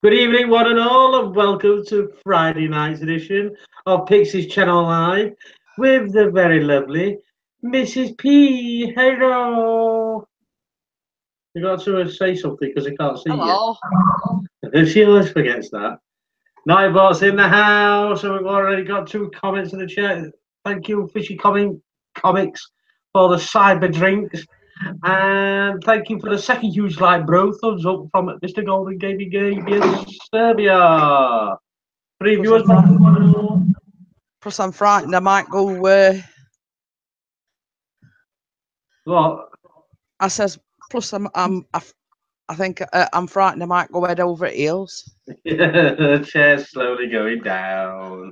Good evening, one and all, and welcome to Friday night's edition of Pixies Channel Live with the very lovely Mrs. P. Hello. You got to say something because I can't see Hello. you. She always forgets that. Nightbot's in the house, and we've already got 2 comments in the chat. Thank you, Fishy Comics, for the cyber drinks. And thank you for the second huge like, bro. Thumbs up from Mr. Golden Gaming Gabius Serbia. 3 viewers. Plus, I'm frightened I might go. What? I says. Plus, I think I'm frightened I might go head over heels. The chair's slowly going down.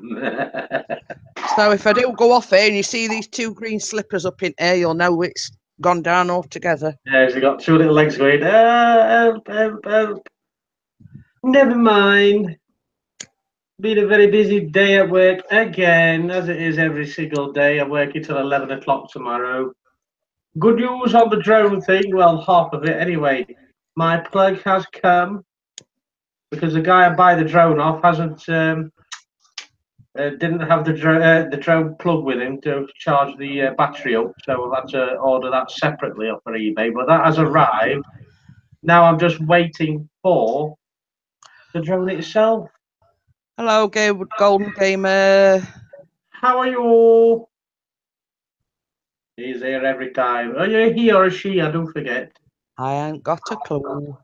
So if I do go off here and you see these 2 green slippers up in here, you'll know it's gone down altogether. Yeah, she's got 2 little legs going. Help, help, help. Never mind. Been a very busy day at work again, as it is every single day. I'm working till 11 o'clock tomorrow. Good news on the drone thing. Well, half of it anyway. My plug has come because the guy I buy the drone off hasn't didn't have the drone plug with him to charge the battery up, so I've had to order that separately off of eBay. But that has arrived. Now I'm just waiting for the drone itself. Hello, Golden Gamer. How are you? He's here every time. Are you a he or a she? I don't forget. I ain't got a clue.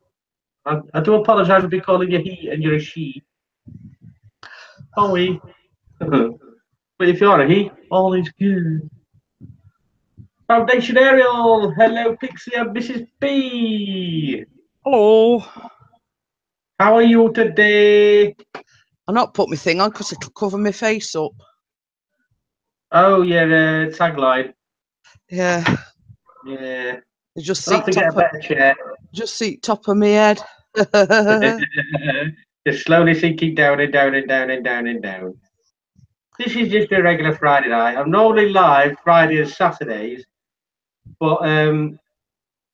I do apologise for calling you he and you're a she. Oh, we. But if you're a he, all is good. Foundation Ariel, hello Pixie and Mrs. B. Hello. How are you today? I'll not put my thing on because it'll cover my face up. Oh, yeah, tagline. Yeah. Yeah. You just I'll have to get a better chair. Just see top of my head. Just slowly sinking down and down and down and down and down. This is just a regular Friday night. I'm normally live Friday and Saturdays, but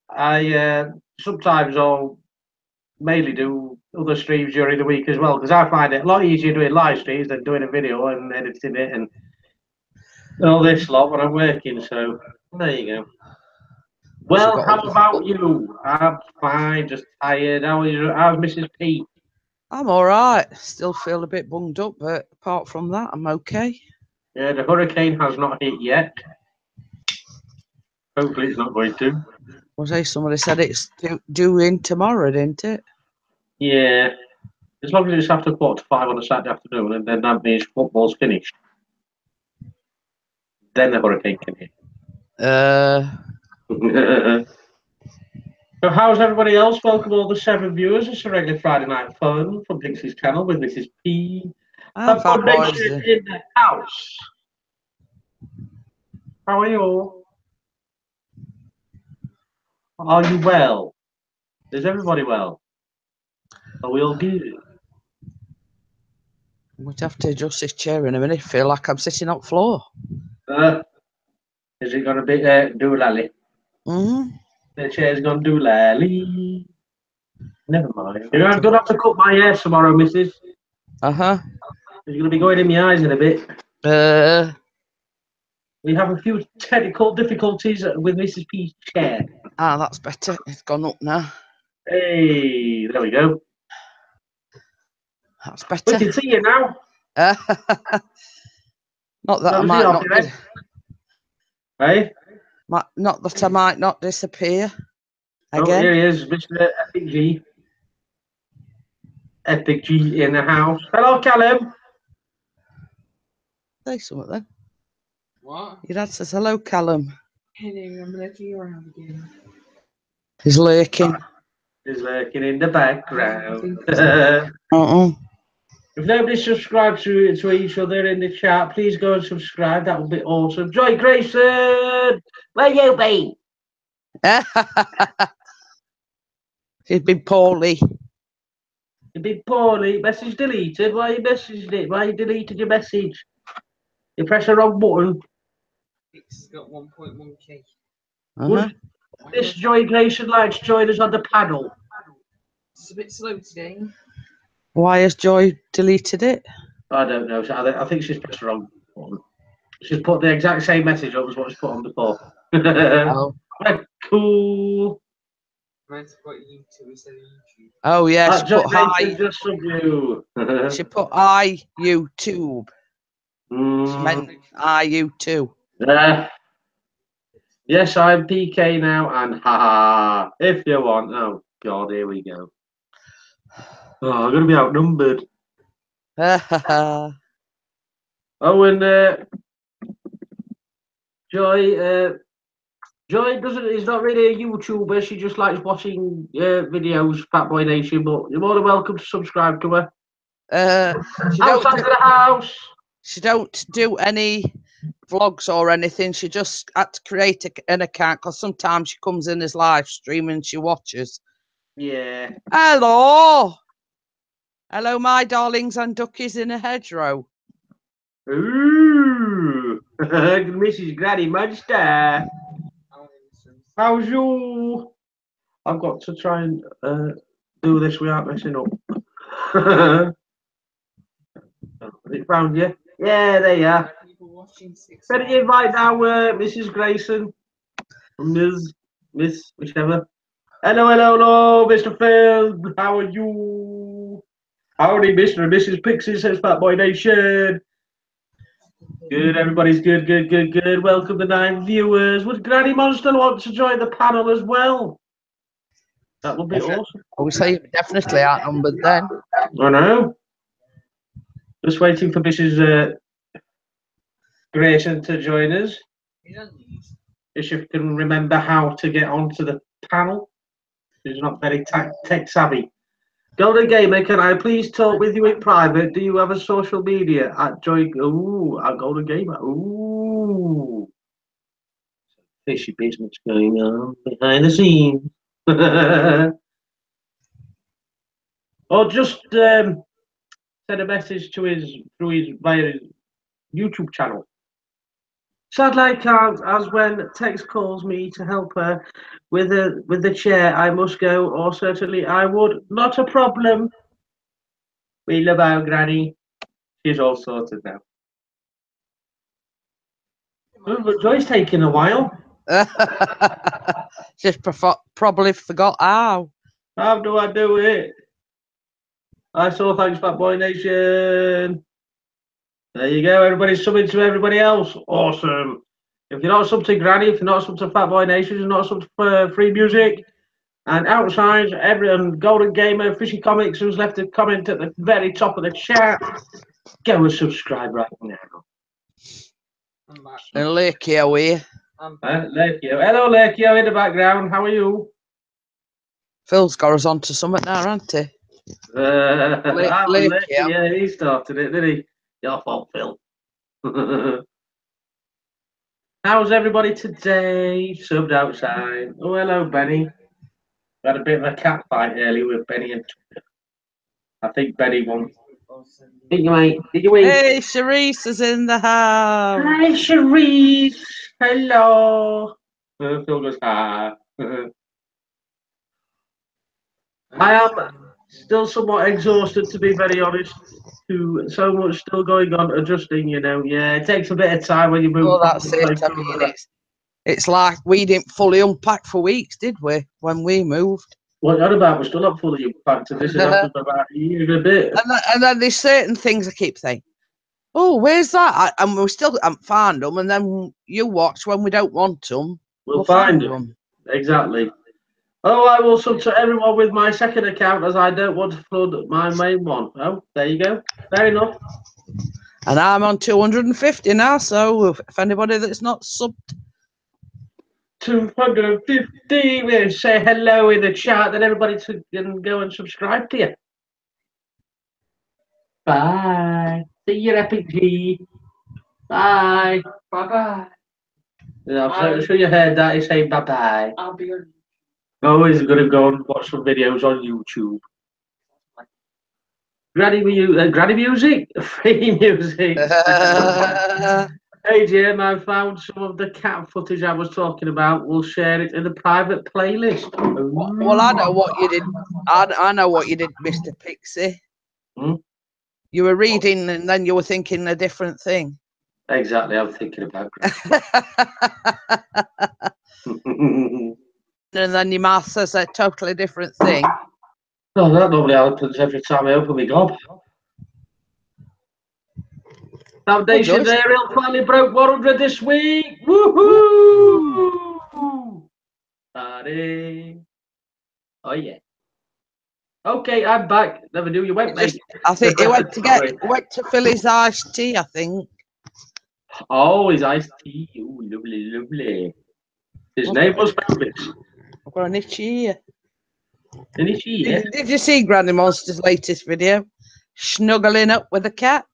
I sometimes I'll mainly do other streams during the week as well because I find it a lot easier doing live streams than doing a video and editing it and all this lot when I'm working. So there you go. Well, how about you? I'm fine, just tired. How's Mrs. P? I'm all right. Still feel a bit bunged up, but apart from that, I'm okay. Yeah, the hurricane has not hit yet. Hopefully, it's not going to. Was there somebody said it's due in tomorrow, didn't it? Yeah, as long as it's after 4:45 on a Saturday afternoon, and then that means football's finished. Then the hurricane can hit. So how's everybody else? Welcome all the 7 viewers. It's a regular Friday night fun from Pixies Channel with Mrs. P. Foundation in the house. How are you? Are you well? Is everybody well? Are we all good? We'd have to adjust this chair in a minute. Feel like I'm sitting on the floor. Is it going to be doolally? The chair's going to doolally. Never mind. I'm going to have to cut my hair tomorrow, missus. Uh-huh. It's going to be going in my eyes in a bit. We have a few technical difficulties with Mrs. P's chair. Ah, that's better. It's gone up now. Hey, there we go. That's better. We can see you now. Not that I might not. Hey? Not that I might not disappear. Again. Oh, here he is, Mr. Epic G. Epic G in the house. Hello, Callum. Say something then. What? Your dad says hello, Callum. Hello, I'm looking around again. He's lurking. He's lurking in the background. If nobody's subscribed to each other in the chat, please go and subscribe. That would be awesome. Joy Grayson, where you been? He's been poorly. You've been poorly. Message deleted. Why you messaged it? Why you deleted your message? You press the wrong button. It's got 1.1k. This Joy Grayson likes join us on the panel. It's a bit slow today. Why has Joy deleted it? I don't know. I think she's pressed the wrong button. She's put the exact same message up as what she's put on before. Oh. Cool. Mine's got YouTube instead of YouTube. Oh yeah, That she put hi. Nation just from you. She put I YouTube. She meant I you too. Yes, I'm PK now, and haha. If you want, oh god, here we go. Oh, I'm gonna be outnumbered. Oh, and Joy is not really a YouTuber. She just likes watching videos, Fatboy Nation. But you're more than welcome to subscribe to her. Outside of the house. She don't do any vlogs or anything. She just had to create an account because sometimes she comes in as live stream and she watches. Yeah. Hello, my darlings and duckies in a hedgerow. Ooh, Mrs. Granny Monster. How's you? I've got to try and do this without messing up. Has it found you? Yeah, there you are. Better invite now, Mrs. Grayson. Miss, whichever. Hello, Mr. Phil. How are you? Howdy, Mr. and Mrs. Pixies, says Fatboy Nation. Good, everybody's good. Welcome to 9 viewers. Would Granny Monster want to join the panel as well? That would be awesome. I would say definitely outnumbered then. I know. Just waiting for Mrs. Grayson to join us. If she can remember how to get onto the panel. She's not very tech savvy. Golden Gamer, can I please talk with you in private? Do you have a social media at Joy? Ooh, at Golden Gamer. Ooh. Fishy business going on behind the scenes. Or just send a message to via his YouTube channel. Sadly, I can't, as when Tex calls me to help her with the chair, I must go, or certainly I would. Not a problem. We love our granny. She's all sorted now. Oh, but Joy's taking a while. Just probably forgot how. How do I do it? I saw thanks, Fatboy Nation. There you go. Everybody's subbing to everybody else. Awesome. If you're not subbed to Granny, if you're not subbed to Fatboy Nation, you're not subbed to Free Music. And outside, everyone, Golden Gamer, Fishy Comics, who's left a comment at the very top of the chat, go and subscribe right now. And Lakio here. Lakio. Hello, Lakio in the background. How are you? Phil's got us onto something now, hasn't he? Yeah, he started it, didn't he? Your fault, Phil. How's everybody today? Subbed outside. Oh, hello, Benny. We had a bit of a cat fight earlier with Benny and Tucker. I think Benny won. Did you, mate? Did you win? Hey, Sharice is in the house. Hi, Sharice. Hello. Phil goes, hi. I am still somewhat exhausted, to be very honest. So much still going on, adjusting, you know. Yeah, it takes a bit of time when you move. Oh, that's it. I mean, it's like we didn't fully unpack for weeks, did we, when we moved? What you're on about, we're still not fully unpacked, and this is after about a year and a bit. And then there's certain things I keep saying, oh, where's that? And we still haven't found them. And then you watch when we don't want them. We'll find them. Exactly. Oh, I will sub to everyone with my second account as I don't want to flood my main one. Oh, there you go. Fair enough. And I'm on 250 now, so if anybody that's not subbed. 250, we'll say hello in the chat, then everybody can go and subscribe to you. Bye. See you, Epic G. Bye. Bye-bye. Yeah, I'm sure you heard that. He's saying bye-bye. I'll be on. Always going to go and watch some videos on YouTube. Granny music? Free music. Hey Jim, I found some of the cat footage I was talking about. We'll share it in a private playlist. Well, I know what you did. I know what you did, Mr. Pixie. Hmm? You were reading and then you were thinking a different thing. Exactly, I'm thinking about And then your mouth says a totally different thing. No, that normally happens every time I open my gob. Foundation Joyce. Aerial finally broke 100 this week. Woohoo! Party. Oh yeah. Okay, I'm back. Never knew you went, mate. I think he went to fill his iced tea, I think. Oh, his iced tea. Ooh, lovely, lovely. His name was Elvis. I've got an itchy ear. Didn't he? Yeah. Did you see Granny Monster's latest video? Snuggling up with a cat?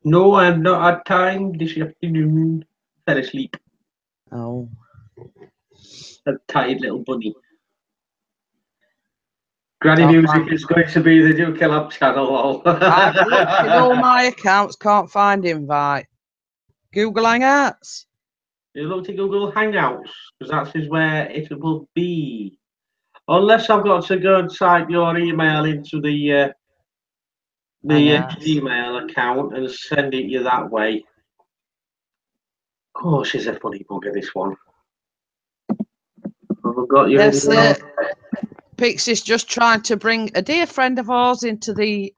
No, I've not had time this afternoon. Fell asleep. Oh. A tired little bunny. Granny Music is going to be the Duke Lab channel. I've looked in all my accounts, can't find invite. Google Hangouts. You look to Google Hangouts, because that is where it will be. Unless I've got to go and type your email into the Gmail account and send it you that way. Of course, she's a funny bugger, this one. I've got you in there. Pixie's just trying to bring a dear friend of ours into the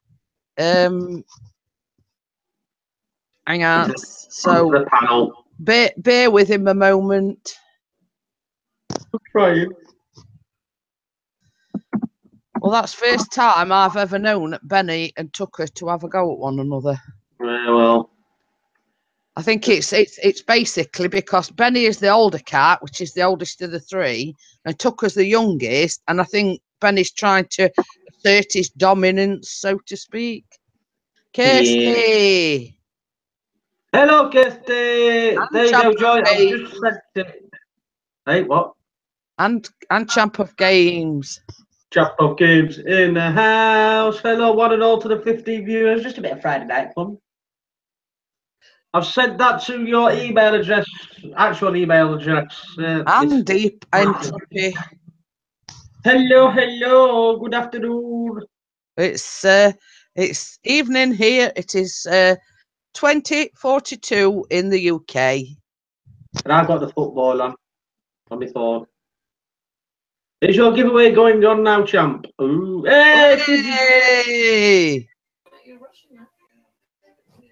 Hangouts. So the panel. Bear with him a moment. I'm trying. Well, that's first time I've ever known Benny and Tucker to have a go at one another. Well, I think it's basically because Benny is the older cat, which is the oldest of the three, and Tucker's the youngest, and I think Benny's trying to assert his dominance, so to speak. Kirsty! Yeah. Hello, Kirsty! There you go, Joy. I've just sent it. Hey, what? And Champ of Games. Champ of Games in the house. Hello, one and all to the 15 viewers. Just a bit of Friday night fun. I've sent that to your email address, actual email address. And Deep Entropy. Hello, good afternoon. It's evening here. It is 20:42 in the UK. And I've got the football on my phone. Is your giveaway going on now, champ? Ooh. Hey!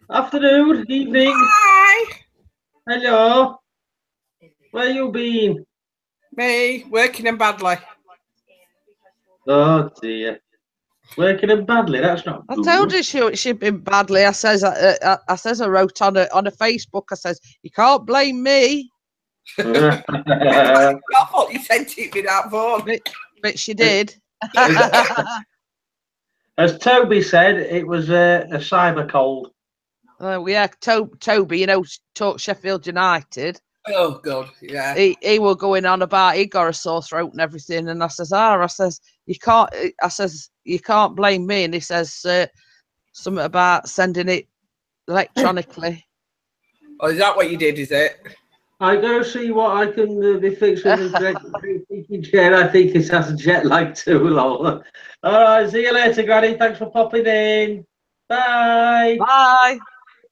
Afternoon, evening. Hi. Hello. Where you been? Me, working in badly. Oh dear. Working in badly, that's not good. I told her she'd been badly. I says I wrote on a Facebook, I says, you can't blame me. I thought you sent it with that phone. But she did. As Toby said, it was a cyber cold. Yeah, Toby, you know, talk Sheffield United. Oh God, yeah. He were going on about he got a sore throat and everything, and I says you can't blame me, and he says something about sending it electronically. Oh, is that what you did? Is it? I gotta see what I can be fixed with the jet. I think it has a jet lag too long. All right, see you later, Granny. Thanks for popping in. Bye. Bye.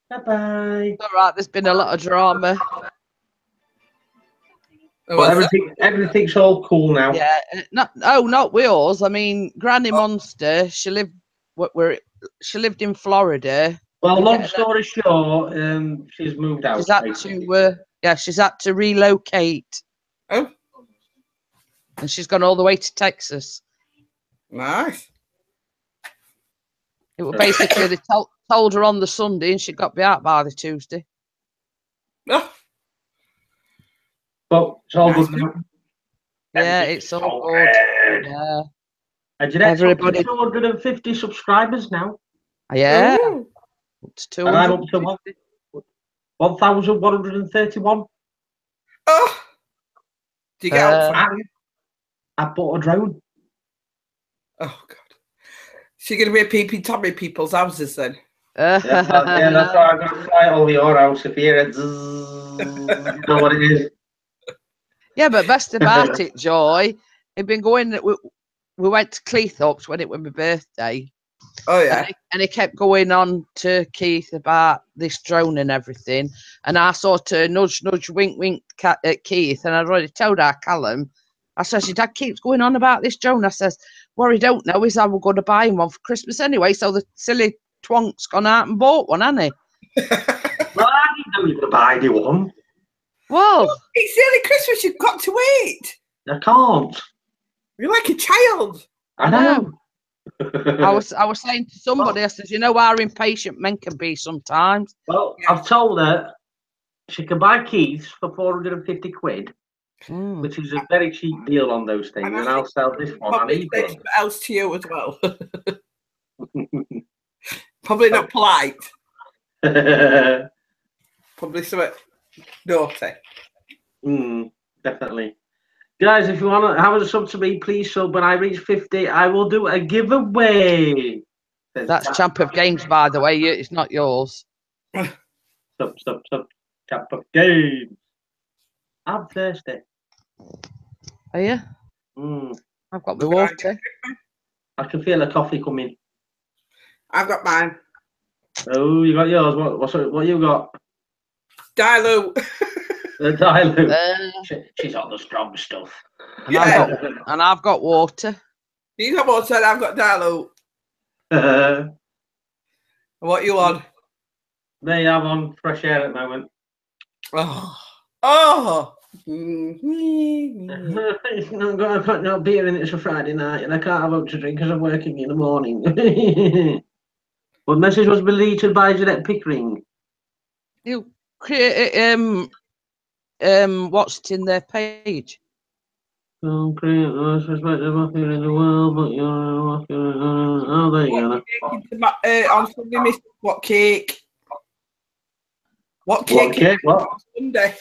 Bye. All right, there's been a lot of drama. But everything's all cool now. Yeah, not with us. I mean, Granny Monster. She lived in Florida. Well, long story short, she's moved out. She's had to relocate. Oh. And she's gone all the way to Texas. Nice. It was basically they told her on the Sunday, and she got me out by the Tuesday. Oh. But it's all good now. Yeah, it's all good. Yeah. And Jeanette's up to 250 subscribers now. Yeah. Ooh. And I'm up to 1,131. Oh. Do you get out? I bought a drone. Oh God. So you're going to be a peeping Tommy people's houses then? Yeah, that's why I'm going to fly over your house if you hear it. You know what it is. Yeah, but best about it, Joy, we've been going. We went to Cleethorpes when it was my birthday, Oh yeah. And he kept going on to Keith about this drone and everything. And I sort of nudge, wink, wink at Keith. And I'd already told our Callum. I says, your dad keeps going on about this drone. I says, what he don't know is I was going to buy him one for Christmas anyway. So the silly twonk's gone out and bought one, hasn't he? Well, I didn't know you were going to buy me one. Well, it's nearly Christmas. You've got to wait. I can't. You're like a child. I know. I was saying to somebody, I says, you know how impatient men can be sometimes. Well, I've told her she can buy Keith's for 450 quid, which is a very cheap deal on those things, and I'll sell this one on eBay. Something else to you as well. Probably not polite. Probably something naughty. Definitely. Guys, if you want to have a sub to me, please sub. When I reach 50, I will do a giveaway. That's Champ of Games, by the way. It's not yours. Sub. Champ of Games. I'm thirsty. Are you? I've got my water. I can feel the coffee coming. I've got mine. Oh, you got yours. What you got? Dilute. The dilute. She's on the strong stuff. And I've got water. You got water and I've got dilute. What you on? Me, I'm on fresh air at the moment. Oh. I've got no beer in it. It's a Friday night and I can't have up to drink because I'm working in the morning. What message was deleted by Jeanette Pickering? You create what's it in their page? Don't create the most respected mafia in the world, but you're a mafia. Oh, there you go. On Sunday, Miss. What cake? What cake? What? On Sunday.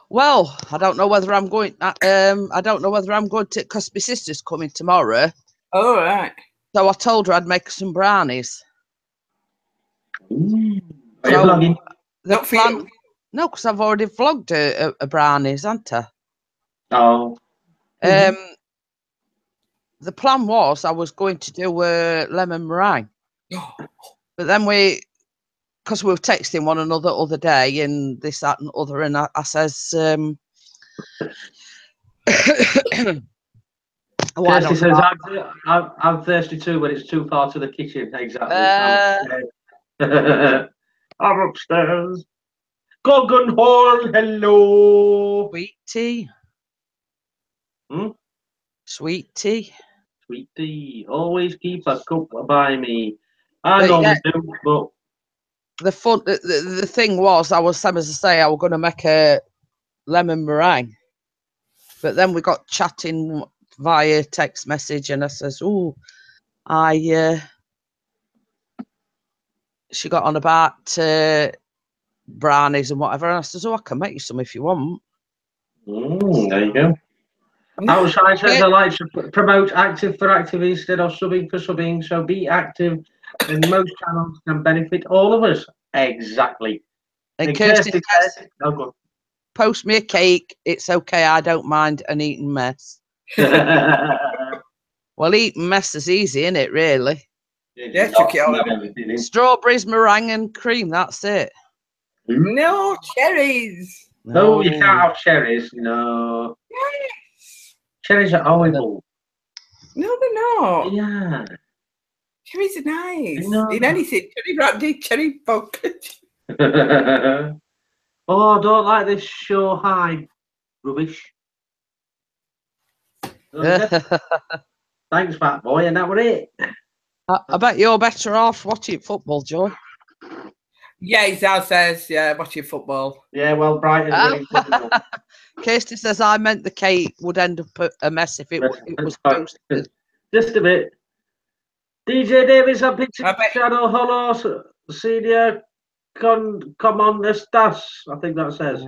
Well, I don't know whether I'm going. I don't know whether I'm going to, because my sister's coming tomorrow. All right. So I told her I'd make some brownies. Are you vlogging? The plan, no, because I've already vlogged a brownies, haven't I? Oh. The plan was I was going to do a lemon meringue, but then because we were texting one another other day and this, that, and other, and I says, Kirsty says, I'm thirsty too, but it's too far to the kitchen. Exactly. I'm upstairs. Gorgon Hall, hello. Sweet tea. Sweet tea. Sweet tea. Always keep a cup by me. I normally do, but the thing was, I was, as I say, I was going to make a lemon meringue, but then we got chatting via text message, and I says, "Oh, she got on about brownies and whatever," and I says, "Oh, I can make you some if you want." There you go. Outside says I like to promote active for active instead of subbing for subbing, so be active, and most channels can benefit all of us. Exactly. And Kirsty says, post me a cake. It's okay. I don't mind an eating mess. Well, eating mess is easy, isn't it, really? Yeah, chuck it out. Strawberries, meringue, and cream. That's it. No cherries. No, you can't have cherries. No. Yes. Cherries are horrible. No, they're not. Yeah. Cherries are nice. No. In anything. Cherry brandy, cherry vodka. Oh, I don't like this show high rubbish. Thanks, fat boy, and that was it. I bet you're better off watching football, Joy. Yeah, he's downstairs, watching football. Yeah, well, Brighton. Kirsty says I meant the cake would end up a mess if it was posted. Just a bit. DJ Davis on Pixies Channel. Hello, senior. Come on, the stas. I think that says.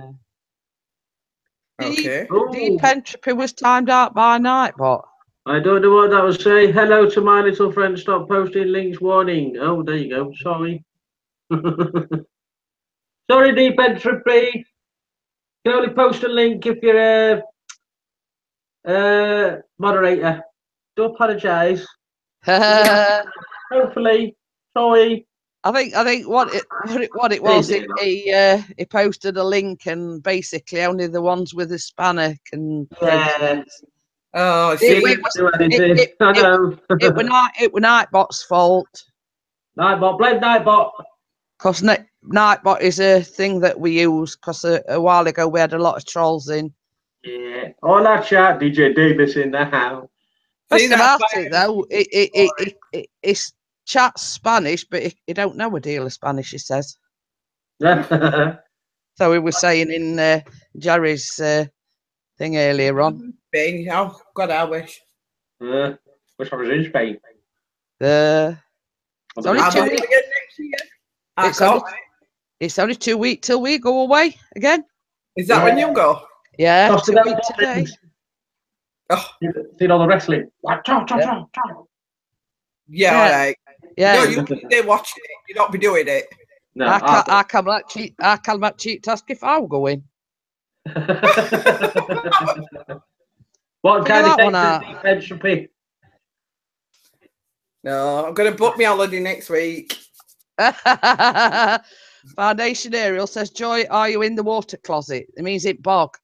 Okay. Deep entropy was timed out by Nightbot. I don't know what that was saying. Hello to my little friend. Stop posting links. Warning. Oh, there you go. Sorry. Sorry, Deep Entropy. You can only post a link if you're a moderator. Don't apologise. Hopefully, Troy. I think what it was, he posted a link and basically only the ones with the spanner can break things. Oh, It were Nightbot's fault. Nightbot, blame Nightbot. Because Nightbot is a thing that we use. Because a while ago we had a lot of trolls in. Yeah. All that chat, DJ Davis in the house. Best about it though, it's chats Spanish, but he don't know a deal of Spanish. He says. So we were saying in Jerry's thing earlier on. Spain, oh God, I wish. Wish I was in Spain. It's only 2 weeks. It's only 2 weeks till we go away again. Is that when you go? Yeah, 2 weeks today. Oh. Seen all the wrestling. Yeah, all right. Yeah. No, you be watching it. You don't be doing it. No, I come back cheap to ask if I'm going. What kind of defense? No, I'm going to book my holiday next week. Foundation Ariel says, Joy, are you in the water closet? It means it bog.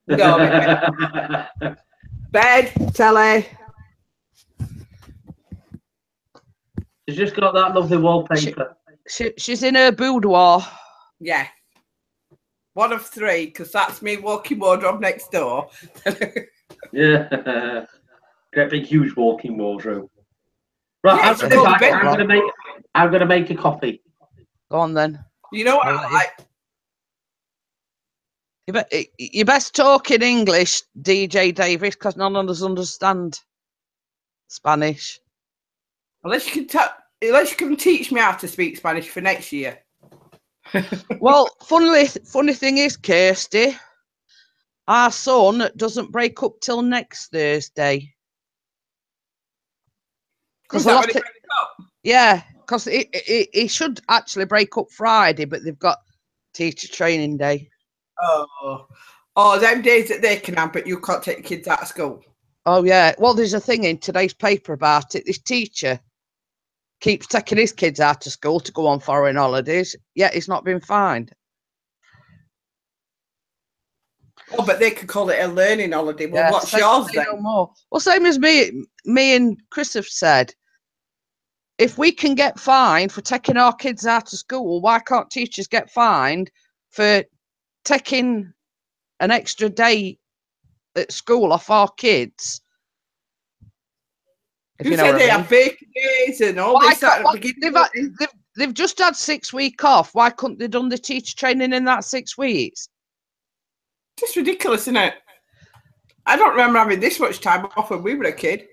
No, bed, telly. She's just got that lovely wallpaper. She's in her boudoir. Yeah. One of 3, because that's me walking wardrobe next door. Yeah. Great big huge walking wardrobe. Right, yes, I'm gonna make a coffee. Go on then. You know what I like? You best talk in English, DJ Davis, because none of us understand Spanish. Unless you can teach me how to speak Spanish for next year. Well, funny thing is, Kirsty, our son doesn't break up till next Thursday. Yeah, because he should actually break up Friday, but they've got teacher training day. Oh, them days that they can have, but you can't take your kids out of school. Oh yeah. Well, there's a thing in today's paper about it. This teacher keeps taking his kids out of school to go on foreign holidays, yet he's not been fined. Oh, but they could call it a learning holiday. Well, what's yours then? No more. Well, same as me and Chris have said. If we can get fined for taking our kids out of school, why can't teachers get fined for taking an extra day at school off our kids? Who said they have vacant days and all this? They've just had 6 weeks off. Why couldn't they done the teacher training in that 6 weeks? Just ridiculous, isn't it? I don't remember having this much time off when we were a kid.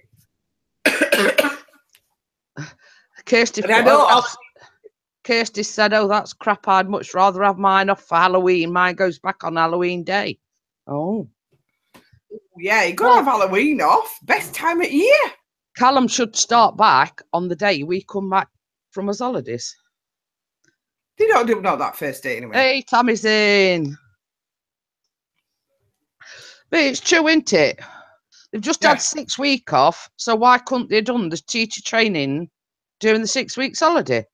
Kirsty said, oh, that's crap. I'd much rather have mine off for Halloween. Mine goes back on Halloween day. Oh. Yeah, you got to have Halloween off. Best time of year. Callum should start back on the day we come back from his holidays. They don't do that first day anyway. Hey, Tammy's in. But it's true, isn't it? They've just had 6 weeks off, so why couldn't they have done the teacher training during the 6 weeks holiday?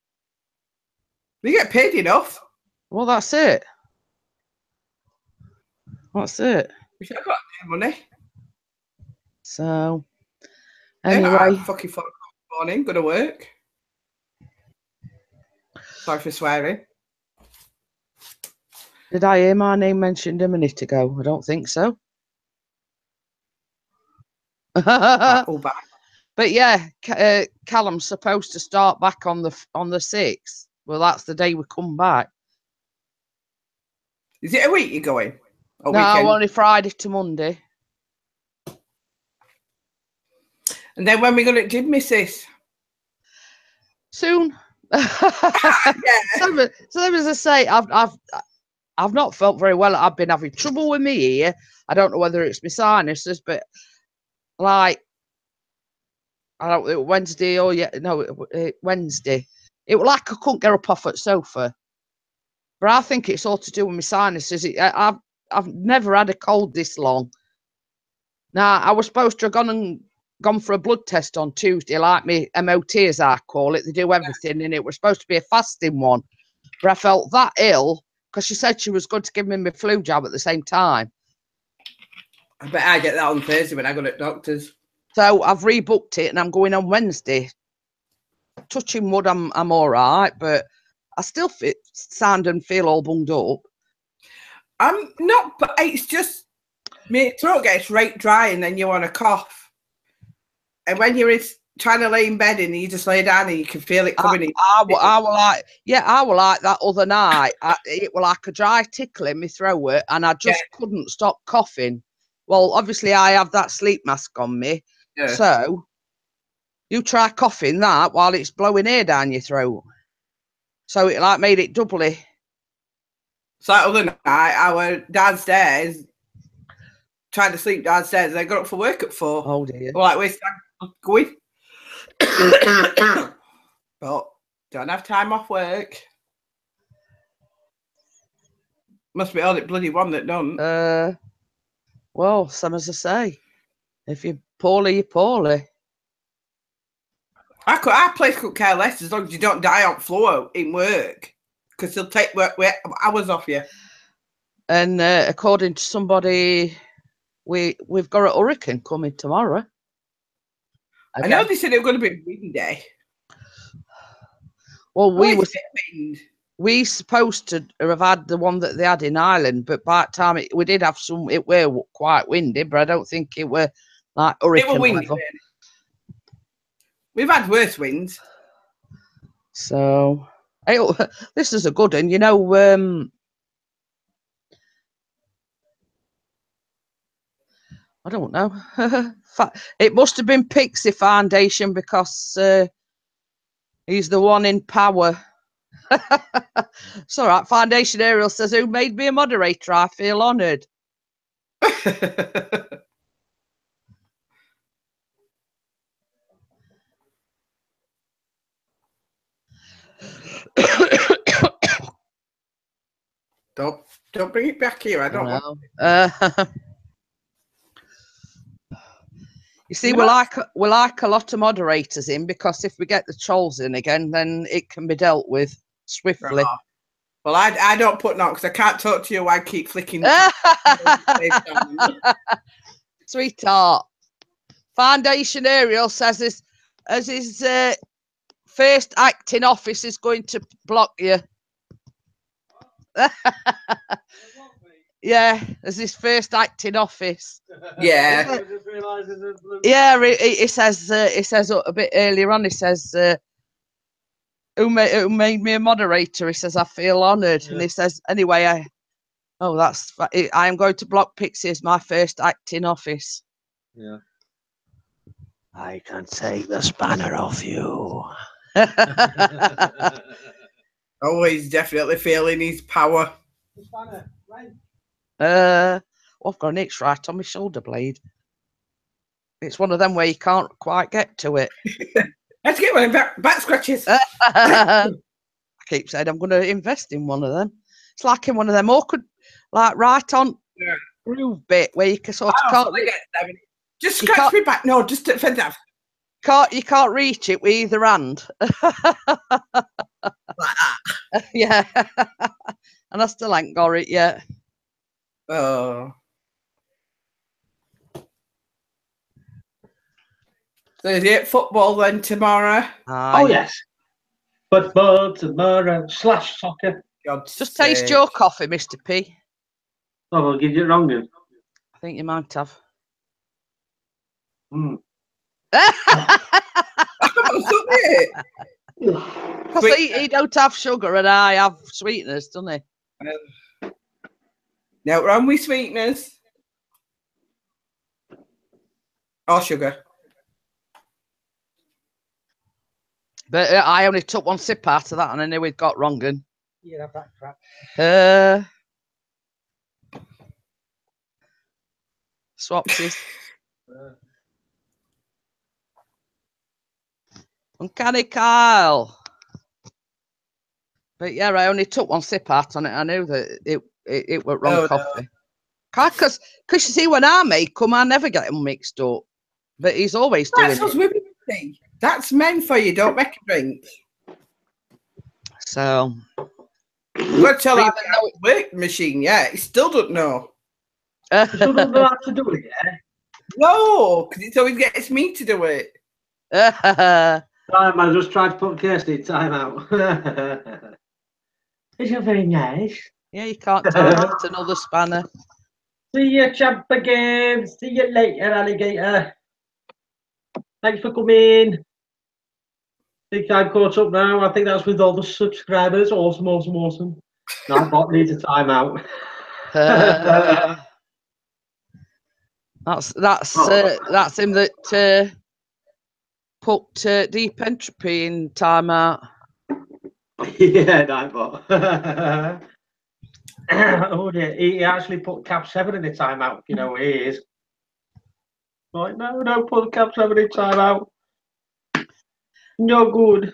They get paid enough. Well, that's it. That's it. We should have got money. So, anyway. Fucking 4 o'clock morning, go to work. Sorry for swearing. Did I hear my name mentioned a minute ago? I don't think so. But yeah, Callum's supposed to start back on the 6th. Well, that's the day we come back. Is it a week you're going? No, weekend? Only Friday to Monday. And then when are we going to give Mrs? Soon. So as I say, I've not felt very well. I've been having trouble with me ear. I don't know whether it's my sinuses, but like, I don't know, Wednesday or Wednesday. It was like I couldn't get up off the sofa. But I think it's all to do with my sinuses. I've never had a cold this long. Now, I was supposed to have gone gone for a blood test on Tuesday, like me MOT as I call it. They do everything, and it was supposed to be a fasting one. But I felt that ill because she said she was going to give me my flu jab at the same time. I bet I get that on Thursday when I go to doctors. So I've rebooked it and I'm going on Wednesday. Touching wood, I'm all right, but I still sound and feel all bunged up. I'm not, but it's just my throat gets right dry and then you want to cough. And when you're trying to lay in bed and you just lay down and you can feel it coming in. I was like that other night. It was like a dry tickle in my throat and I just couldn't stop coughing. Well, obviously I have that sleep mask on me. Yeah. So you try coughing that while it's blowing air down your throat. So it like made it doubly. So that other night I was downstairs trying to sleep downstairs and I got up for work at 4. Oh dear. Well, like we're going. But don't have time off work. Must be all the bloody one that don't. Well, same as I say. If you're poorly, you're poorly. Our place could care less as long as you don't die on floor in work. Because they'll take hours off you. And according to somebody, we've got a hurricane coming tomorrow. Okay. I know they said it was going to be a windy. Well, we supposed to have had the one that they had in Ireland, but by the time we did have some, it were quite windy, but I don't think it were like hurricane. It were windy. We've had worse winds. So, this is a good one. You know, I don't know. It must have been Pixie Foundation because he's the one in power. It's all right. Foundation Ariel says, who made me a moderator? I feel honoured. Don't bring it back here. I don't know. You see, we like a lot of moderators in because if we get the trolls in again, then it can be dealt with swiftly. Oh. Well, I don't put no because I can't talk to you. I keep flicking. Sweetheart. Foundation Ariel says this as his first acting office is going to block you. Yeah, as his first acting office. Yeah. Yeah, he says a bit earlier on, he says, who made me a moderator? He says, I feel honoured. Yeah. And he says, anyway, I am going to block Pixie as my first acting office. Yeah. I can take the spanner off you. Oh, he's definitely feeling his power. The spanner, right? I've got an itch right on my shoulder blade. It's one of them where you can't quite get to it. Let's get one of back scratches. I keep saying I'm going to invest in one of them. It's like in one of them awkward, like right on groove bit where you can sort of can't. Just scratch me back. No, just defend that. You can't reach it with either hand. Like that. Yeah. And I still ain't got it yet. Oh. So is it football then tomorrow? Oh yes. Football tomorrow / soccer. Just taste your coffee, Mr. P. Oh, I'll give you it wrong then. I think you might have. Because he don't have sugar and I have sweeteners, doesn't he? No wrong with sweeteners. Or sugar. But I only took one sip out of that and I knew it got wrong. And you have that crap. Swapsies. Uncanny Kyle. But yeah, I only took one sip out on it. I knew that it went wrong coffee. Because you see, when I make them, I never get them mixed up. But he's always doing That's us it. women, see. That's men for you. Don't make a drink. So I'm going to tell him even how to work the machine. Yeah, he still don't know. You still don't know how to do it, yeah? No, because it always gets me to do it. I just tried to put Kirsty in time out. Is you very nice? Yeah, you can't time out another spanner. See you, champ again. See you later, alligator. Thanks for coming. I think I'm caught up now. I think that's with all the subscribers. Awesome, awesome, awesome. Nightbot needs a timeout. That's him that put deep entropy in timeout. Yeah, Nightbot. Oh dear, he actually put Cap 7 in the timeout. You know where he is. Like, no, don't put Cap 7 in timeout. No good.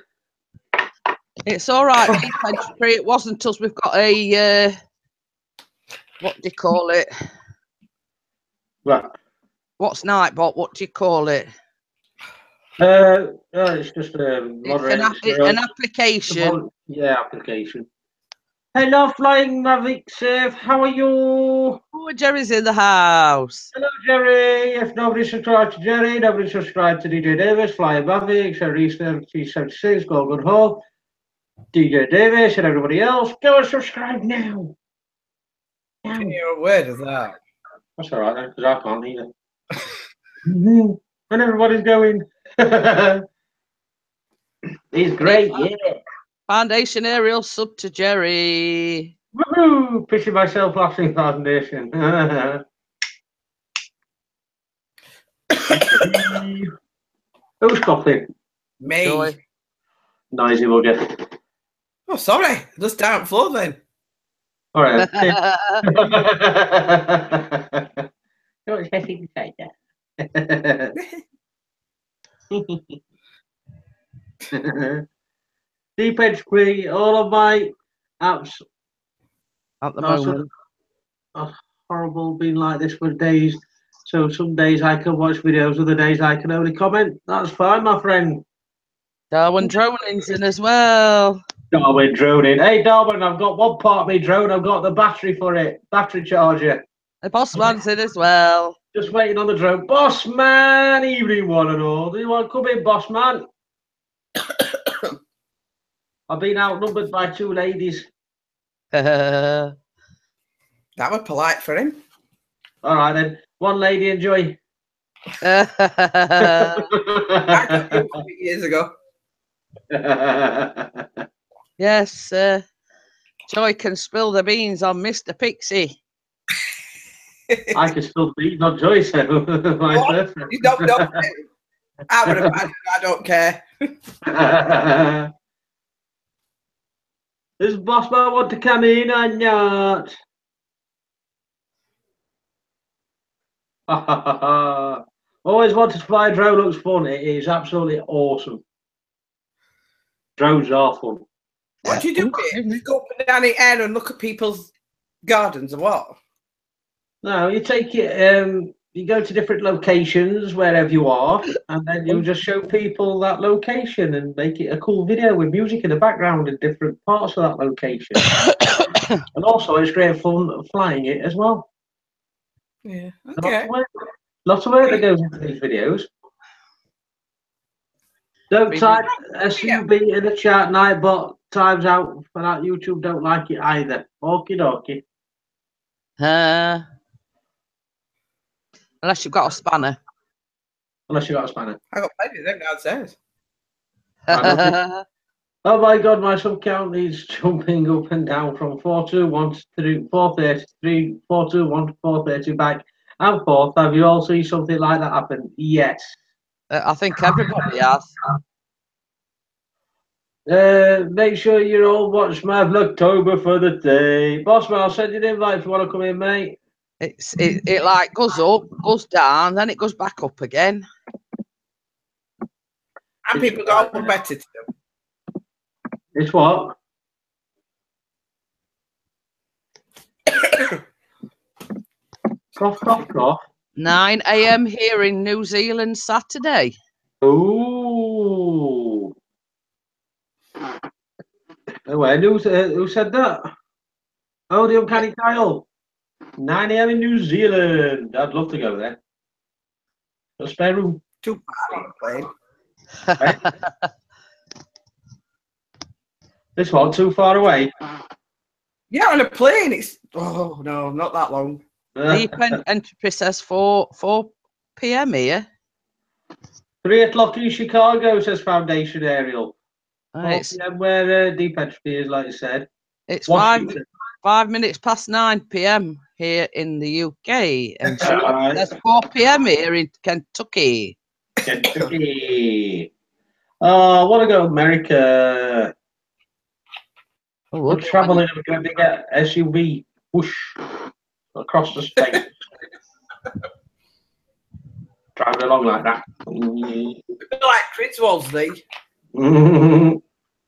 It's all right, deep entropy. It wasn't us. We've got a what do you call it? Right. What's Nightbot? What do you call it? It's just a It's an application. Yeah, application. Hello, Flying Mavic Surf. How are you? Oh, Jerry's in the house. Hello, Jerry. If nobody subscribed to Jerry, nobody subscribed to DJ Davis, Flying Mavic, Sherry 76, Golden Hole, DJ Davis, and everybody else. Go and subscribe now. Can you hear a word of that? That's all right then, because I can't either. And everybody's going. He's great, yeah. Foundation aerial sub to Jerry. Woohoo! Pissing myself laughing, Foundation. Who's coughing? Me. Joy. Noisy bugger. Oh, sorry. Just down floor then. All right. Don't say things like that. Deep Edge Free, all of my apps At the are moment. horrible, been like this for days. So some days I can watch videos, other days I can only comment. That's fine, my friend. Darwin Droning's in as well. Darwin droning. Hey, Darwin, I've got one part of me drone. I've got the battery for it. Battery charger. The boss man's in as well. Just waiting on the drone. Boss man, evening one and all. Do you want to come in, boss man? I've been outnumbered by 2 ladies. That was polite for him. All right then. One lady, enjoy. I got you a couple of years ago. Yes, Joy can spill the beans on Mr. Pixie. I can still beat, not Joy, so vice versa. You don't know. I would imagine. I don't care. Does boss man want to come in or not? Always wanted to fly a drone. Looks fun. It is absolutely awesome. Drones are fun. What do you do? Just go up and down the air and look at people's gardens or what? No, you take it. You go to different locations wherever you are, and then you just show people that location and make it a cool video with music in the background in different parts of that location. And also, it's great fun flying it as well. Yeah. Okay. Lots of work that goes into these videos. Don't type SUB in the chat, Nightbot. Time's out for that. YouTube don't like it either. Okie dokie. Unless you've got a spanner. Unless you got a spanner. I got plenty of them downstairs. Oh my god, my sub count is jumping up and down from 421 to 433, 421 to 430 back and forth. Have you all seen something like that happen? Yes. I think everybody has. Make sure you all watch my Vlogtober for the day. Bossman, I'll send you an invite if you want to come in, mate. It like goes up, goes down, then it goes back up again. And people got better to do. It's what? Cough, cough, cough. 9 a.m. here in New Zealand Saturday. Ooh. When? Who said that? Oh, the Uncanny Kyle. 9 a.m. in New Zealand. I'd love to go there. No spare room. Too far away. Right? This one too far away. Yeah, on a plane. It's no, not that long. Deep Entropy says 4 p.m. here. 3 o'clock in Chicago, says Foundation Aerial. 4 It's p.m. where Deep Entropy is, like you said. it's Washington. 5 minutes past 9 p.m. here in the UK, and Right. that's 4 p.m. here in Kentucky. Kentucky. Oh, I want to go to America. We're traveling and we're going to get SUV whoosh across the state. Driving along like that. Like Chris Wolseley. Doing One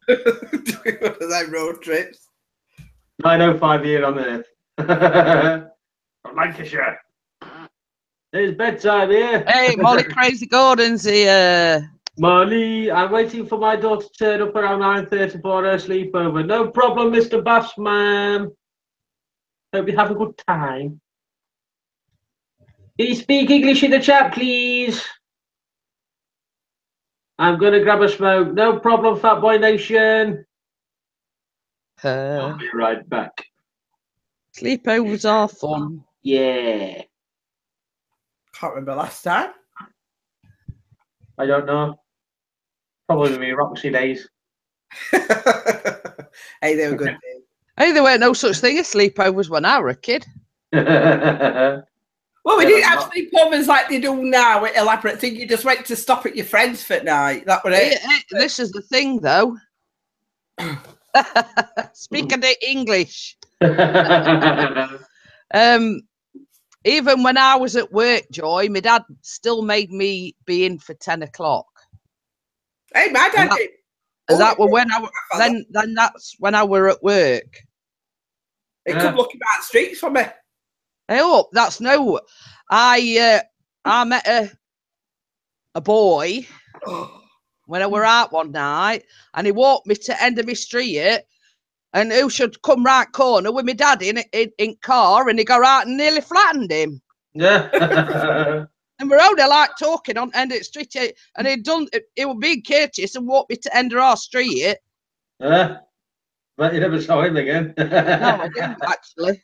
of them road trips. 905 year on Earth. From Lancashire. It's bedtime here. Hey, Molly Crazy Gordon's here. Molly, I'm waiting for my daughter to turn up around 9:30 for her sleepover. No problem, Mr. Bassman. Hope you have a good time. Can you speak English in the chat, please? I'm going to grab a smoke. No problem, Fat Boy Nation. I'll be right back. Sleepovers are fun. Yeah. Can't remember last time. I don't know. Probably me Roxy days. Hey, they were good days. Hey, there weren't no such thing as sleepovers when I were a kid. Well, we Yeah, didn't but have sleepovers like they do now with elaborate thing. You just went to stop at your friends for night. That was it. This is the thing, though. Speaking the English. Even when I was at work, Joy, my dad still made me be in for 10 o'clock. Hey, my dad did. And that was when then that's when I were at work. He come looking about the streets for me. Hey, up, that's no. I met a boy when I were out one night, and he walked me to end of my street, and who should come right corner with my dad in car, and he got out and nearly flattened him. Yeah. And we're only like talking on end of the street, and he was being courteous and walked me to end of our street. But you never saw him again. No, I didn't actually.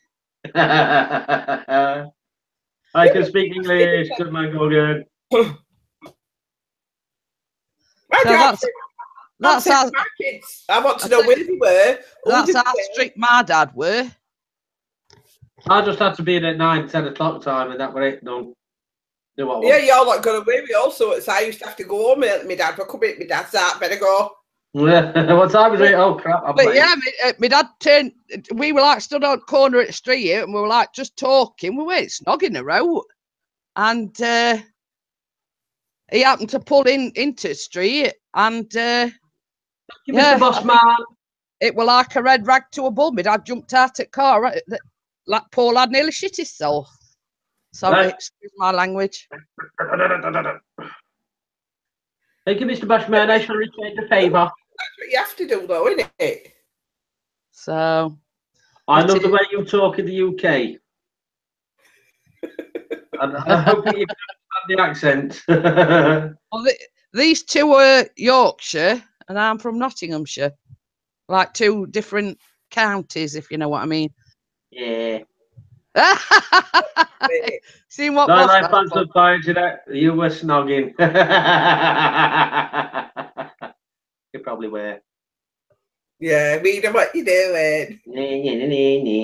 I can speak English. Good man, Gorgon. That's how, my kids. I want to know where they were. That's how strict my dad were. I just had to be in at 9, 10 o'clock time, and that was it. Done. Do what I Yeah, want. y'all like got away with also. So I used to have to go home. My dad would come in. My dad's out. Better go. What time was it? Oh crap! But yeah, my dad turned. We were like stood on the corner at the street, and we were like just talking. We weren't snogging around, and he happened to pull into the street, and Mr. Boss Man. it was like a red rag to a bull. My dad jumped out of the car. Right, that poor lad nearly shit himself. Sorry, Right. excuse my language. Thank you, Mr. Bushman. I shall return the favour. That's what you have to do, though, isn't it? So I love the way you talk in the UK. And I hope you understand the accent. well, these two are Yorkshire, and I'm from Nottinghamshire. Like two different counties, if you know what I mean. Yeah. See what? No, I fans of fire today. You were snogging. You probably were. Yeah, we know what you're doing.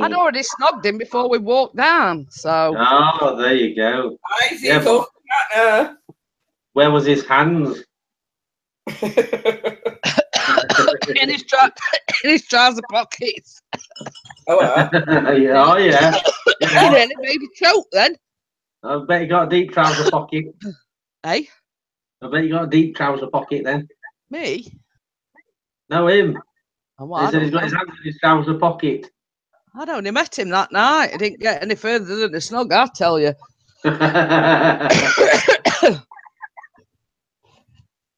I'd already snogged him before we walked down. So. Oh, there you go. Yeah, but... Where was his hands? in his trouser pockets. Oh, Yeah, oh yeah. He really made me choke then. I bet you got a deep trouser pocket. Hey? I bet you got a deep trouser pocket then. Me? No, him. Oh, well, He said he's got his hands in his trouser pocket. I'd only met him that night. I didn't get any further than a snog, I tell you.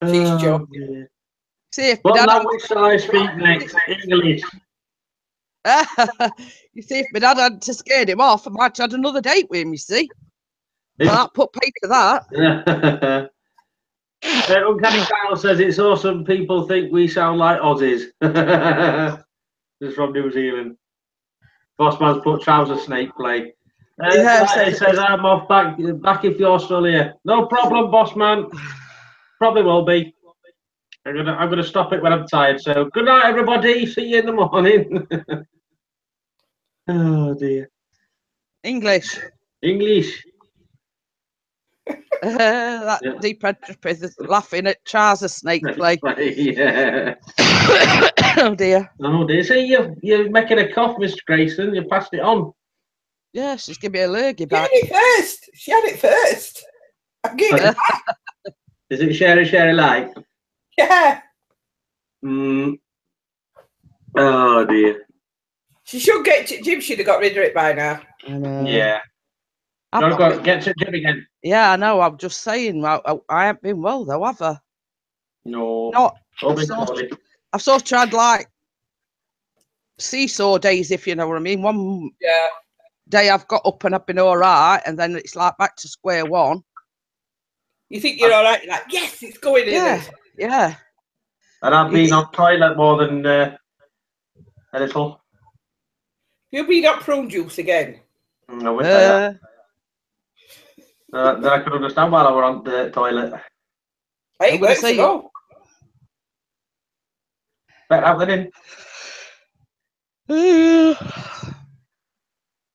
She's Oh, joking. dear. See if my What dad language shall I speak next? English. you see if my dad had to scared him off, I might have had another date with him, you see. That put pay to that. Uncanny Kyle says it's awesome. People think we sound like Aussies. Just from New Zealand. Bossman's put trouser snake play. Yeah, It says I'm off back if you're still here. No problem, Bossman. Probably will be. I'm gonna stop it when I'm tired. So good night, everybody. See you in the morning. Oh dear. English. English. That Yeah. deep entropy is laughing at trouser snake play. Yeah. Oh dear. Oh dear. See, you're making a cough, Mr. Grayson. You passed it on. Yeah, she's giving me a lurgy She back. had it first. She had it first. I'm giving it back. Is it share like? Yeah. Oh dear. She should get Jim should have got rid of it by now. Yeah. Get to Jim again. Yeah, I know. I'm just saying. I haven't been well though, have I? No. Not. Poorly. I've sort of had like seesaw days, if you know what I mean. One day I've got up and I've been all right, and then it's like back to square one. You think you're all right? You're like, yes, it's going in. Yeah. And I've been on toilet more than a little. You'll be on prune juice again. I would say that. Then I could understand while I were on the toilet. Hey, it works at all. Better have that in.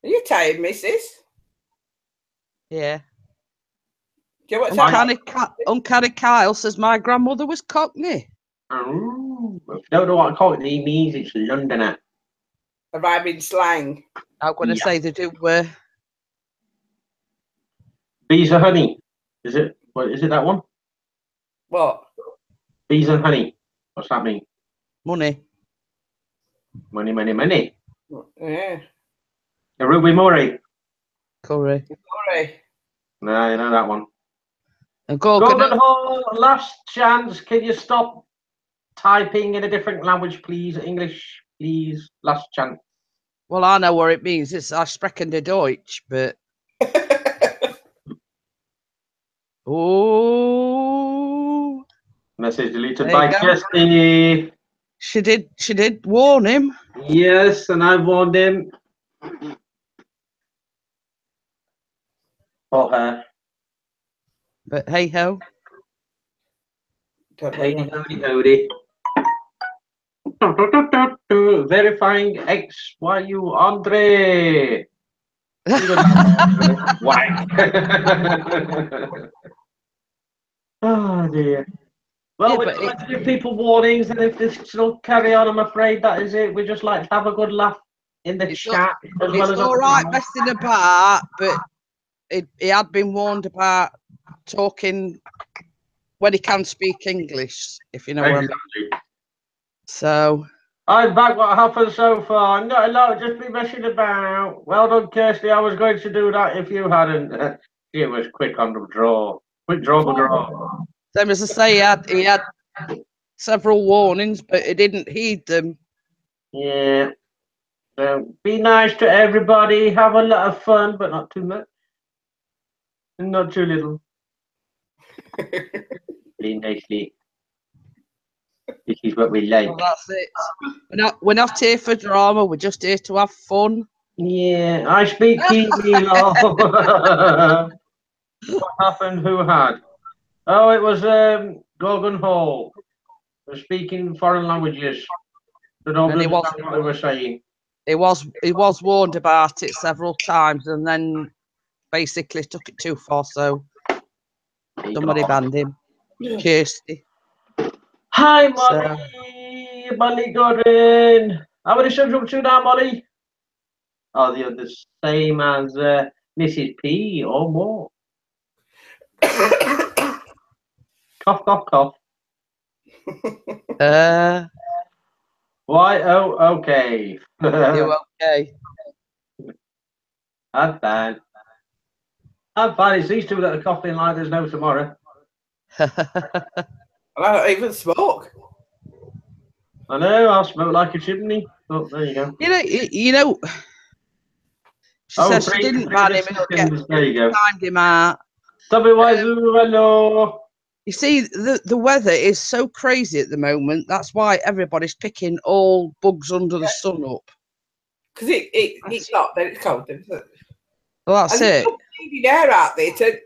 Are you tired, missus? Yeah. Do you know what Uncanny Kyle says my grandmother was Cockney. Oh, if you don't know what Cockney means, it's Londoner. Arriving slang. I'm going to say they do. Bees and honey. Is it? What is it? That one? What? Bees and honey. What's that mean? Money. Money. Yeah. A Ruby Murray. Curry. No, you know that one. And Golden Hall, last chance. Can you stop typing in a different language, please? English, please. Last chance. Well, I know what it means. It's I sprechen der Deutsch, but. Oh. Message deleted by Kirsty. She did warn him. Yes, and I warned him. For her. But hey ho. Hey howdy. Verifying X. Why you Andre? Why? Oh dear. Well, we like to give people warnings, and if this still carry on, I'm afraid that is it. We just like to have a good laugh in the chat. It's all right messing about, but he had been warned about talking when he can speak English, if you know what I mean. So. I'm back. What happened so far? Not a lot. Just be messing about. Well done, Kirsty. I was going to do that if you hadn't. It was quick on the draw. Quick draw the draw. Same as I say, he had several warnings, but he didn't heed them. Yeah. So be nice to everybody. Have a lot of fun, but not too much. And not too little. Be nicely. This is what we like. Well, that's it. We're not here for drama. We're just here to have fun. Yeah, I speak Kiwi. What happened? Who had? Oh, it was Gorgon Hall. We're speaking foreign languages. So nobody knows what they were saying. He was warned about it several times, and then basically took it too far. So somebody banned him. Kirsty. Hi, Molly. Molly Godwin. How many subs up to now, Molly? Oh, you're the same as Mrs. P or more. Cough, cough, cough. Why? Oh, okay. You okay? That's bad. I'm fine. It's these two that are coughing like there's no tomorrow. I don't even smoke. I know, I'll smoke like a chimney. Oh, there you go. You know. She says she didn't ban him. There you go. Timed him out. Hello. You see, the weather is so crazy at the moment. That's why everybody's picking all bugs under the sun up. Because it's hot, then it's cold. Then, isn't it? Well, that's it. Air out there too.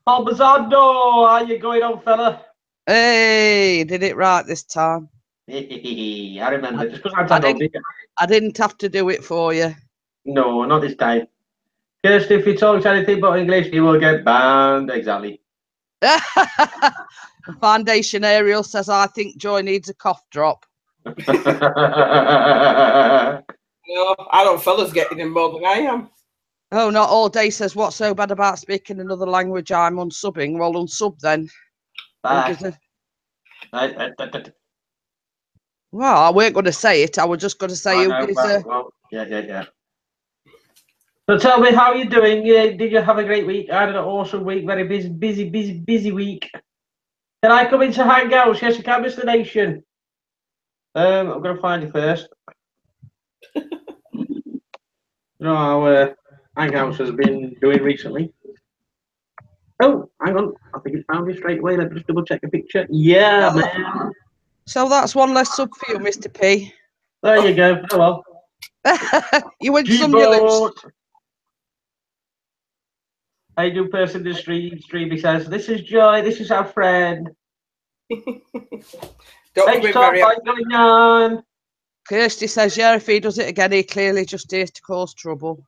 Albazado, how you going on, fella? Hey, did it right this time. I remember. Just because I didn't have to do it for you. No, not this time. Kirsty, if you talk anything but English, you will get banned. Exactly. Foundation Ariel says, I think Joy needs a cough drop. No, I don't fellas getting in more than I am. Oh, not all day says, what's so bad about speaking another language? I'm unsubbing. Well, unsub then. Well, I weren't going to say it. I was just going to say yeah. So tell me, how are you doing? Did you have a great week? I had an awesome week. Very busy week. Can I come into Hangouts? Yes, you can, Mr. Nation. I'm going to find you first. You know how Hangouts has been doing recently. Oh, hang on. I think it found you straight away. Let me just double check the picture. Yeah, man. So that's one less sub for you, Mr. P. There you go. Oh, well. You went some your lips. I do person in the stream. He says, "This is Joy. This is our friend." Don't going on. Kirsty says, "Yeah, if he does it again, he clearly just here to cause trouble."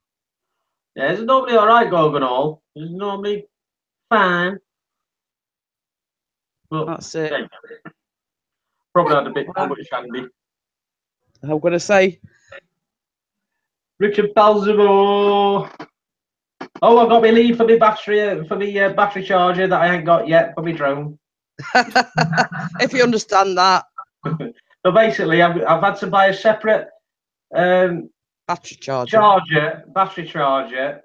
Yeah, it's normally all right, Gorgonol. It's normally fine. But that's it. Probably had a bit too much candy. I'm going to say, Richard Balsamo. Oh, I've got my lead for my battery charger that I ain't got yet for my drone. If you understand that. So basically, I've had to buy a separate battery charger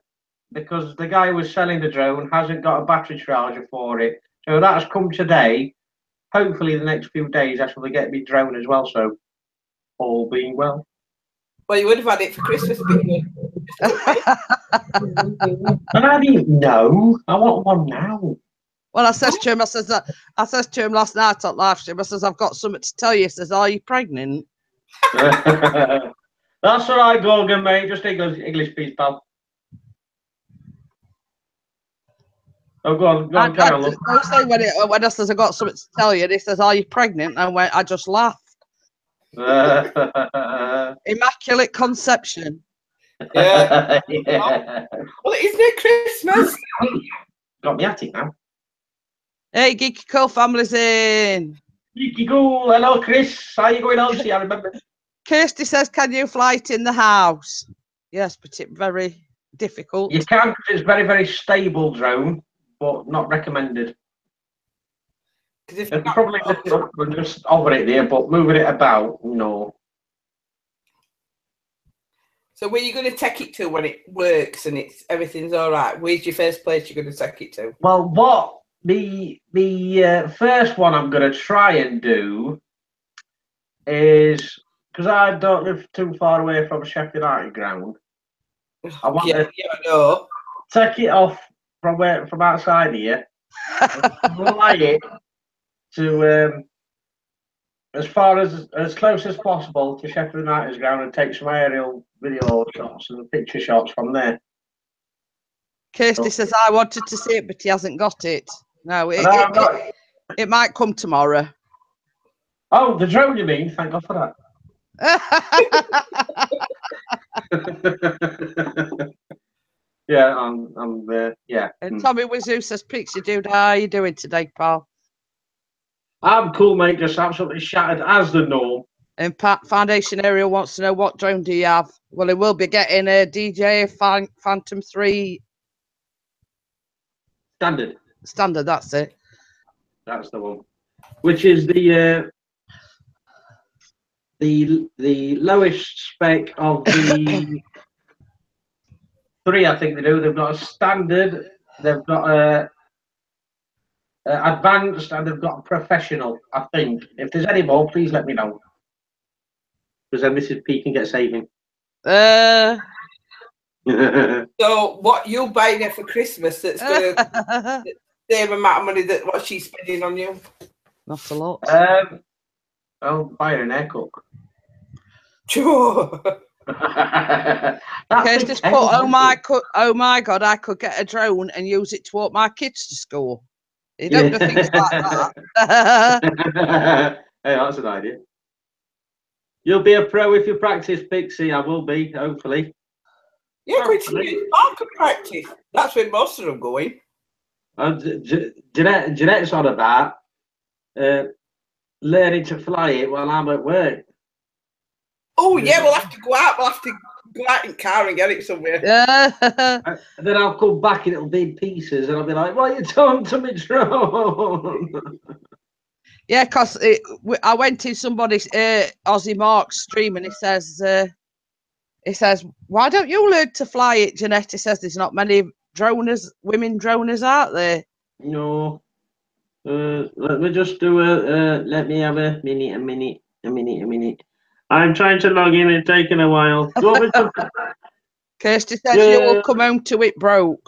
because the guy who was selling the drone hasn't got a battery charger for it. So that has come today. Hopefully, the next few days I shall get my drone as well. So all being well. Well, you would have had it for Christmas, but I didn't know. I want one now. Well, I says to him last night on live stream. I says, I've got something to tell you. He says, are you pregnant? That's all right, Gorgon, mate. Just English, please, pal. Oh, go on, carry on. I was saying when I says I got something to tell you, and he says, "Are you pregnant?" And I just laughed. Immaculate conception. Yeah. Yeah. Well, isn't it Christmas? Got me at it now. Hey, Geeky Cool family's in. Geeky Cool. Hello, Chris. How you going on? See, I remember. Kirsty says, "Can you fly it in the house?" Yes, but it's very difficult. You can because it's very, very stable drone, but not recommended. Because if probably lift it up and just hover it there, but moving it about, no. So where are you going to take it to when it works and everything's all right? Where's your first place you're going to take it to? Well, what the first one I'm going to try and do is, because I don't live too far away from Sheffield United ground, I want to take it off from outside here, fly it to as far as close as possible to Sheffield United's ground and take some aerial video shots and picture shots from there. Kirsty says, I wanted to see it, but he hasn't got it. No, it might come tomorrow. Oh, the drone, you mean? Thank God for that. Yeah, I'm there. Yeah. And Tommy Wizoo says, Pixie dude, how are you doing today, pal? I'm cool, mate. Just absolutely shattered as the norm. And Foundation Ariel wants to know, what drone do you have? Well, he will be getting a DJI Phantom 3 Standard, that's it. That's the one. Which is the lowest spec of the three, I think they do. They've got a standard, They've got advanced and they've got professional, I think. If there's any more, please let me know. Because then Mrs. P can get saving. So what you buying her for Christmas that's going to same amount of money that what she's spending on you? Not a lot. I'll buy her an haircut. Sure. Okay, just put, oh my God, I could get a drone and use it to walk my kids to school. You don't do things like that. Hey, that's an idea. You'll be a pro if you practice, Pixie. I will be, hopefully. Yeah, going to market practice. That's where most of them going. Jeanette's on about learning to fly it while I'm at work. Oh yeah, we'll have to go out. We'll have to go out in car and get it somewhere. And then I'll come back and it'll be in pieces, and I'll be like, "What are you talking to me, drone?" Yeah, because I went in somebody's Aussie Mark's stream and he says, "Why don't you learn to fly it, Jeanette?" He says, "There's not many women droners out there." No. Let me just do let me have a minute. I'm trying to log in. It's taking a while. Do you want me to... Kirsty says you will come home to it broke.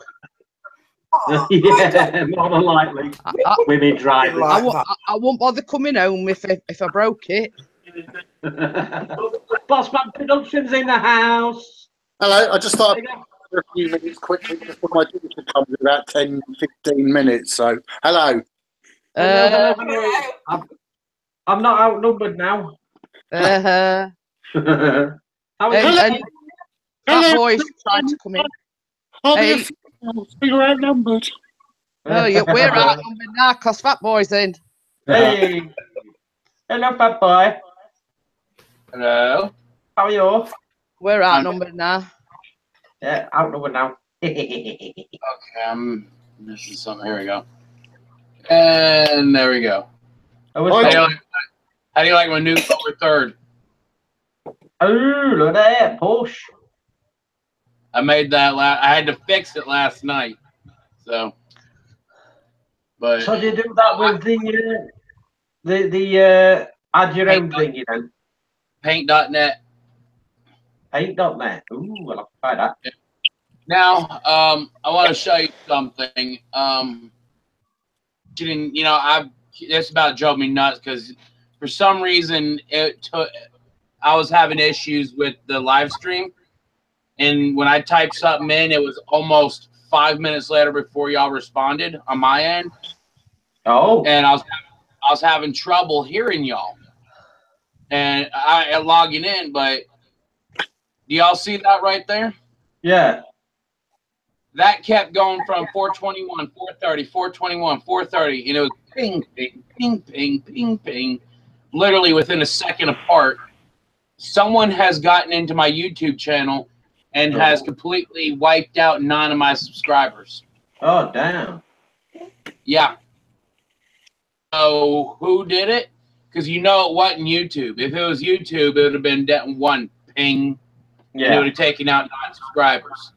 Yeah, more than likely. Women driving. I won't bother coming home if I broke it. Bossman Productions in the house. Hello, I just thought I'd for a few minutes quickly before my daughter comes in about 10, 15 minutes. So, hello. I'm not outnumbered now. How How are you? and that boy's trying to come in. Hey. We're outnumbered. Oh, we're outnumbered now because Fat Boy's in. Hey. Hello, Fat Boy. Hello. How are you? We're outnumbered now. Yeah, outnumbered now. Okay, I'm missing something. Here we go. And there we go. How do you like my new lower third? Oh, look at that. Push. I made that I had to fix it last night. So do you do that with the add your own thing, you know? Paint.net. Paint.net. Ooh, well, I'll try that. Now, I want to show you something. This about drove me nuts because for some reason I was having issues with the live stream, and when I typed something in, it was almost 5 minutes later before y'all responded on my end. Oh, and I was having trouble hearing y'all, and I logging in, but do y'all see that right there? Yeah. That kept going from 421, 430, 421, 430, and it was ping, ping, ping, ping, ping, ping, literally within a second apart. Someone has gotten into my YouTube channel and has completely wiped out 9 of my subscribers. Oh, damn. Yeah. So who did it? Because you know it wasn't YouTube. If it was YouTube, it would have been one ping, and it would have taken out 9 subscribers.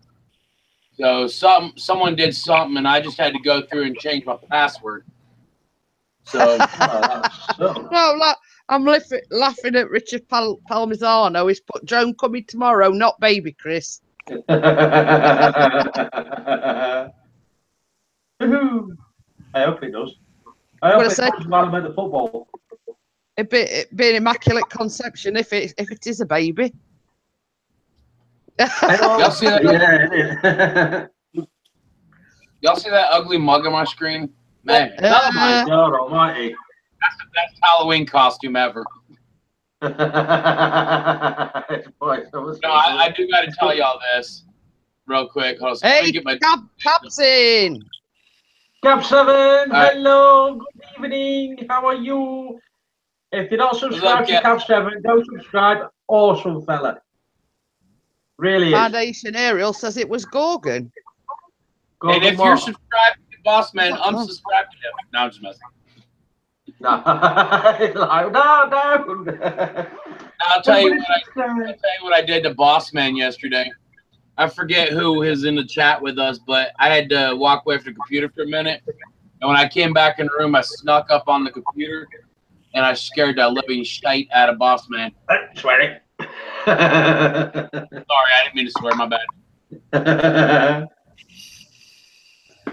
So someone did something, and I just had to go through and change my password. So no, I'm laughing at Richard Palmisano. He's put drone coming tomorrow, not baby Chris. I hope it does. I hope it comes while I'm at the football. It'd be an immaculate conception if it is a baby. Y'all see that? Y'all see that ugly mug on my screen? Man, oh my God Almighty! That's the best Halloween costume ever. No, I do got to tell y'all this real quick. Hold on. Hey, Captain! Cap 7, hello, good evening. How are you? If you're not subscribed to Cap 7, go subscribe. Awesome fella. Really is. Foundation Ariel says it was Gorgon. And if you're subscribed to Boss Man, unsubscribe to him. No, I'm just messing. No, I'll tell you what I did to Boss Man yesterday. I forget who is in the chat with us, but I had to walk away from the computer for a minute. And when I came back in the room, I snuck up on the computer and I scared the living shite out of Boss Man. Swearing. Sorry, I didn't mean to swear. My bad.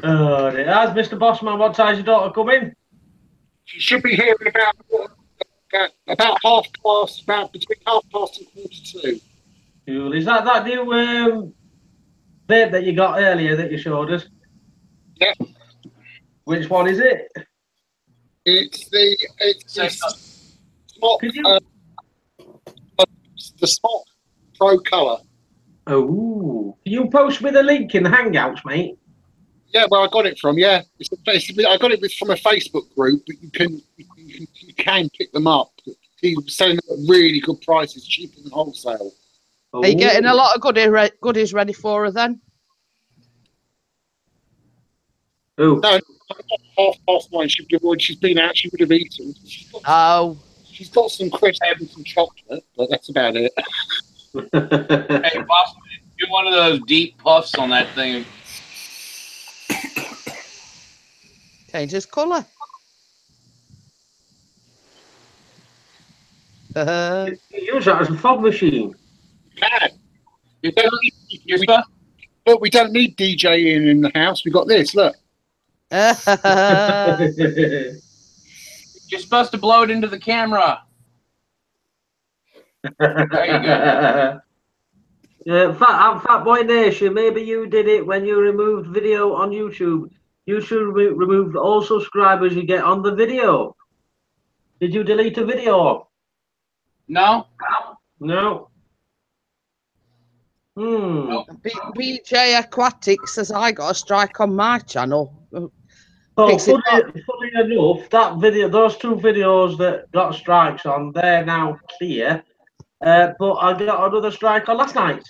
Oh, as Mr. Bossman, what time's your daughter coming? She should be here in about half past, about between 1:30 and 1:45. Cool. Is that new vape that you got earlier that you showed us? Yeah. Which one is it? It's the Smart, the Smart Pro Color. Oh, you post me the link in the Hangouts, mate. Yeah, well, I got it from I got it from a Facebook group, but you can pick them up. He's selling them at really good prices, cheaper than wholesale. Oh. Are you getting a lot of goodies ready for her then? Oh. No, 1:30. She's been out. She would have eaten. She's got some crisps and some chocolate, but that's about it. Hey, Boss, do one of those deep puffs on that thing. Changes colour. Use that as a fog machine. Look, we don't need DJing in the house. We got this. Look. You're supposed to blow it into the camera. There you go. Fat Boy Nation, maybe you did it when you removed video on YouTube. You should remove all subscribers you get on the video. Did you delete a video? No. No. BJ Aquatic says I got a strike on my channel. So funny enough, that video, those two videos that got strikes on, they're now clear. But I got another strike on last night.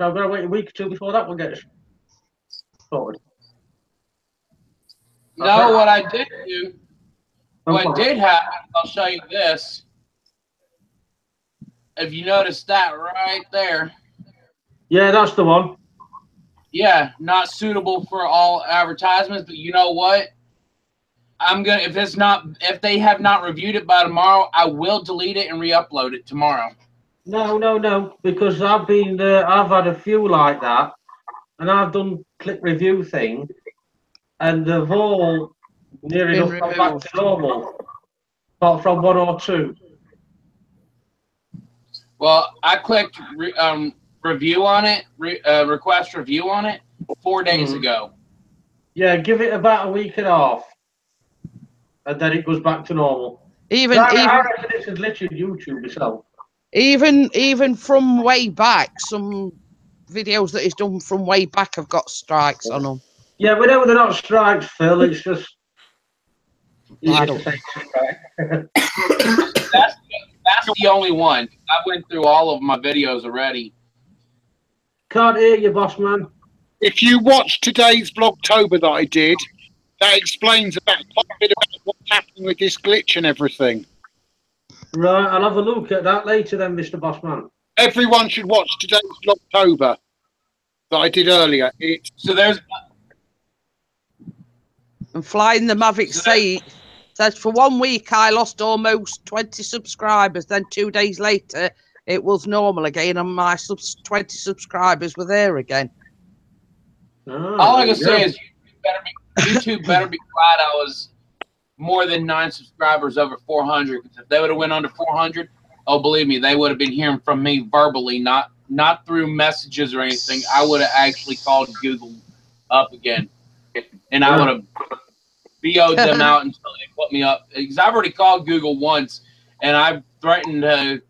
So I've got to wait a week or two before that one gets sorted. No, what I did do, what did happen, I'll show you this. If you notice that right there. Yeah, that's the one. Yeah, not suitable for all advertisements, but you know what? I'm gonna if they have not reviewed it by tomorrow, I will delete it and re-upload it tomorrow. No, because I've had a few like that, and I've done click review thing, and they've all near enough come back to normal, apart from one or two. Well, I clicked review on it, request review on it 4 days ago. Yeah, give it about a week and a half, and then it goes back to normal. I reckon it's a glitch in YouTube itself. Even from way back, some videos that he's done from way back have got strikes on them. Yeah, we know they're not strikes, Phil. It's just. That's the only one. I went through all of my videos already. Can't hear you, boss man. If you watch today's Vlogtober that I did, that explains quite a bit about what's happening with this glitch and everything. Right, I'll have a look at that later then, Mr. Bossman. Everyone should watch today's Vlogtober that I did earlier. So there's... And Flying the Mavic says, for 1 week I lost almost 20 subscribers. Then 2 days later, it was normal again, and my 20 subscribers were there again. All I can say is YouTube better be glad I was more than 9 subscribers over 400. Because if they would have went under 400, oh, believe me, they would have been hearing from me verbally, not through messages or anything. I would have actually called Google up again, and I would have BO'd them out until they put me up. Because I've already called Google once, and I've threatened to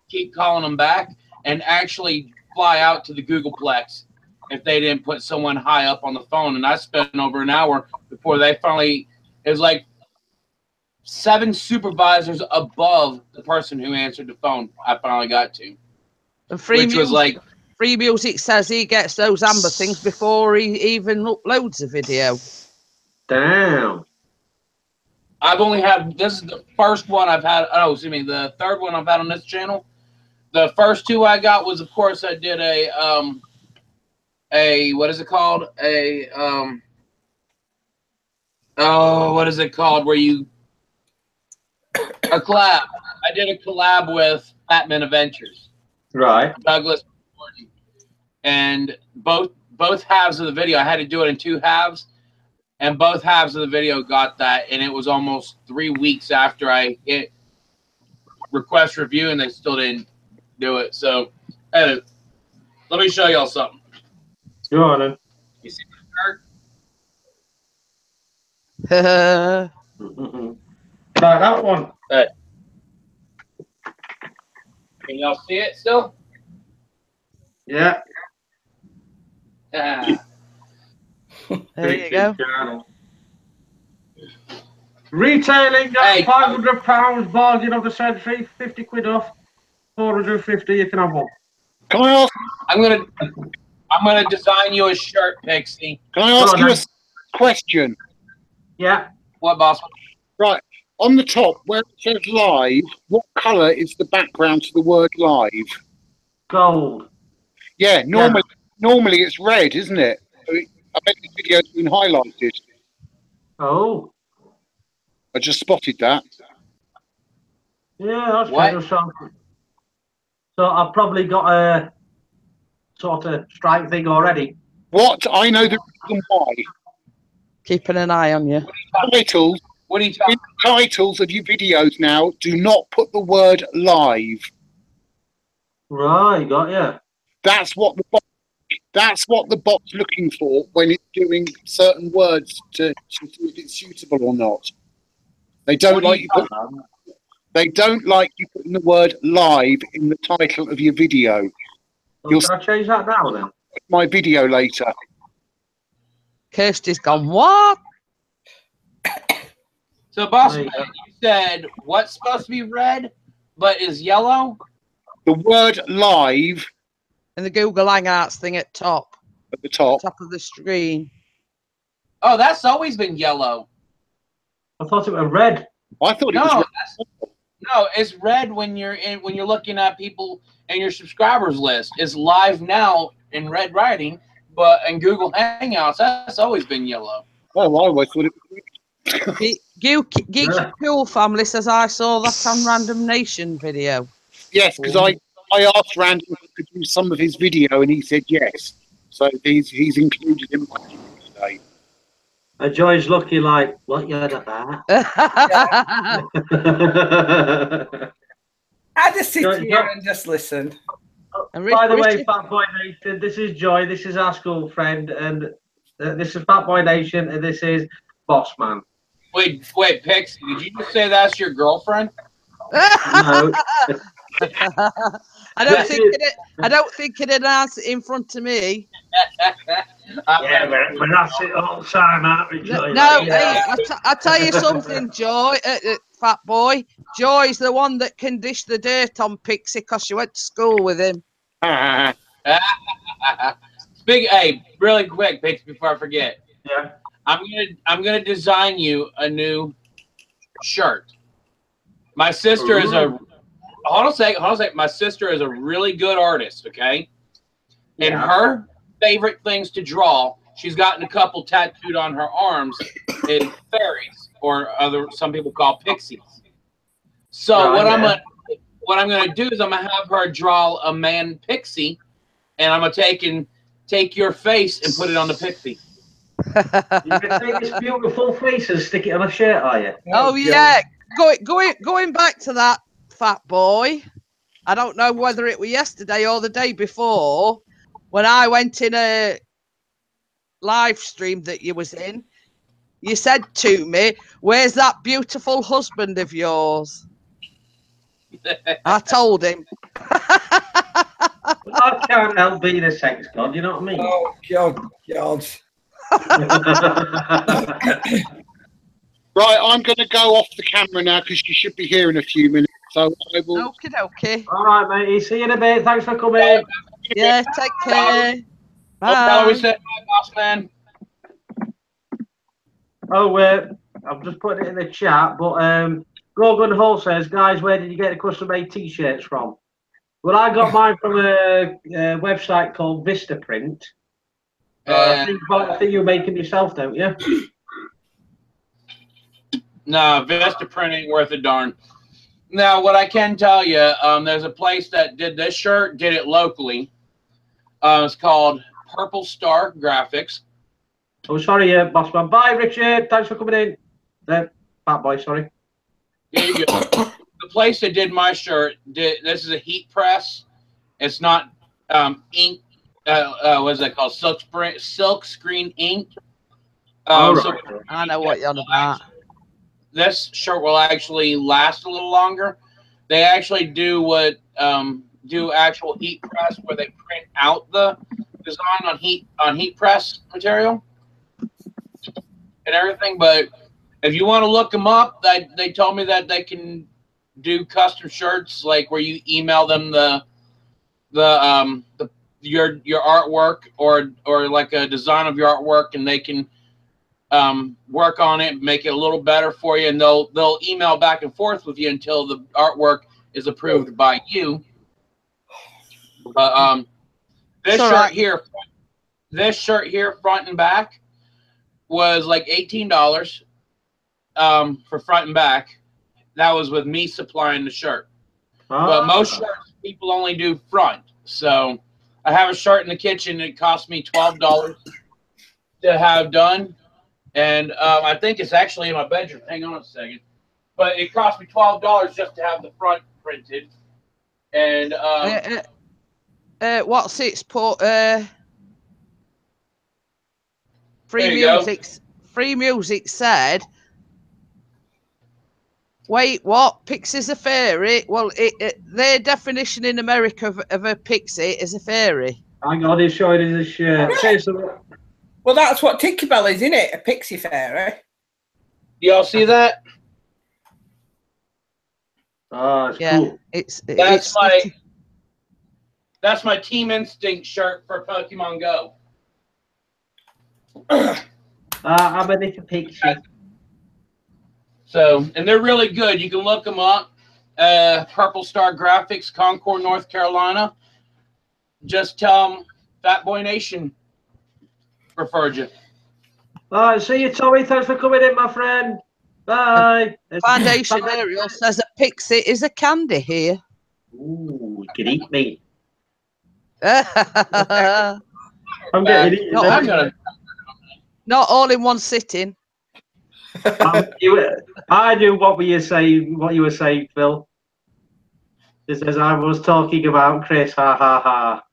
keep calling them back and actually fly out to the Googleplex if they didn't put someone high up on the phone. And I spent over an hour before they finally, it was like 7 supervisors above the person who answered the phone I finally got to. And Free Music says he gets those amber things before he even uploads a video. Damn. I've only had, this is the first one I've had, the third one I've had on this channel The first two I got was, of course, I did a what is it called? What is it called? Where you a collab. I did a collab with Batman Adventures. Right. Douglas Gordon. And both halves of the video, I had to do it in two halves, and both halves of the video got that, and it was almost 3 weeks after I hit request review, and they still didn't do it. So, let me show y'all something. Go on then. You see my shirt? Right, that one. Can y'all see it still? Yeah. There you go. Channel. Retailing at Hey. £500, bargain of the century, 50 quid off, 450, you can have one. Can I ask? I'm gonna design you a shirt, Pixie. Can I ask you a question? Yeah. What, boss? Right. On the top, where it says live, what colour is the background to the word live? Gold. Yeah, normally it's red, isn't it? I bet the video's been highlighted. Oh. I just spotted that. Yeah, that's What? kind of something. So I've probably got a sort of strike thing already. What? I know the reason why. Keeping an eye on you. Titles, What are you in talking? the titles of your videos now, do not put the word live. Right, got you. That's what the bot's looking for when it's doing certain words to see if it's suitable or not. They don't like you putting the word live in the title of your video. Well, can I change that now then? My video later. Kirsty's gone, what? So, boss, There man, you go. you said what's supposed to be red, but is yellow? The word live And the Google Hangouts thing at top at the top. of the screen. Oh, that's always been yellow. I thought it was red. I thought it No, was no, it's red when you're looking at people in your subscribers list. It's live now in red writing, but in Google Hangouts, that's always been yellow. Oh, I always thought it was Geeky Cool Family says I saw that on Random Nation video. yes, because I asked Randy if he could use some of his video and he said yes. So he's included in my video today. Joy's lucky, like, what you had at that? I just sit Joy, here and just listen. By the way, Fat Boy Nation, this is Joy, this is our school friend, and this is Fat Boy Nation, and this is Boss Man. Wait, Pixie, did you just say that's your girlfriend? No. I don't think it announced it in front of me. Yeah, but that's it all the time, aren't we, Joy? No, Yeah. hey, I tell you something, Joy, Fat Boy. Joy's the one that can dish the dirt on Pixie because she went to school with him. Hey, really quick, Pixie, before I forget. Yeah. I'm gonna design you a new shirt. My sister is a hold on a second. My sister is a really good artist, okay? And her favorite things to draw, she's gotten a couple tattooed on her arms, is fairies, or some people call pixies. So what I'm gonna do is I'm gonna have her draw a man pixie, and I'm gonna take your face and put it on the pixie. You can take this beautiful face and stick it on a shirt, are you? Oh yeah, going back to that, Fat Boy. I don't know whether it was yesterday or the day before when I went in a live stream that you was in. You said to me, "Where's that beautiful husband of yours?" I told him. I can't help being a sex god, you know what I mean? Oh, God. Right, I'm going to go off the camera now because you should be here in a few minutes. So I will. Okay. All right, matey. See you in a bit. Thanks for coming. Yeah, take care. Tell her we Bye. said bye, boss man. Oh, I've just put it in the chat, but Grogan Hall says, guys, where did you get the custom-made T-shirts from? Well, I got mine from a website called Vistaprint. I think you're making yourself, don't you? No, Vistaprint ain't worth a darn. Now, what I can tell you, there's a place that did this shirt, did it locally. It's called Purple Star Graphics. Oh, sorry, boss man. Bye, Richard. Thanks for coming in. Fat boy, sorry. There you go. The place that did my shirt, this is a heat press. It's not ink. What is that called? Silk screen ink. Right. So I know what you're on about. this shirt will actually last a little longer. They actually do actual heat press where they print out the design on heat press material and everything. But if you want to look them up, they told me that they can do custom shirts, like where you email them your artwork or like a design of your artwork, and they can work on it, make it a little better for you, and they'll email back and forth with you until the artwork is approved by you. But this shirt here, front and back, was like $18 for front and back. That was with me supplying the shirt. But most shirts people only do front. So I have a shirt in the kitchen. It cost me $12 to have done. And I think it's actually in my bedroom. Hang on a second. But it cost me $12 just to have the front printed. And what's it's put? Free music said. Wait, what? Pixie's a fairy? Well, their definition in America of a pixie is a fairy. Hang on, he's showing his shirt. Well, that's what Tinkerbell is, isn't it? A pixie fairy. Y'all see that? Oh, it's cool. That's my Team Instinct shirt for Pokemon Go. I'm a little pixie. So, and they're really good. You can look them up. Purple Star Graphics, Concord, North Carolina. Just tell them Fat Boy Nation referred you. All right, see you, Tommy. Thanks for coming in, my friend. Bye. Foundation Ariel says a pixie is a candy here. Ooh, you can eat me. I'm getting eaten. Not all in one sitting. I knew what you were saying, Phil. It says I was talking about Chris. Ha ha ha.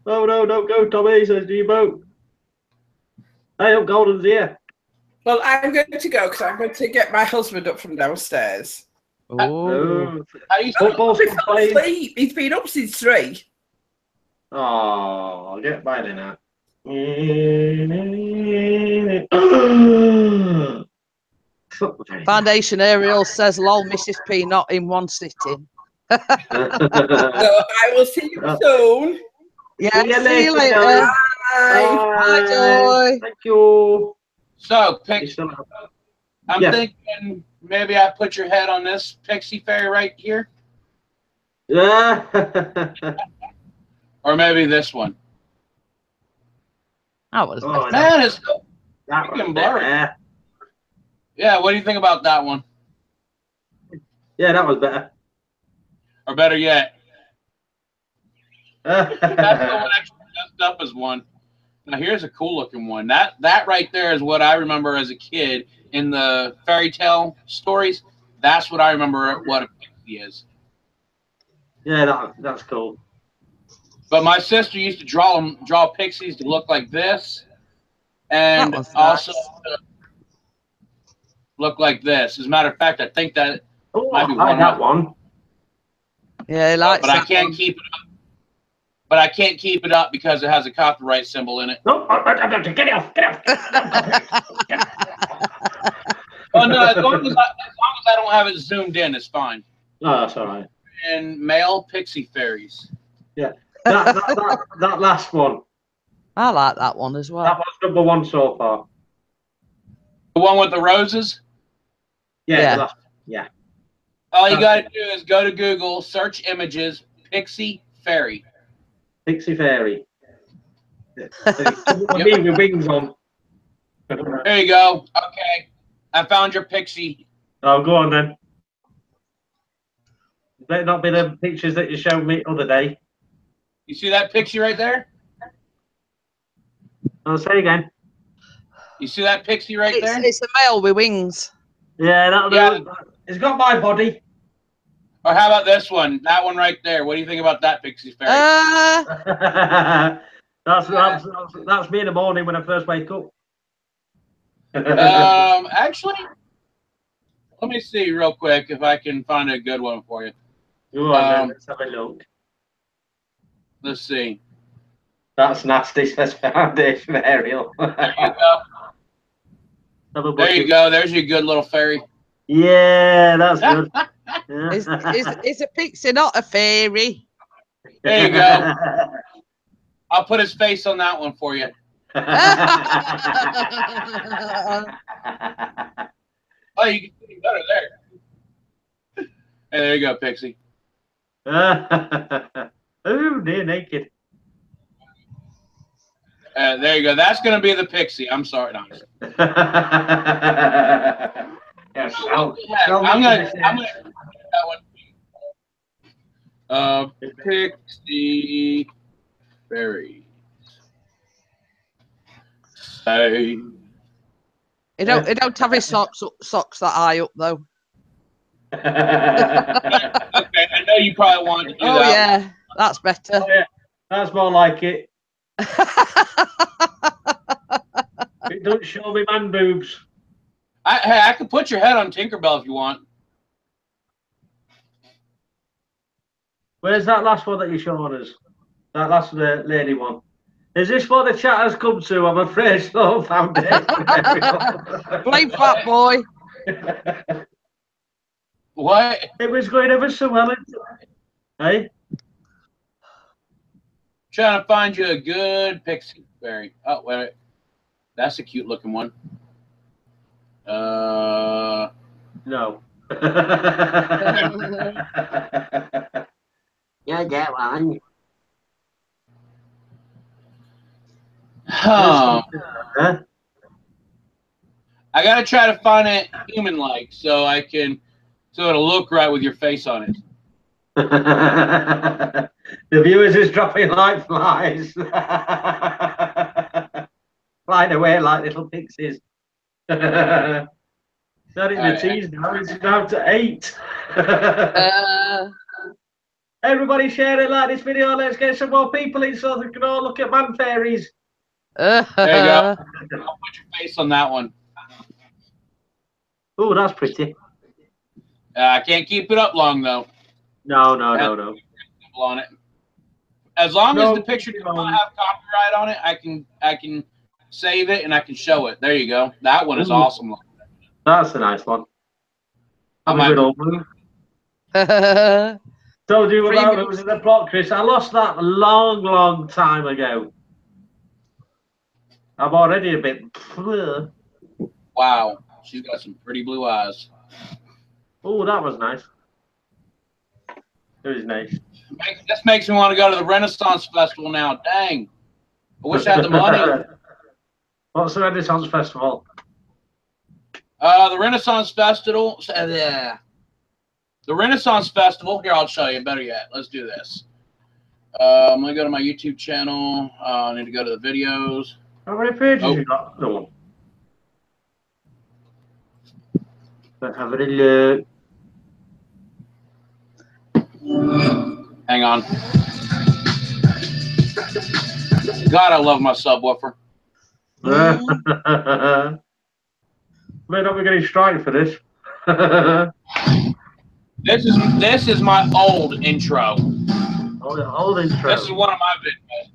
Oh no, don't go, Tommy, says G-Boat. Hey, up, Golden's here. Well, I'm going to go because I'm going to get my husband up from downstairs. Oh. He's been up since 3. Oh, I'll get by then now. Foundation Ariel says, lol, Mrs. P, not in one sitting. So I will see you soon. Yeah, see you later. Bye, Joy. Thank you. So, I'm thinking maybe I put your head on this Pixie Fairy right here. Yeah. Or maybe this one. That was man, it's freaking blurry. Yeah, what do you think about that one? Yeah, that was better. Or better yet. That's the one actually messed up as one. Now here's a cool looking one. That right there is what I remember as a kid in the fairy tale stories. That's what I remember what a pixie is. Yeah, that's cool. But my sister used to draw pixies to look like this, and also look like this. As a matter of fact, I think that might be one. Yeah, I like. But I can't keep it up. But I can't keep it up because it has a copyright symbol in it. No, get off! Oh no! As long as I don't have it zoomed in, it's fine. Oh, that's all right. And male pixie fairies. Yeah. That last one. I like that one as well. That was #1 so far. The one with the roses? Yeah. Yeah. All you got to do is go to Google, search images, Pixie Fairy. Pixie Fairy. Me with wings on. There you go. Okay. I found your Pixie. Oh, go on then. Better not be the pictures that you showed me the other day. You see that Pixie right there? I'll say again. You see that Pixie right there? It's a male with wings. Yeah, it's got my body. Or how about this one? That one right there. What do you think about that Pixie Fairy? That's me in the morning when I first wake up. Actually, let me see real quick if I can find a good one for you. Go on, let's have a look. Let's see. That's nasty, says Foundation Ariel. There you go. There you go. There's your good little fairy. Yeah, that's good. Is a pixie not a fairy? There you go. I'll put his face on that one for you. Oh, you can see better there. Hey, there you go, Pixie. Oh, they're naked. There you go. That's going to be the Pixie. I'm sorry. No. I'm gonna that one. Pixie Fairy. Say. It don't have his socks that high up though. Okay, I know you probably want to do that. Oh yeah, that's better. Oh, yeah. That's more like it. It don't show me man boobs. Hey, I could put your head on Tinkerbell if you want. Where's that last one that you're showing us? That last lady one. Is this what the chat has come to? I'm afraid so, Foundation. Blame Fat Boy. What? It was going ever so well. Hey? Trying to find you a good Pixie Fairy. Oh, wait. That's a cute looking one. No. Yeah, get one. Huh. I gotta try to find it human-like so it'll look right with your face on it. The viewers is dropping like flies. Flying away like little pixies. Not in the teas now, it's down to 8. Everybody share it, like this video. Let's get some more people in so they can all look at man fairies. There you go. I'll put your face on that one. Oh, that's pretty. I can't keep it up long though. No. On it. As long as the picture does not have copyright on it, I can save it and I can show it. There you go. That one is awesome. That's a nice one. I'm a good old one. Told you about it was in the plot, Chris. I lost that a long time ago. I'm already a bit. Wow, she's got some pretty blue eyes. Oh, that was nice. It was nice. This makes me want to go to the Renaissance Festival now. Dang. I wish I had the money. What's the Renaissance Festival? The Renaissance Festival. The Renaissance Festival. Here, I'll show you. Better yet, let's do this. I'm going to go to my YouTube channel. I need to go to the videos. How many pages you got? No. Let's have a look. Hang on. God, I love my subwoofer. May not be getting strike for this. This is my old intro. Oh, the old intro. This is one of my videos.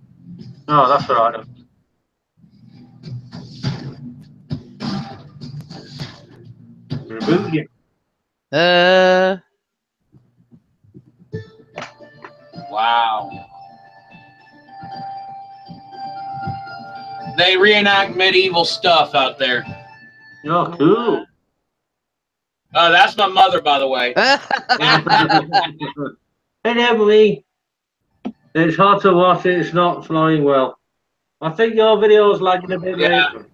Oh, that's all right. Remove you. Wow. They reenact medieval stuff out there. Oh, cool. That's my mother, by the way. Hey, Emily. It's hard to watch. It's not flying well. I think your video's lagging a bit, Yeah. mate.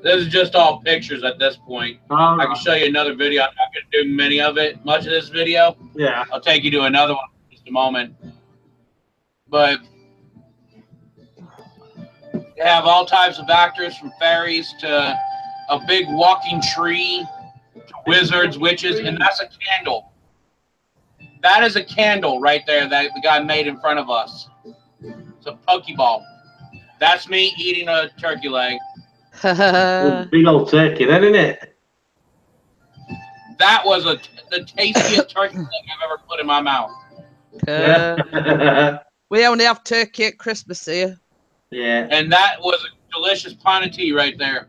This is just all pictures at this point. I can show you another video. I'm not going to do much of this video. Yeah. I'll take you to another one in just a moment. But they have all types of actors, from fairies to a big walking tree to wizards, witches, and that's a candle. That is a candle right there that the guy made in front of us. It's a Pokeball. That's me eating a turkey leg. Big old turkey, then, isn't it? That was the tastiest turkey leg I've ever put in my mouth. We only have turkey at Christmas here. Yeah. And that was a delicious pint of tea right there.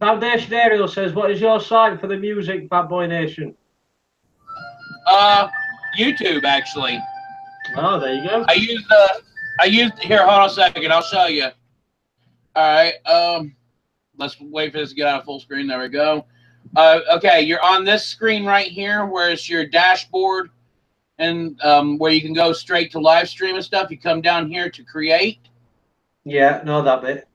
Foundation Ariel says, what is your site for the music, Bad Boy Nation? YouTube, actually. Oh, there you go. I used here, hold on a second, I'll show you. All right, let's wait for this to get out of full screen. There we go. Okay, you're on this screen right here where it's your dashboard and where you can go straight to live stream and stuff. You come down here to create. Yeah, know that bit.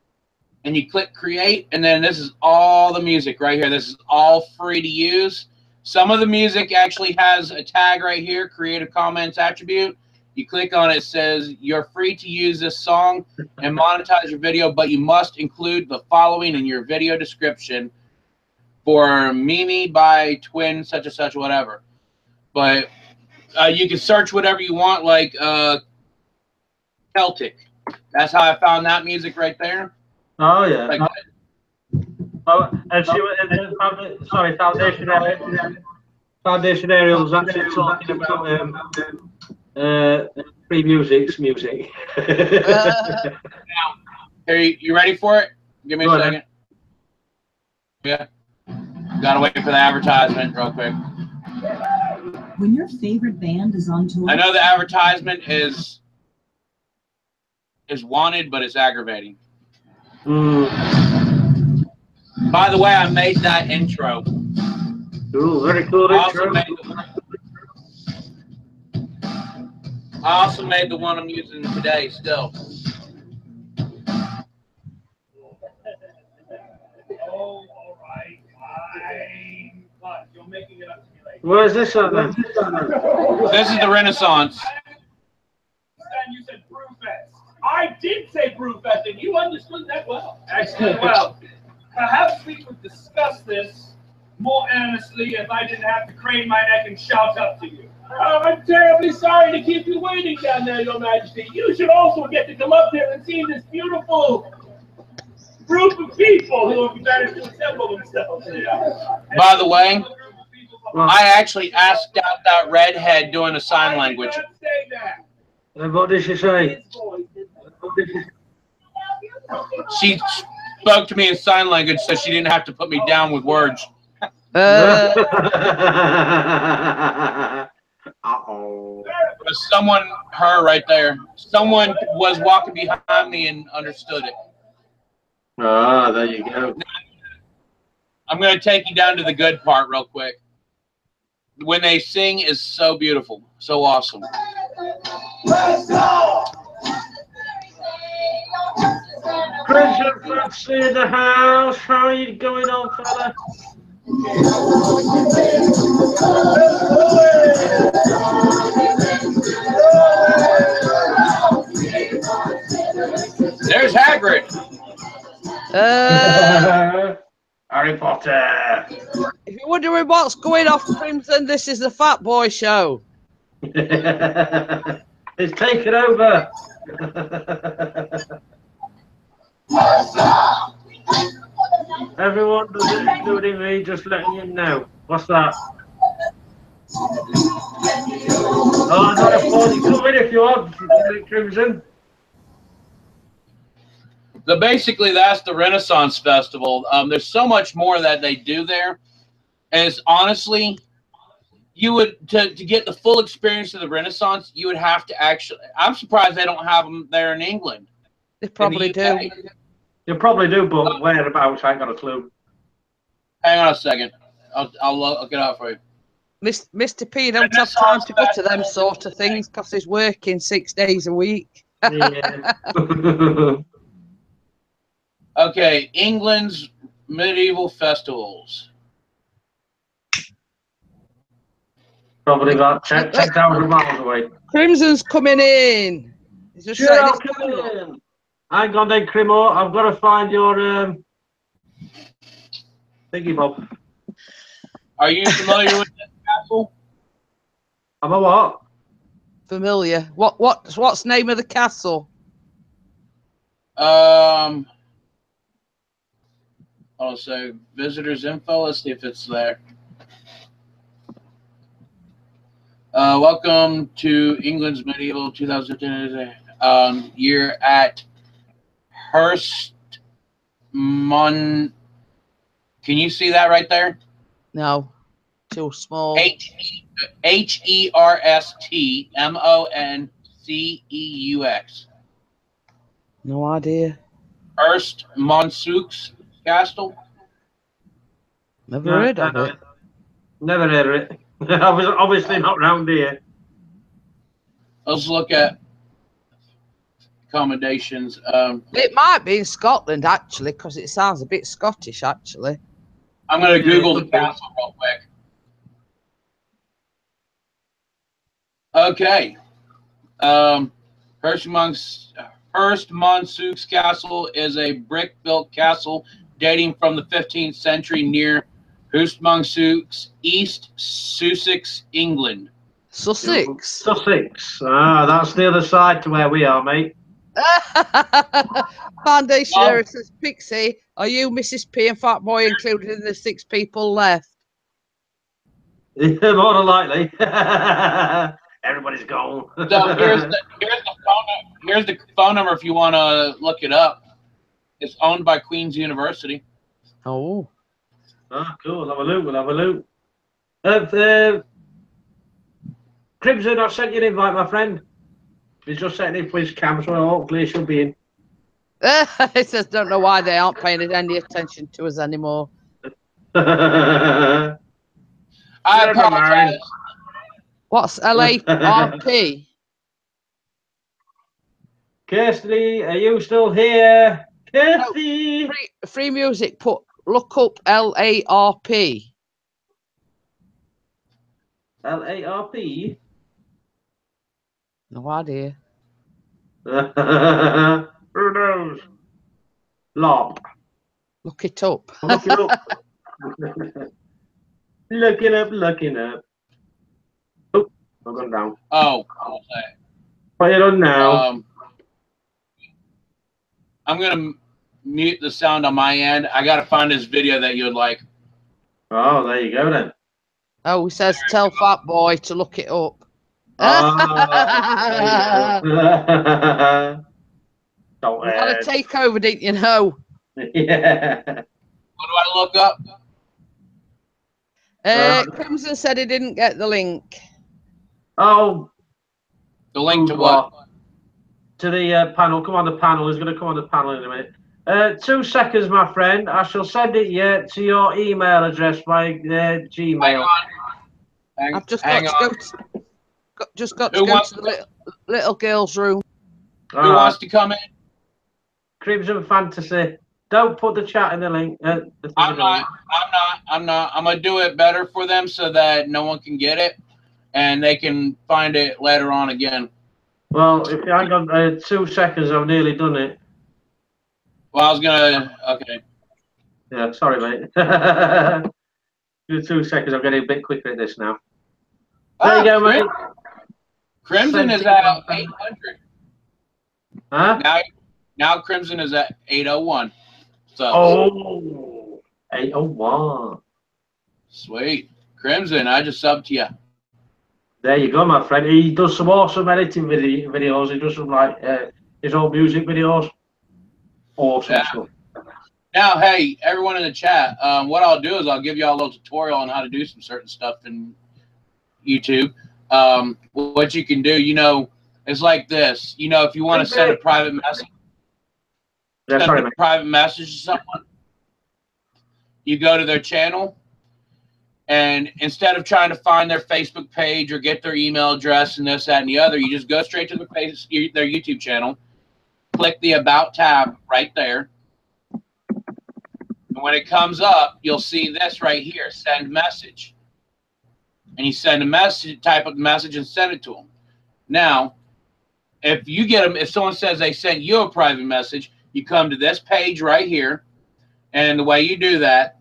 And you click create, and then this is all the music right here. This is all free to use. Some of the music actually has a tag right here, Creative Commons attribute. You click on it, it says you're free to use this song and monetize your video, but you must include the following in your video description for Mimi by Twin, such and such, whatever. But you can search whatever you want, like Celtic. That's how I found that music right there. Oh, yeah. Like, oh, and sorry, Foundation Ariel was actually talking about free music's music. now, are you ready for it? Give me a second. Yeah. Gotta wait for the advertisement real quick. When your favorite band is on tour. I know the advertisement is wanted, but it's aggravating. By the way, I made that intro. Ooh, very cool intro. I also made the one I'm using today still. Oh, all right, fine. But you're making it up to me later. Where's this on then? This is the Renaissance. You said Brewfest. I did say Brewfest, and you understood that well. Excellent. Well, perhaps we could discuss this more earnestly if I didn't have to crane my neck and shout up to you. Oh, I'm terribly sorry to keep you waiting down there, Your Majesty. You should also get to come up here and see this beautiful group of people who have managed to assemble themselves here. By the way, I actually asked out that redhead doing a sign language. I did not say that. And what did she say? She spoke to me in sign language so she didn't have to put me down with words. Uh-oh. Someone, her right there. Someone was walking behind me and understood it. Ah, there you go. I'm going to take you down to the good part real quick. When they sing is so beautiful, so awesome. Crimson Foxy in the house. How are you going on, fella? There's Hagrid. Harry Potter. If you're wondering what's going off Crimson, this is the Fat Boy Show. It's taken over. Everyone does it, including me, just letting you know. What's that? Oh, not a phone. Come in if you want, Crimson. So basically, that's the Renaissance Festival. There's so much more that they do there. And it's honestly, you would to get the full experience of the Renaissance, you would have to actually. I'm surprised they don't have them there in England. They probably do. You probably do, but whereabouts? I ain't got a clue. Hang on a second. I'll look it up for you. Mr. P don't have time to go to them sort of things because he's working 6 days a week. Yeah. Okay, England's medieval festivals. Probably about 10,000 miles away. Crimson's coming in. He's just Sure, saying I'll it's come coming up. in. Hang on then, Crimo. I've got to find your thingy bob. Are you familiar with this castle? I'm a what? Familiar. What's the name of the castle? I'll say visitors info. Let's see if it's there. Welcome to England's medieval 2010 year at Hurstmon. Can you see that right there? No, too small. Hurstmonceux. No idea. Hurstmonceaux Castle. Never heard of it. Never heard of it. Obviously not round here. Let's look at accommodations. It might be in Scotland actually, because it sounds a bit Scottish actually. I'm going to Google the castle real quick. Okay. Hurstmonceaux Castle is a brick-built castle dating from the 15th century near Hurstmonceaux, East Sussex, England. Sussex. Sussex. Ah, that's the other side to where we are, mate. Foundation Area says, Pixie, are you, Mrs. P and Fat Boy included in the 6 people left? More than likely. Everybody's gone. So here's the phone number if you want to look it up. It's owned by Queen's University. Oh. Ah, cool. We'll have a look. We'll have a look. Crimson, I've sent you an invite, my friend. He's just setting in for his cam, so hopefully he should be in. He says, don't know why they aren't paying any attention to us anymore. I apologize. What's LARP? Kirsty, are you still here? Kirsty! No, free music, look up LARP. LARP? No idea. Who knows? LARP. Look it up. Look it up. Looking up, looking up. Oh, I've gone down. Oh, okay. What are you on now? I'm going to mute the sound on my end. I got to find this video that you'd like. Oh, there you go then. Oh, he says, tell Fat Boy to look it up. Don't you got a takeover, didn't you know? Yeah. What do I look up? Crimson said he didn't get the link. Oh. The link to what? To the panel. Come on the panel. He's going to come on the panel in a minute. 2 seconds, my friend. I shall send it to your email address by Gmail. I've just got to go to the little girl's room. Who wants to come in? Crimson Fantasy. Don't put the chat in the link. I'm not. I'm going to do it better for them so that no one can get it and they can find it later on again. Well, if you hang on 2 seconds, I've nearly done it. Well, I was going to... Okay. Yeah, sorry, mate. 2 seconds. I'm getting a bit quicker at this now. There you go, mate. Crimson is at 800. Huh? Now Crimson is at 801. So. Oh, 801. Sweet. Crimson, I just subbed to you. There you go, my friend. He does some awesome editing videos. He does some like his old music videos. Awesome stuff. Now, hey, everyone in the chat, what I'll do is I'll give you all a little tutorial on how to do some certain stuff, and YouTube. What you can do, you know, is like this. You know, if you want to send a private message, private message to someone, you go to their channel, and instead of trying to find their Facebook page or get their email address and this, that, and the other, you just go straight to their YouTube channel, click the About tab right there, and when it comes up, you'll see this right here, Send Message. And you send a message, type up the message, and send it to them. Now, if you get them, if someone says they sent you a private message, you come to this page right here, and the way you do that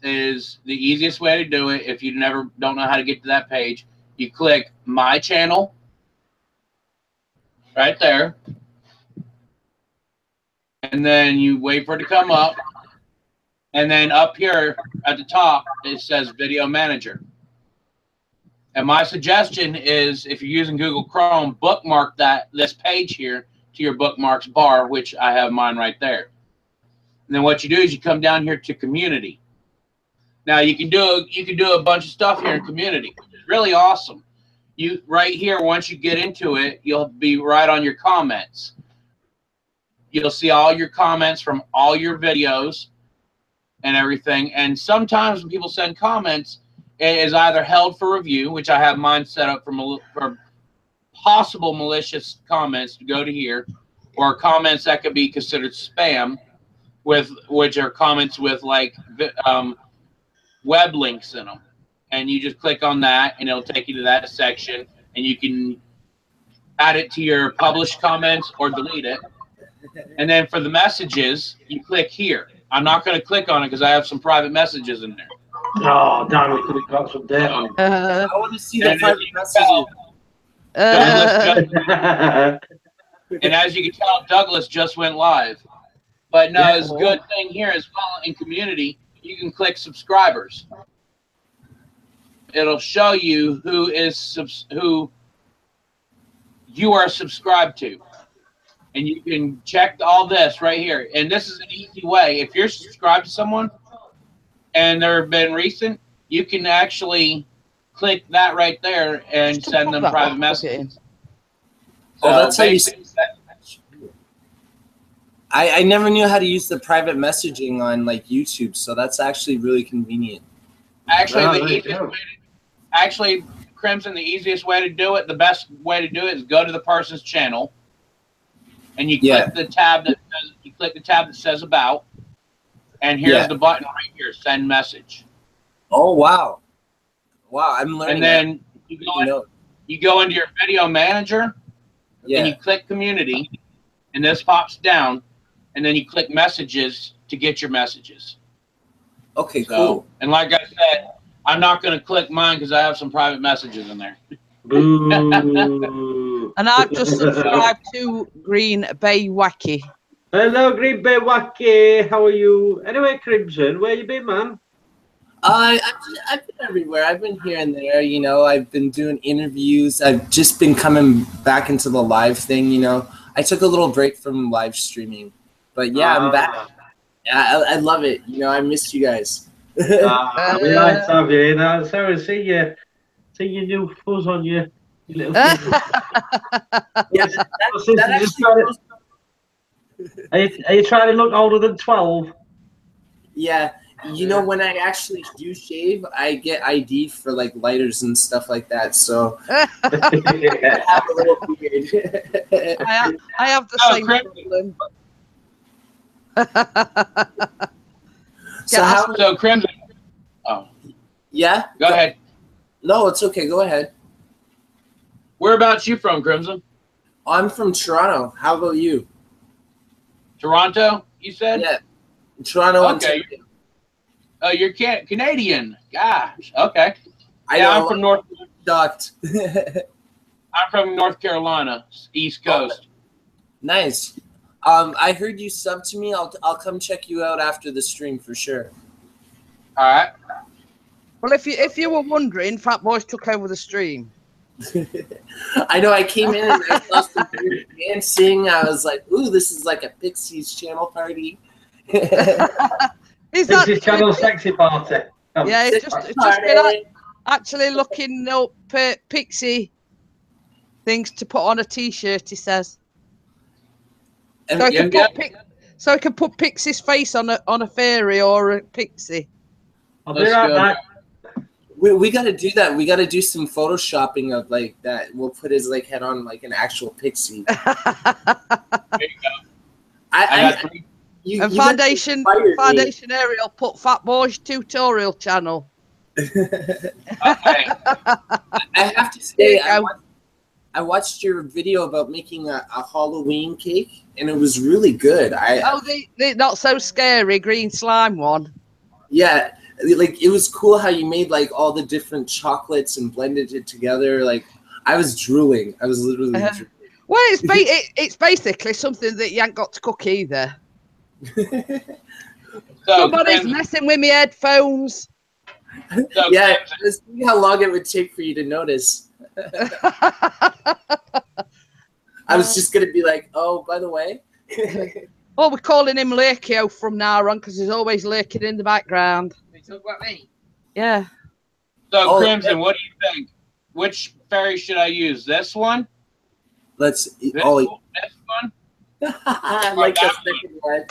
is the easiest way to do it. If you don't know how to get to that page, you click My Channel right there, and then you wait for it to come up, and then up here at the top it says Video Manager. And my suggestion is, if you're using Google Chrome, bookmark this page here to your bookmarks bar, which I have mine right there. And then what you do is you come down here to Community. Now you can do a bunch of stuff here in Community, which is really awesome. You right here, once you get into it, you'll be right on your comments. You'll see all your comments from all your videos and everything. And sometimes when people send comments, it is either held for review, which I have mine set up for possible malicious comments to go to here, or comments that could be considered spam, which are comments with like web links in them. And you just click on that, and it'll take you to that section, and you can add it to your published comments or delete it. And then for the messages, you click here. I'm not going to click on it because I have some private messages in there. Oh, damn, we could have got some dirt on. I want to see the private messages. And as you can tell, Douglas just went live. But no, it's a good thing here as well in Community. You can click subscribers. It'll show you who you are subscribed to. And you can check all this right here. And this is an easy way. If you're subscribed to someone and they've been recent, you can actually click that right there and send them private messages. Oh, that's how you send. I never knew how to use the private messaging on like YouTube, so that's actually really convenient. Actually, Crimson, the easiest way to do it, the best way to do it is go to the person's channel, and you click the tab that says About, and here's the button right here, Send Message. Oh wow, I'm learning. And then you go into your Video Manager, and you click Community, and this pops down, and then you click Messages to get your messages. Okay, cool. And like I said, I'm not going to click mine because I have some private messages in there. And I've just subscribed to Green Bay Wacky. Hello, Green Bay Wacky. How are you? Anyway, Crimson, where you been, man? I've been everywhere. I've been here and there. You know, I've been doing interviews. I've just been coming back into the live thing. You know, I took a little break from live streaming, but yeah, I'm back. Yeah, I love it. You know, I missed you guys. We like to have you in. So see your new fuzz on you little fuzz. Are you trying to look older than 12? Yeah, you know, when I actually do shave, I get ID for like lighters and stuff like that. So I have a little beard. I have the same problem. So Crimson. Oh. Yeah? Go ahead. No, it's okay. Go ahead. Whereabouts you from, Crimson? I'm from Toronto. How about you? Toronto, you said? Yeah. Toronto. Okay. You're Canadian. Gosh. Okay. I'm from North. Ducked. I'm from North Carolina, East Coast. Nice. I heard you sub to me. I'll come check you out after the stream for sure. All right. Well, if you were wondering, Fat Boys took over the stream. I know. I came in and I saw some dancing. I was like, "Ooh, this is like a Pixies Channel party." Pixies Channel sexy party. Yeah, it's just actually looking up Pixie things to put on a T-shirt. He says. And So he can put Pixie's face on a fairy or a pixie. I'll be right back. We got to do that. We got to do some photoshopping of like that. We'll put his like head on like an actual pixie. There you go. You Foundation Ariel put Fat Boy's tutorial channel. Okay. I have to say, I watched your video about making a Halloween cake, and it was really good. The not so scary green slime one. Yeah, like it was cool how you made like all the different chocolates and blended it together. Like I was drooling. I was literally drooling. Well, it's basically something that you ain't got to cook either. Somebody's messing with my headphones. Yeah, just see how long it would take for you to notice. I was just gonna be like, oh, by the way. Oh, we're calling him Lakio from now on because he's always lurking in the background. You talk about me? Yeah. So, Crimson, what do you think? Which fairy should I use? This one? This one? I like the second one.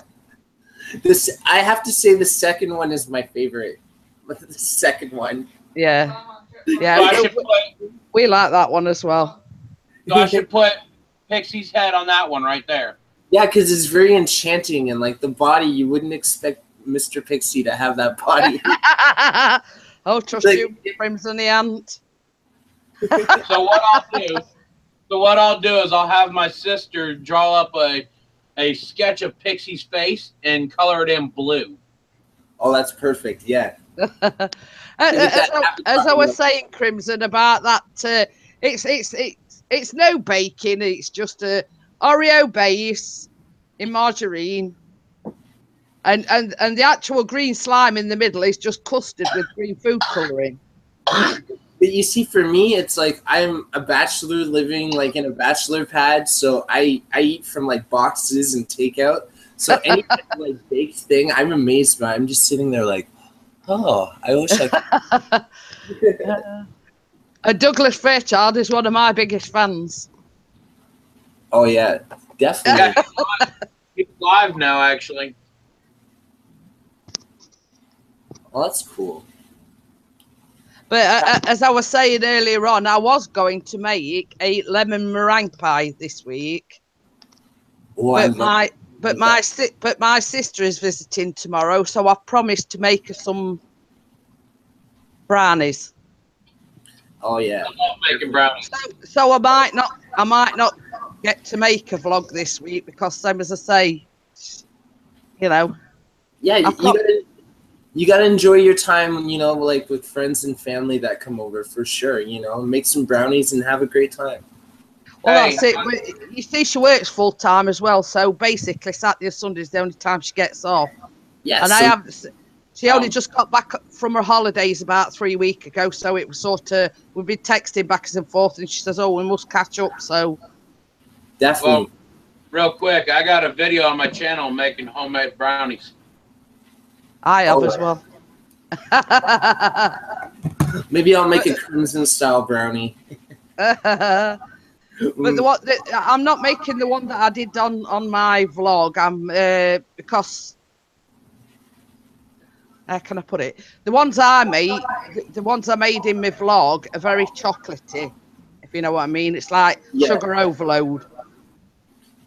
I have to say the second one is my favorite. The second one. Yeah. Yeah. So we like that one as well. So I should put Pixie's head on that one right there. Yeah, because it's very enchanting and like the body, you wouldn't expect Mr. Pixie to have that body. Oh, trust you, Crimson the Ant. So what I'll do is I'll have my sister draw up a sketch of Pixie's face and color it in blue. Oh, that's perfect. Yeah. As I was saying, Crimson, about that, it's no baking. It's just a Oreo base in margarine, and the actual green slime in the middle is just custard with green food coloring. But you see, for me, it's like I'm a bachelor living like in a bachelor pad, so I eat from like boxes and takeout. So any kind of, like baked thing, I'm amazed by. I'm just sitting there like, oh, I wish I could. Douglas Fairchild is one of my biggest fans. Oh yeah, definitely. He's live now, actually. Well, that's cool. But as I was saying earlier on, I was going to make a lemon meringue pie this week. Oh, but my sister is visiting tomorrow, so I've promised to make her some brownies. Oh yeah, I'm not making brownies. So I might not get to make a vlog this week because, same as I say, you know. Yeah, you gotta enjoy your time, you know, like with friends and family that come over for sure. You know, make some brownies and have a great time. Well, that's it. But you see, she works full time as well, so basically Saturday and Sunday is the only time she gets off. Yeah, and she only just got back from her holidays about 3 weeks ago, so it was sort of, we've been texting back and forth, and she says, "Oh, we must catch up." So definitely. Well, real quick, I got a video on my channel making homemade brownies. I have as well. Maybe I'll make a Crimson style brownie. But I'm not making the one that I did on my vlog. Because how can I put it? The ones I made in my vlog are very chocolatey, if you know what I mean. It's like sugar overload.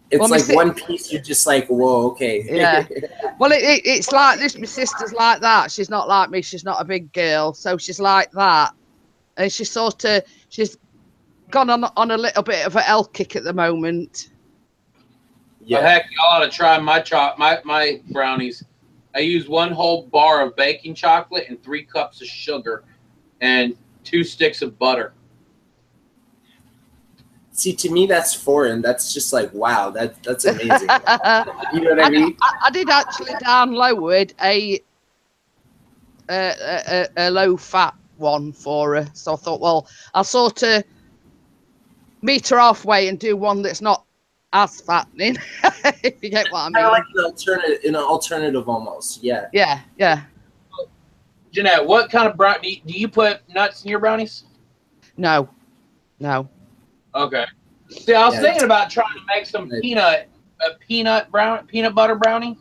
It's like one piece, you're just like, whoa, okay. Yeah. Well, it's like this. My sister's like that. She's not like me. She's not a big girl, so she's like that, and she's gone on a little bit of an L kick at the moment. Yeah. Well, heck, y'all ought to try my brownies. I use 1 whole bar of baking chocolate and 3 cups of sugar and 2 sticks of butter. See, to me, that's foreign. That's just like, wow, that's amazing. You know what I mean? I did actually download a low-fat one for her. So I thought, well, I'll sort of meet her halfway and do one that's not as fattening, if you get what I mean. Kind of like an alternative almost, yeah. Yeah. Jeanette, what kind of brownie do you put nuts in your brownies? No. Okay. See, I was thinking about trying to make some peanut butter brownie.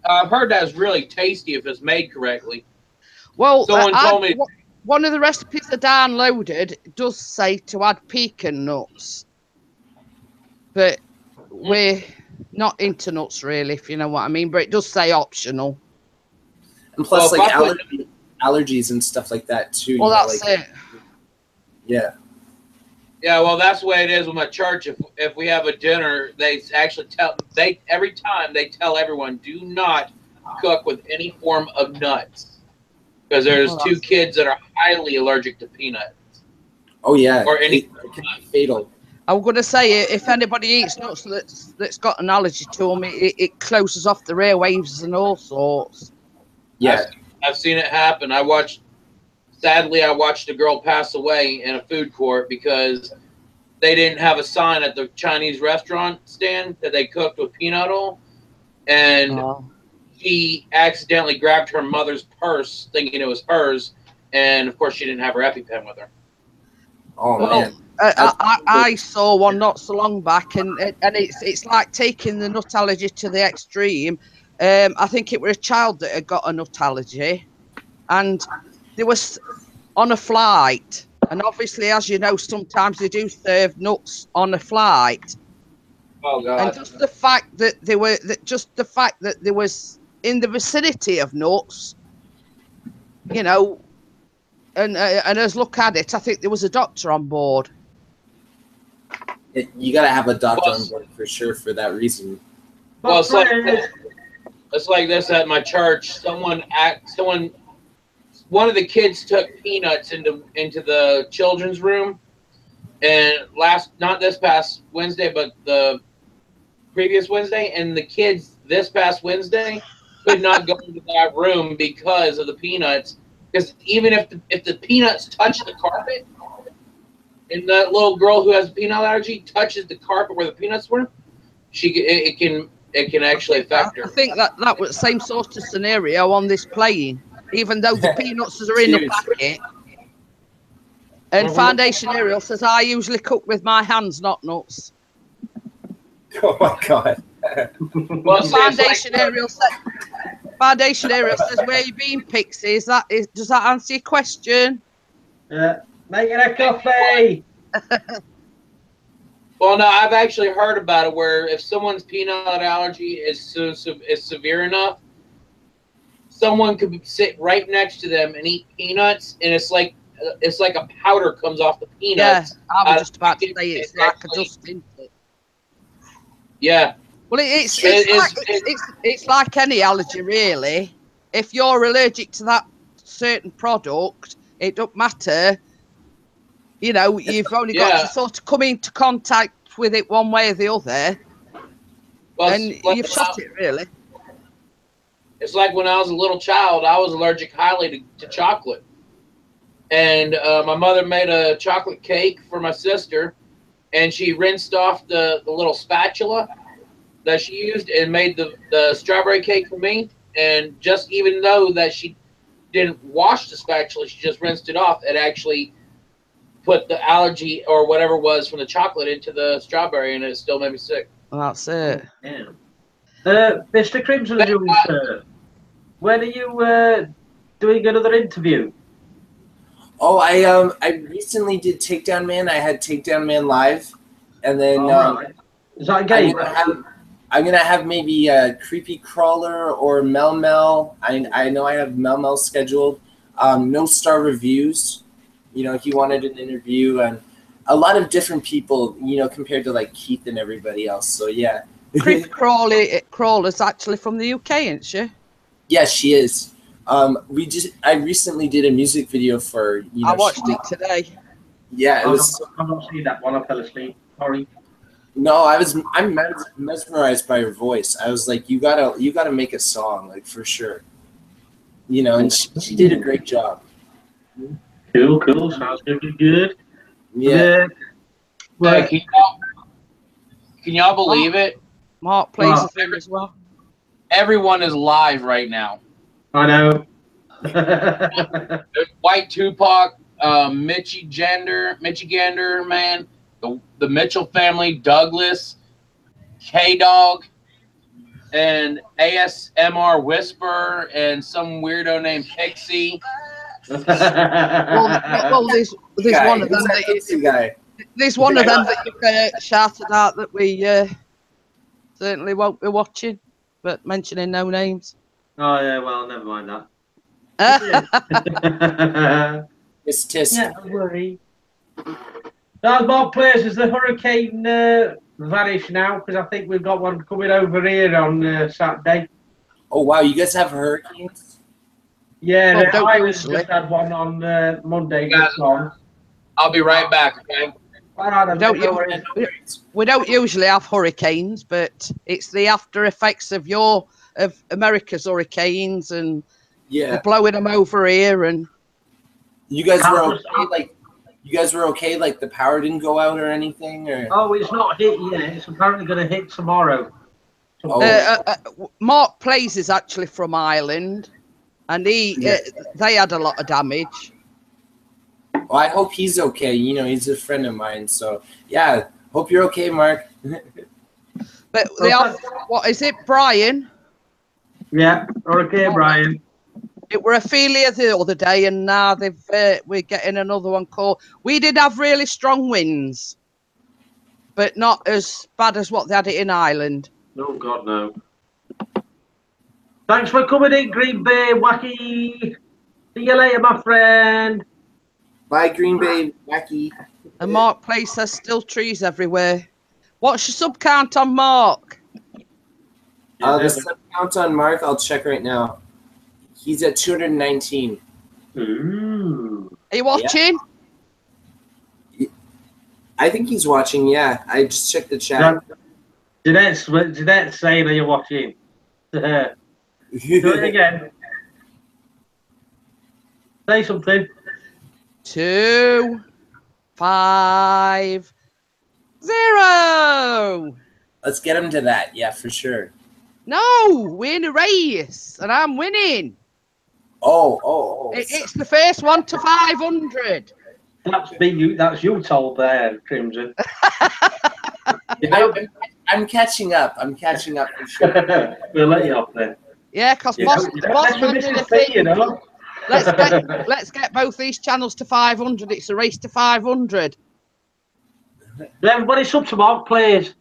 I've heard that's really tasty if it's made correctly. Well, someone told me one of the recipes I downloaded does say to add pecan nuts, but we're not into nuts really, if you know what I mean. But it does say optional. And plus, like allergies and stuff like that too. Well, that's it. Yeah. Yeah, well, that's the way it is with my church. If we have a dinner, they actually every time they tell everyone, do not cook with any form of nuts, because there's two kids that are highly allergic to peanuts. Oh yeah, or any it can be fatal. I was going to say, if anybody eats nuts that's got an allergy to them, it closes off the airwaves and all sorts. Yeah, I've seen it happen. Sadly, I watched a girl pass away in a food court because they didn't have a sign at the Chinese restaurant stand that they cooked with peanut oil. And she accidentally grabbed her mother's purse thinking it was hers. And, of course, she didn't have her EpiPen with her. Oh, man. I saw one not so long back, and it's like taking the nut allergy to the extreme. I think it was a child that had got a nut allergy, and they was on a flight, and obviously, as you know, sometimes they do serve nuts on a flight. Oh God! And just the fact that they was in the vicinity of nuts, you know, and as look at it, I think there was a doctor on board. You got to have a doctor on board for sure for that reason. Well, it's like this at my church. One of the kids took peanuts into the children's room, and not this past Wednesday, but the previous Wednesday, and the kids this past Wednesday could not go into that room because of the peanuts. Because even if the peanuts touch the carpet, and that little girl who has a peanut allergy touches the carpet where the peanuts were, it can actually affect her. I think that was the same sort of scenario on this plane. Even though the peanuts are in the packet. And Foundation Ariel says, I usually cook with my hands, not nuts. Oh, my God. Well, Foundation Ariel says, where you been, Pixie? Does that answer your question? Yeah. Making a coffee. Well, no, I've actually heard about it where if someone's peanut allergy is severe enough, someone could sit right next to them and eat peanuts, and it's like a powder comes off the peanuts. Yeah, I was just about to say it's like a dust, isn't it? Yeah. Well, it's like any allergy, really. If you're allergic to that certain product, it don't matter. You know, you've only got to sort of come into contact with it one way or the other, and you've shot it, really. It's like when I was a little child, I was allergic highly to chocolate. And my mother made a chocolate cake for my sister, and she rinsed off the little spatula that she used and made the strawberry cake for me. And just even though that she didn't wash the spatula, she just rinsed it off, it actually put the allergy or whatever was from the chocolate into the strawberry, and it still made me sick. Well, that's it. Yeah. Mr. Crimson Jewel, sir, when are you doing another interview? Oh, I recently did Takedown Man. I had Takedown Man live, and then is that a game? I'm gonna have maybe a Creepy Crawler or Mel Mel. I know I have Mel Mel scheduled. No Star Reviews. You know, he wanted an interview, and a lot of different people. You know, compared to like Keith and everybody else. So yeah. Creepy Crawler's actually from the UK, isn't she? Yes, she is. I recently did a music video for, you know, I watched it today. Yeah, it was. I've not seen that one. I fell asleep. Sorry. No, I'm mesmerized by her voice. I was like, you gotta make a song, like, for sure. You know, and she did a great job. Cool. Sounds really good. Yeah. Well, can y'all believe it? Mark plays the thing as well. Everyone is live right now. I know. There's White Tupac, Mitchie Gander, man, the Mitchell family, Douglas, K-Dog, and ASMR Whisper, and some weirdo named Pixie. Well, there's one of them there's one of them that you've shouted out that we certainly won't be watching, but mentioning no names. Oh yeah, well, never mind that. It's tisk. Yeah, don't worry. There's more players. Has the hurricane vanished now? Because I think we've got one coming over here on Saturday. Oh wow, you guys have hurricanes? Yeah, Well, the don't Islands usually. just had one on Monday. Yeah. Just gone. I'll be right back, okay? All right, then, Don't no you- worries. We don't usually have hurricanes, but it's the after effects of America's hurricanes, and Yeah. we're blowing them over here. And You guys were okay? Like, you guys were okay? Like, the power didn't go out or anything? Or Oh, it's not hit yet. It's apparently going to hit tomorrow. Mark Plays is actually from Ireland, and they had a lot of damage. Well, I hope he's okay. You know, he's a friend of mine. So, yeah, hope you're okay, Mark. But they have, what is it, Brian? Yeah, okay, Brian. It were Ophelia the other day, and now we're getting another one called. We did have really strong winds, but not as bad as what they had it in Ireland. Oh, God, no. Thanks for coming in, Green Bay Wacky. See you later, my friend. Bye, Green Bay Wacky. And Mark Place says still trees everywhere. What's your sub count on Mark? The sub count on Mark, I'll check right now. He's at 219. Ooh. Are you watching? Yeah. I think he's watching, yeah. I just checked the chat. Jeanette saying, are you watching? Do it again. Say something. 2, 5, 0. Let's get him to that, yeah, for sure. No, we're in a race, and I'm winning. Oh. It's the first one to 500. That's you told there, Crimson. I'm catching up. I'm catching up for sure. We'll let you off then. Yeah, because Bossman did a thing. You know? Let's get both these channels to 500. It's a race to 500. Everybody sub to Mark Plays.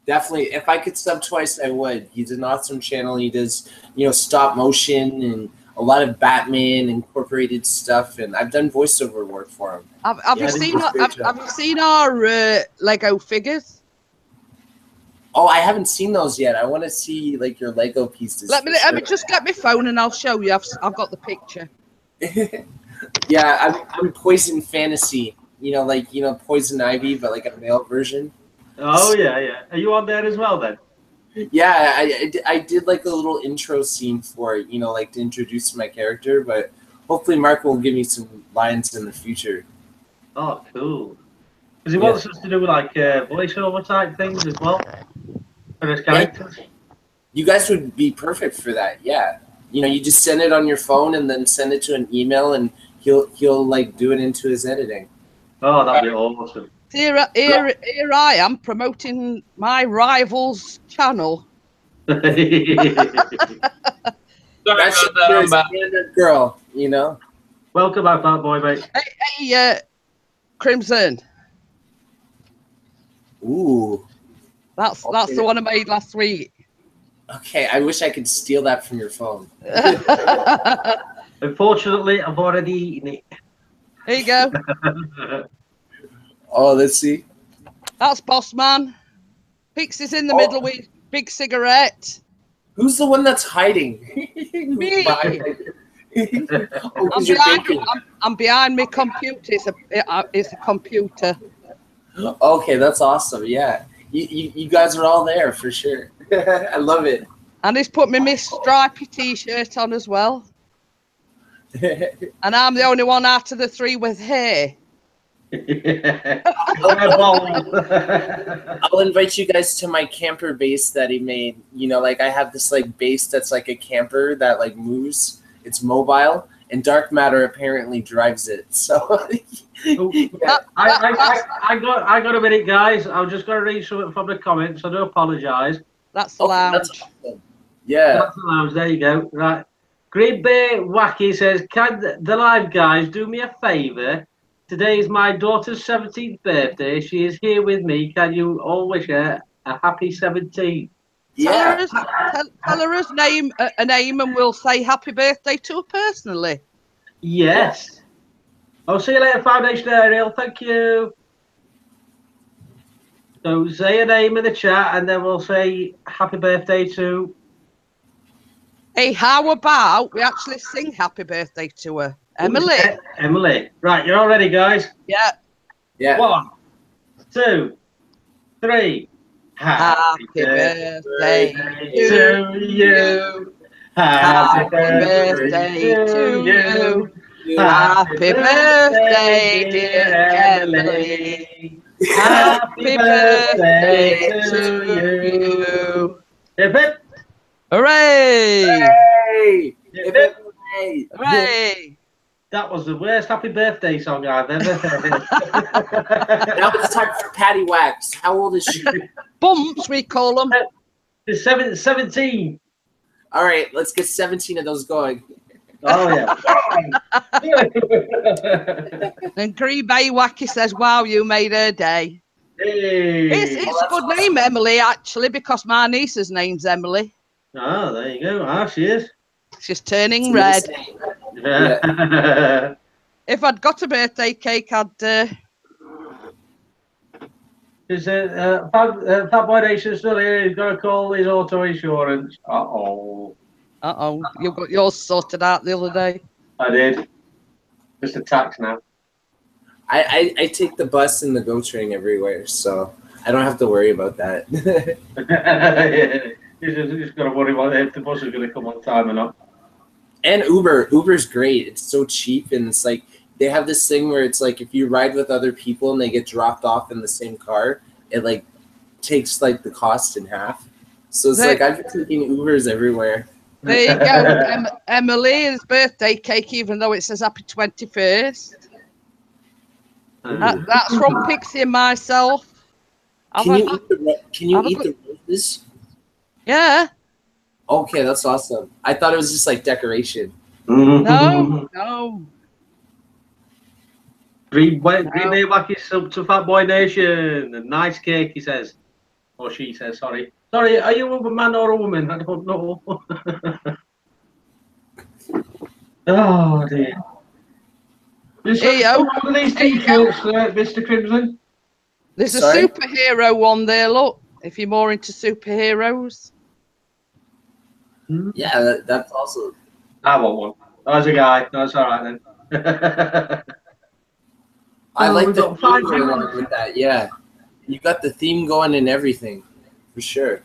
Definitely. If I could sub twice, I would. He's an awesome channel. He does, stop motion and a lot of Batman incorporated stuff, and I've done voiceover work for him. Have you seen our Lego figures? Oh, I haven't seen those yet. I want to see like your Lego pieces. Let me just get my phone and I'll show you. I've got the picture. Yeah, I'm Poison Fantasy. Poison Ivy, but like a male version. Oh yeah. Are you on there as well then? Yeah, I did like a little intro scene for it, like to introduce my character, but hopefully Mark will give me some lines in the future. Oh, cool. Because he wants us to do like voiceover type things as well for his characters. You guys would be perfect for that, yeah. You just send it on your phone and then send it to an email, and he'll like do it into his editing. Oh, that'd be awesome. Here I am promoting my rival's channel. That's a standard girl, Welcome back, that boy, mate. Hey, Crimson. Ooh. That's the one I made last week. Okay, I wish I could steal that from your phone. Unfortunately, I've already eaten it. There you go. Oh, let's see. That's Boss Man. Pixie's in the middle with big cigarette. Who's the one that's hiding? Me. Oh, I'm behind my computer. It's a computer. Okay, that's awesome. Yeah, you guys are all there for sure. I love it. And he's put me Miss Stripey t-shirt on as well. And I'm the only one out of the three with hair. I'll invite you guys to my camper base that he made. You know, like I have this like base that's like a camper that like moves. It's mobile, and dark matter apparently drives it. So yeah. I got a minute, guys. I'm just going to read something from the comments. I do apologise. That's the lounge. That's awesome. Yeah, that's the lounge. There you go. Right. Green Bay Wacky says, "Can the live guys do me a favour? Today is my daughter's 17th birthday. She is here with me. Can you all wish her a happy 17th?" yeah. Tell her his name, a name, and we'll say happy birthday to her personally. Yes. I'll see you later, Foundation Ariel. Thank you. So say a name in the chat, and then we'll say happy birthday to. Hey, how about we actually sing happy birthday to her? Emily. Emily. Right, you're all ready, guys? Yeah. Yeah. 1, 2, 3. Happy birthday to you. Happy birthday to you. Happy birthday, dear Emily. Happy birthday to you. Hip hip. Hooray! Hey! Hip hip. Hooray! That was the worst happy birthday song I've ever heard. Now it's time for Patty Wax. How old is she? Bumps, we call them. It's 17. All right, let's get 17 of those going. Oh, yeah. And Green Bay Wacky says, wow, you made her day. Hey. It's a good name, Emily, actually, because my niece's name's Emily. Oh, there you go. Ah, she is. She's turning red. Yeah. If I'd got a birthday cake, I'd... Is Fat Boy Nation still here? He's got to call his auto insurance. Uh-oh. Uh-oh. You got yours sorted out the other day. I did. Just a tax now. I take the bus and the GO train everywhere, so I don't have to worry about that. You just got to worry about if the bus is going to come on time or not. And Uber's great. It's so cheap, and it's like they have this thing where it's like if you ride with other people and they get dropped off in the same car, it like takes like the cost in half. So it's like I've been taking Ubers everywhere. There you go. Emily's birthday cake, even though it says happy 21st. That's from Pixie and myself. Can you eat the roses? Yeah. Okay, that's awesome. I thought it was just like decoration. No. Green Bay Wacky sub to Fat Boy Nation. A nice cake, he says. Or she says, sorry. Sorry, are you a man or a woman? I don't know. Oh, dear. Here you go. These t-shirts, Mr. Crimson? There's a superhero one there, look. If you're more into superheroes. Yeah, that's also. I want one. That's a guy. That's all right then. I like the theme going on with that. Yeah, you got the theme going and everything, for sure.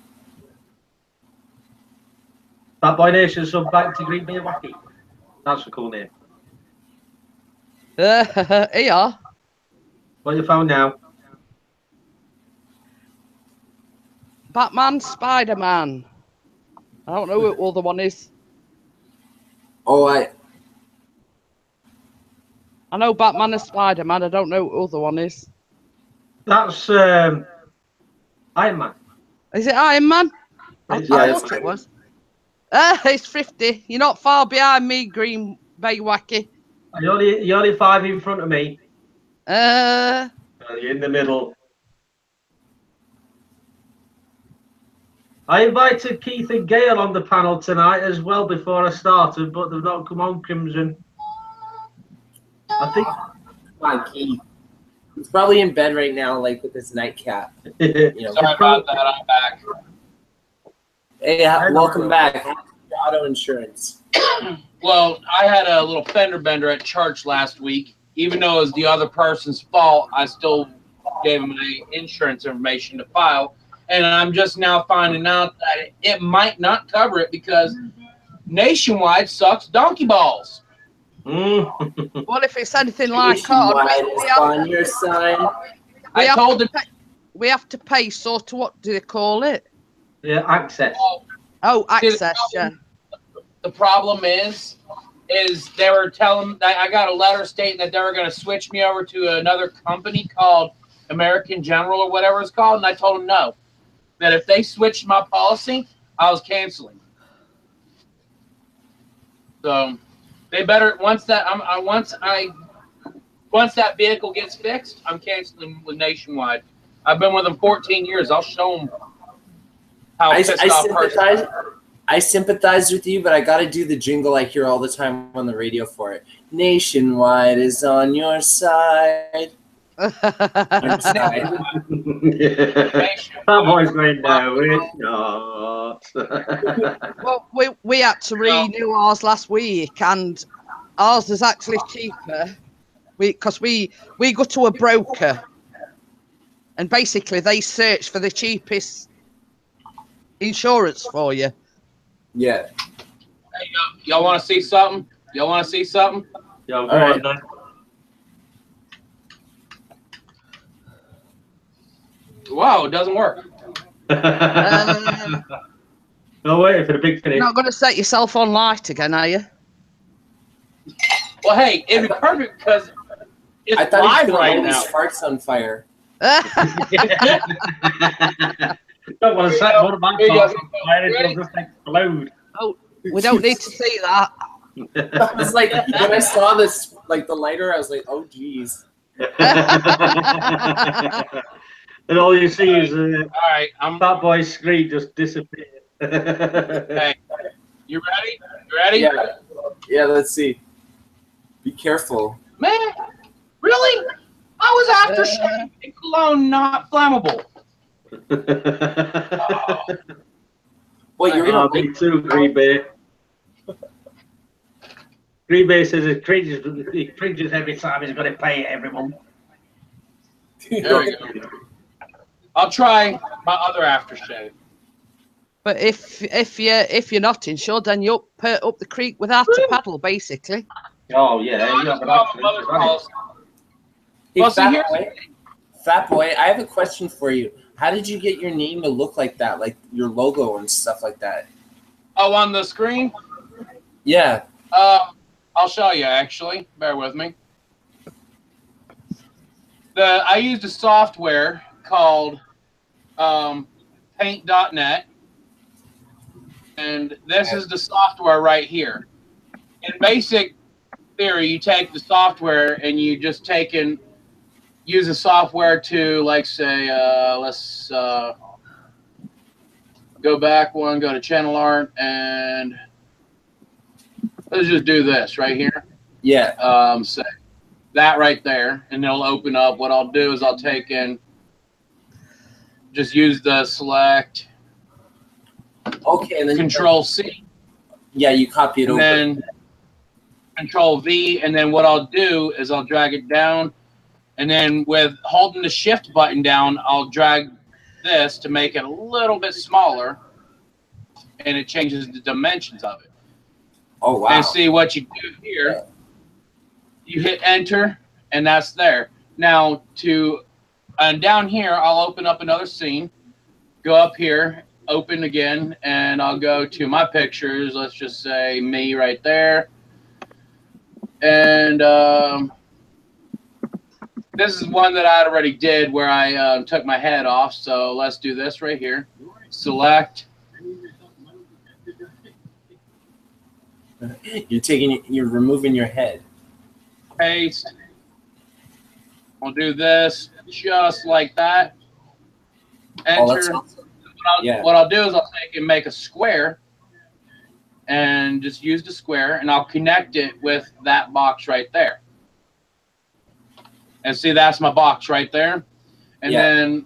Fat Boy Nation sub back to Green Bay Wacky. That's a cool name. Yeah. What you found now? Batman, Spider-Man. I don't know what the other one is. Oh, I know Batman and Spider-Man. I don't know what the other one is. That's Iron Man. Is it Iron Man? I thought it was. It's 50. You're not far behind me, Green Bay Wacky. You're only 5 in front of me. You're in the middle. I invited Keith and Gail on the panel tonight as well before I started, but they've not come on, Crimson. I think. Come on, Keith. He's probably in bed right now, like with his nightcap. Sorry about that. I'm back. Hey, welcome back. Auto insurance. Well, I had a little fender bender at church last week. Even though it was the other person's fault, I still gave him my insurance information to file. And I'm just now finding out that it might not cover it because Nationwide sucks donkey balls. Well, if it's anything like ours, Nationwide is on your side. I told them. We have to pay sort of, what do they call it? Yeah, access. Oh, access, yeah. The problem is they were telling, I got a letter stating that they were going to switch me over to another company called American General or whatever it's called, and I told them no. That if they switched my policy, I was canceling. So they better once that vehicle gets fixed, I'm canceling with Nationwide. I've been with them 14 years. I'll show them how pissed off person. I sympathize with you, but I got to do the jingle I hear all the time on the radio for it. Nationwide is on your side. That boy's going, no, it's not. Well, we had to renew ours last week, and ours is actually cheaper. Because we go to a broker, and basically they search for the cheapest insurance for you. Yeah. Hey, y'all want to see something? Y'all want to see something? Yeah, go on then. Wow, it doesn't work. No, waiting for the big finish. You're not going to set yourself on light again, are you? Well, hey, it'd be perfect because it's I thought live he right put now. sparks on fire. Don't want to set one of my parts on fire, it'll just explode. Oh, we don't need to see that. I was like, when I saw this, like the lighter, I was like, oh, geez. And all you see is all right, that boy's screen just disappear. Hey, you ready? You ready? Yeah. Yeah, let's see. Be careful. Man, really? I was after and cologne not flammable. Well, you're gonna me too, Green Bay. Green Bay says it cringes every time he's got to pay it every month. There we go. I'll try my other aftershave. But if you're not insured, then you're up the creek without a paddle, basically. Oh yeah, you have an accident, right? Hey, Well, see, Fat Boy, I have a question for you. How did you get your name to look like that, like your logo and stuff like that? Oh, on the screen? Yeah. I'll show you, actually. Bear with me. I used a software called Paint.net, and this is the software right here. In basic theory, you take the software and you just use the software to, like, say, let's go back one, go to channel art, and let's just do this right here. Yeah. Say that right there, and it'll open up. What I'll do is I'll take and just use the select. Okay, and then Control C. Yeah, you copy it over. And then Control V, and then what I'll do is I'll drag it down, and then with holding the Shift button down, I'll drag this to make it a little bit smaller, and it changes the dimensions of it. Oh, wow. And see what you do here. You hit Enter, and that's there. Now, down here, I'll open up another scene, go up here, open again, and I'll go to my pictures. Let's just say me right there. And this is one that I already did where I took my head off. So let's do this right here. Select. You're removing your head. Paste. We'll do this just like that. Enter. Oh, that's awesome. What I'll do is I'll take and make a square and just use the square, and I'll connect it with that box right there. And see, that's my box right there. And then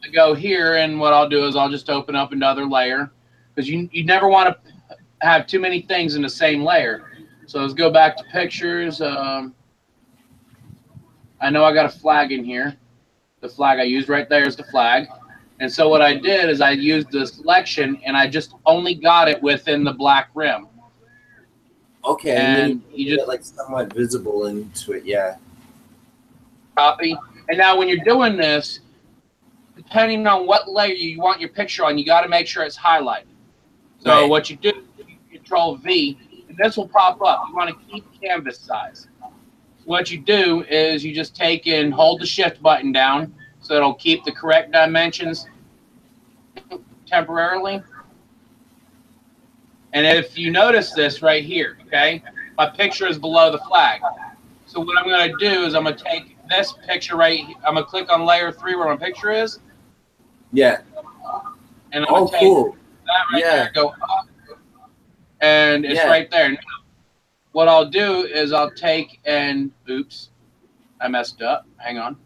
I go here, and what I'll do is I'll just open up another layer, because you never want to have too many things in the same layer. So let's go back to pictures. I know I got a flag in here. The flag I used right there is the flag. And so what I did is I used the selection, and I just only got it within the black rim. Okay, And and then you you just get like somewhat visible into it. Yeah. copy. And now when you're doing this, depending on what layer you want your picture on, you got to make sure it's highlighted. So Right. what you do, you Control V, and this will pop up. You want to keep canvas size. What you do is you just take and hold the Shift button down, so it'll keep the correct dimensions temporarily. And if you notice this right here, okay, my picture is below the flag. So what I'm going to do is I'm going to take this picture right here. I'm going to click on layer 3 where my picture is. Yeah. And I'm going to take cool. that right Yeah. there, go up, and it's Yeah. right there. Now, what I'll do is I'll take and, oops, I messed up. Hang on.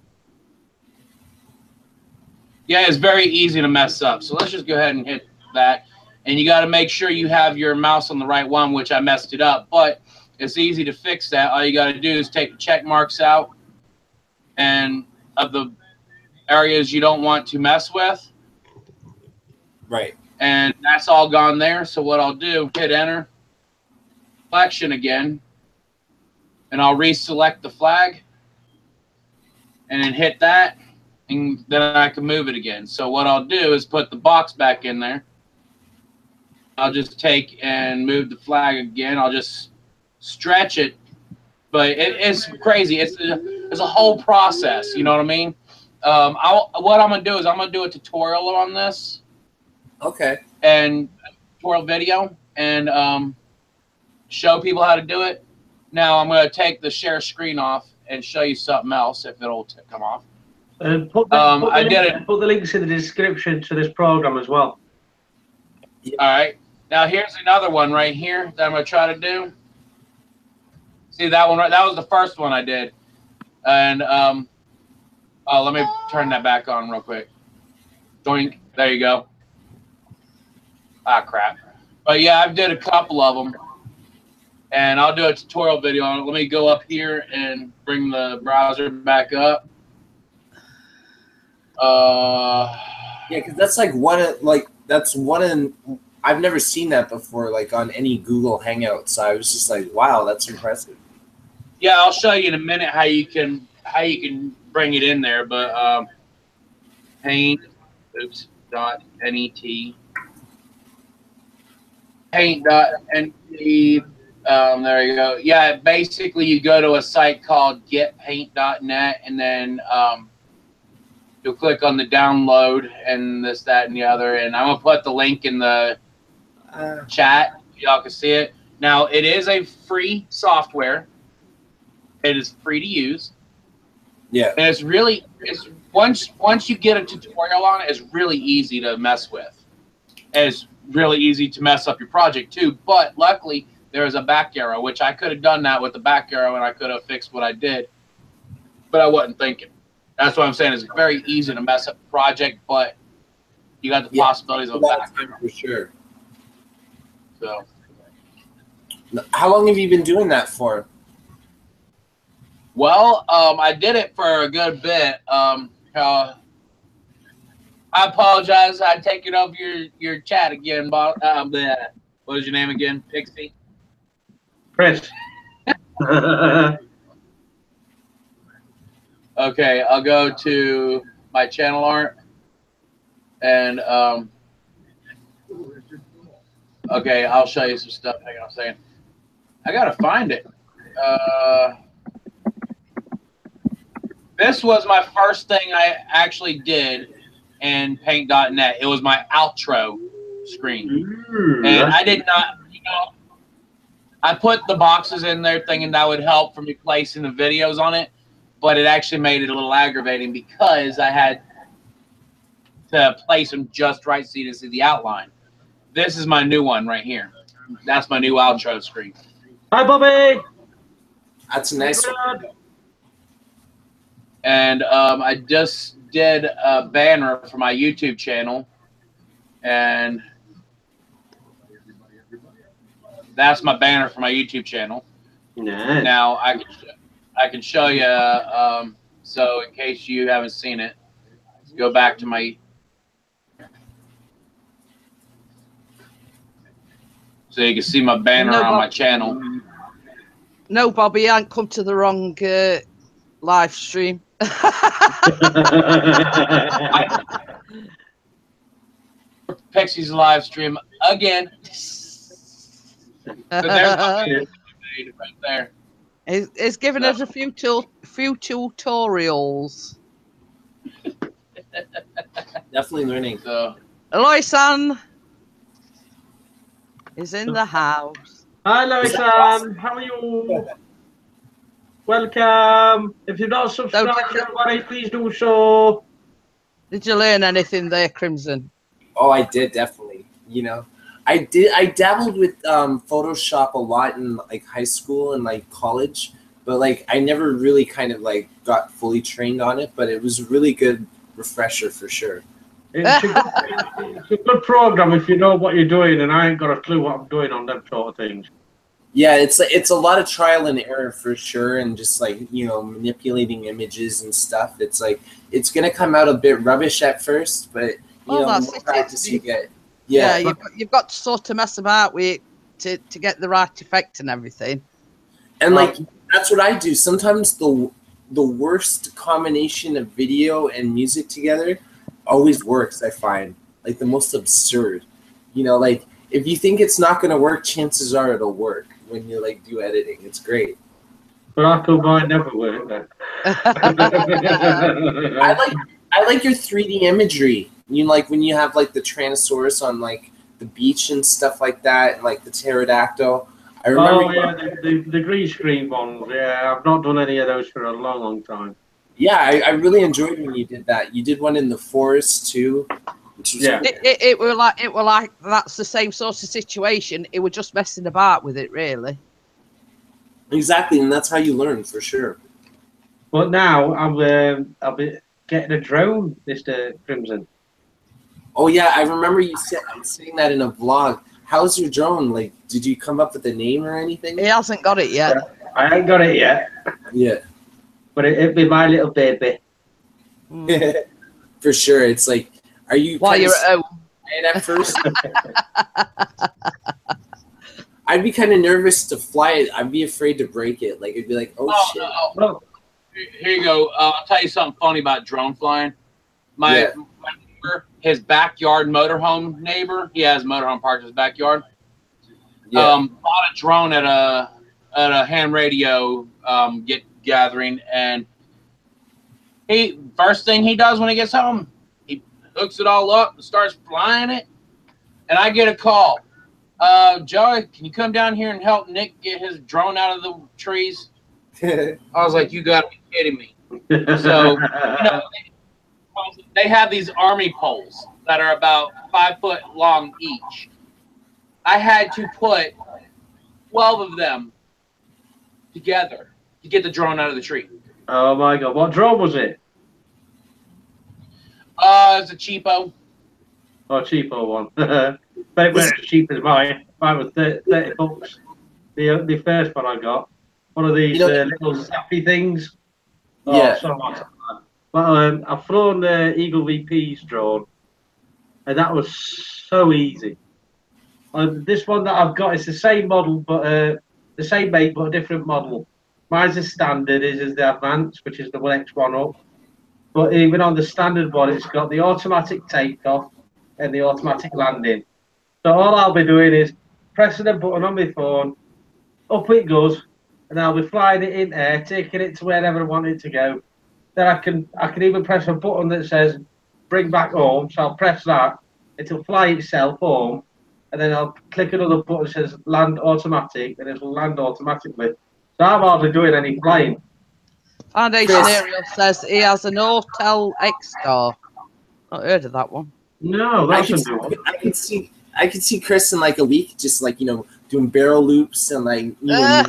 Yeah, it's very easy to mess up. So let's just go ahead and hit that. And you got to make sure you have your mouse on the right one, which I messed it up. But it's easy to fix that. All you got to do is take the check marks out and of the areas you don't want to mess with. Right. And that's all gone there. So what I'll do, hit enter, selection again, and I'll reselect the flag and then hit that, and then I can move it again. So what I'll do is put the box back in there. I'll just take and move the flag again. I'll just stretch it, but it's crazy. It's a whole process. You know what I mean? What I'm gonna do is I'm gonna do a tutorial on this. Okay. And tutorial video and show people how to do it. Now I'm going to take the share screen off and show you something else if it'll come off. Put the links in the description to this program as well. Yeah. All right. Now here's another one right here that I'm going to try to do. See that one right? That was the first one I did. And oh, let me turn that back on real quick. Doink. There you go. Ah, crap. But yeah, I've did a couple of them. And I'll do a tutorial video on it. Let me go up here and bring the browser back up. Yeah, because that's like I've never seen that before, like on any Google Hangout. So I was just like, wow, that's impressive. Yeah, I'll show you in a minute how you can bring it in there. But paint, oops, dot net, paint dot net. There you go. Yeah, basically you go to a site called getpaint.net and then you'll click on the download and this, that, and the other. And I'm going to put the link in the chat. Y'all can see it. Now, it is a free software. It is free to use. Yeah. And once you get a tutorial on it, it's really easy to mess with. And it's really easy to mess up your project too. But luckily, there is a back arrow, which I could have done that with the back arrow and I could have fixed what I did. But I wasn't thinking. That's what I'm saying. It's very easy to mess up the project, but you got the possibilities of a back arrow. For sure. So, how long have you been doing that for? well, I did it for a good bit. I apologize. I take it over your chat again, Bob. What is your name again? Pixie? Chris. Okay, I'll go to my channel art and okay, I'll show you some stuff. Hang on a second. I gotta find it. This was my first thing I actually did in paint.net. It was my outro screen. And I did not, I put the boxes in there thinking that would help for me placing the videos on it, but it actually made it a little aggravating because I had to place them just right so you can see the outline. This is my new one right here. That's my new outro screen. Hi, Bobby. That's a nice one. And I just did a banner for my YouTube channel, and that's my banner for my YouTube channel. Nice. Now I can show you. So in case you haven't seen it, go back to my. So you can see my banner on my channel. No, Bobby, you ain't come to the wrong live stream. Pixies live stream again. So there's my right there. It's giving us a few tutorials. Definitely learning. So Eloy-san is in the house. Hi, Lois-san. How are you? Welcome. If you're not subscribed, everybody, please do so. Did you learn anything there, Crimson? Oh, I did, definitely. You know, I dabbled with Photoshop a lot in like high school and like college, but like I never really kind of like got fully trained on it, but it was a really good refresher for sure. It's a good program if you know what you're doing, and I ain't got a clue what I'm doing on them sort of things. Yeah, it's a lot of trial and error for sure, and just like, you know, manipulating images and stuff. It's like it's gonna come out a bit rubbish at first, but you know, the more practice you get. Yeah, you've got to sort of mess about with it to get the right effect and everything. And like that's what I do. Sometimes the worst combination of video and music together always works. I find like the most absurd. You know, like if you think it's not gonna work, chances are it'll work when you like do editing. It's great. But I could mine never work then. I like your 3D imagery. You know, like when you have like the Tyrannosaurus on like the beach and stuff like that, and like the pterodactyl. I remember. Oh yeah, the green screen ones. Yeah, I've not done any of those for a long time. Yeah, I really enjoyed when you did that. You did one in the forest too. Which was It were like that's the same sort of situation. It were just messing about with it, really. Exactly, and that's how you learn for sure. But now I'll be getting a drone, Mr. Crimson. Oh yeah, I remember you saying that in a vlog. How's your drone? Like, did you come up with a name or anything? He hasn't got it yet. I ain't got it yet. Yeah. But it'll be my little baby. For sure. It's like, are you while you're at home? At first, I'd be kind of nervous to fly it. I'd be afraid to break it. Like, it'd be like, oh shit. No. Here you go. I'll tell you something funny about drone flying. My neighbor, his backyard motorhome neighbor, he has a motorhome parked in his backyard. Bought a drone at a ham radio gathering, and first thing he does when he gets home, he hooks it all up and starts flying it. And I get a call. Joey, can you come down here and help Nick get his drone out of the trees? I was like, you gotta be kidding me. So, you know, they have these army poles that are about 5 foot long each. I had to put 12 of them together to get the drone out of the tree. Oh my God. What drone was it? It's a cheapo. Oh, cheapo one. But it wasn't as cheap as mine. Mine was 30 bucks. The first one I got. One of these little zappy things. Oh, yeah. So much. Well, I've flown the Eagle VP's drone, and that was so easy. This one that I've got is the same model, but the same make, but a different model. Mine's the standard, is the advanced, which is the next one up. But even on the standard one, it's got the automatic takeoff and the automatic landing. So all I'll be doing is pressing a button on my phone, up it goes, and I'll be flying it in air, taking it to wherever I want it to go. Then I can even press a button that says bring back home. So I'll press that, it'll fly itself home, and then I'll click another button that says land automatic, and it'll land automatically. So I'm hardly doing any flying. Foundation Ariel says he has an Autel X-Star. Not heard of that one. No, that's a new one. I could see Chris in like a week, just like, you know, doing barrel loops and like. You know,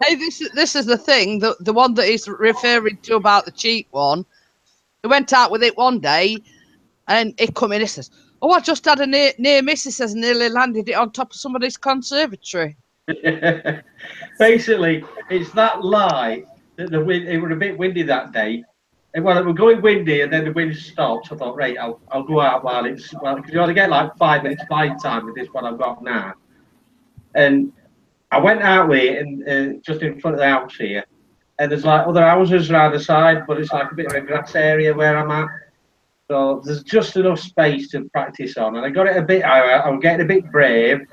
hey, this is the thing. The one that he's referring to about the cheap one. He went out with it one day, and he come in. He says, "Oh, I just had a near miss." He says, "Nearly landed it on top of somebody's conservatory." Basically, it's that lie that the wind. It was a bit windy that day. Well, it was going windy, and then the wind stopped. So I thought, right, I'll go out while because you only get like 5 minutes flight time with this one I've got now. And I went out with it and just in front of the house here, and there's like other houses around the side, but it's like a bit of a grass area where I'm at. So there's just enough space to practice on, and I got it a bit. I was getting a bit brave.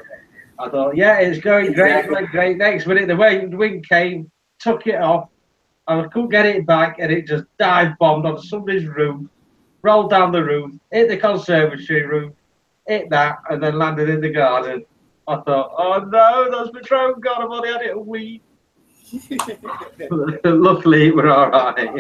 I thought, yeah, it's going great, great. Next minute, the wind came, took it off. I couldn't get it back, and it just dive bombed on somebody's roof, rolled down the roof, hit the conservatory roof, hit that, and then landed in the garden. I thought, oh no, that's my drone gone. I've only had it a week. Luckily, we're all right.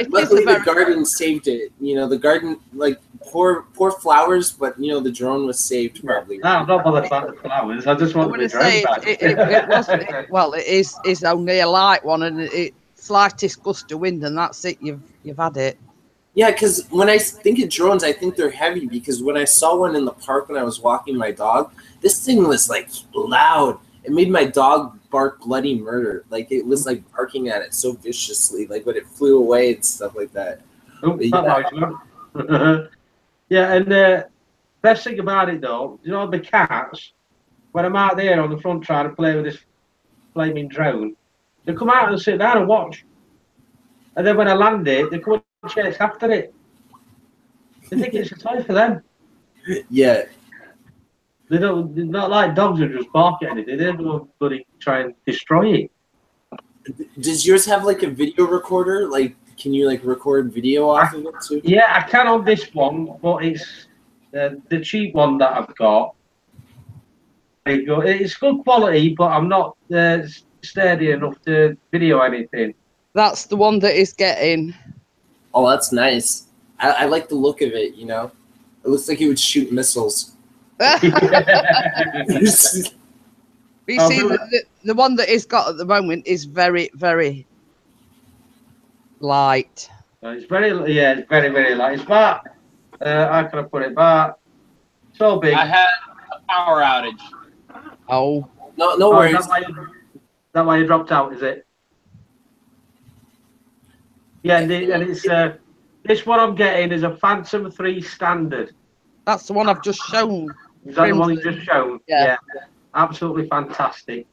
Luckily, the garden saved it. You know, the garden, like poor flowers, but you know, the drone was saved probably. No, I'm not bothered about the flowers. I just want the drone back. It was, it is only a light one, and it slightest gust of wind, and that's it. You've had it. Yeah, because when I think of drones, I think they're heavy. Because when I saw one in the park when I was walking my dog, this thing was like loud. It made my dog bark bloody murder. Like it was like barking at it so viciously, like when it flew away and stuff like that. Oh, yeah, and the best thing about it though, you know, the cats, when I'm out there on the front trying to play with this flaming drone, they come out and sit down and watch. And then when I land it, they come and chase after it. They think it's a toy for them. Yeah. They're not like dogs who just bark at anything. They don't bloody try and destroy it. Does yours have like a video recorder? Like, can you like record video off of it too? Yeah, I can on this one, but it's the cheap one that I've got. It's good quality, but I'm not sturdy enough to video anything. That's the one that is getting. Oh, that's nice. I like the look of it, you know? It looks like it would shoot missiles. You see, the one that it's got at the moment is very, very light. It's very light. It's about, how can I put it, about so big. I had a power outage. Oh. No worries. That why you dropped out, is it? Yeah, and it's this one I'm getting is a Phantom 3 standard. That's the one I've just shown. Is that the one you just shown? Yeah. Absolutely fantastic.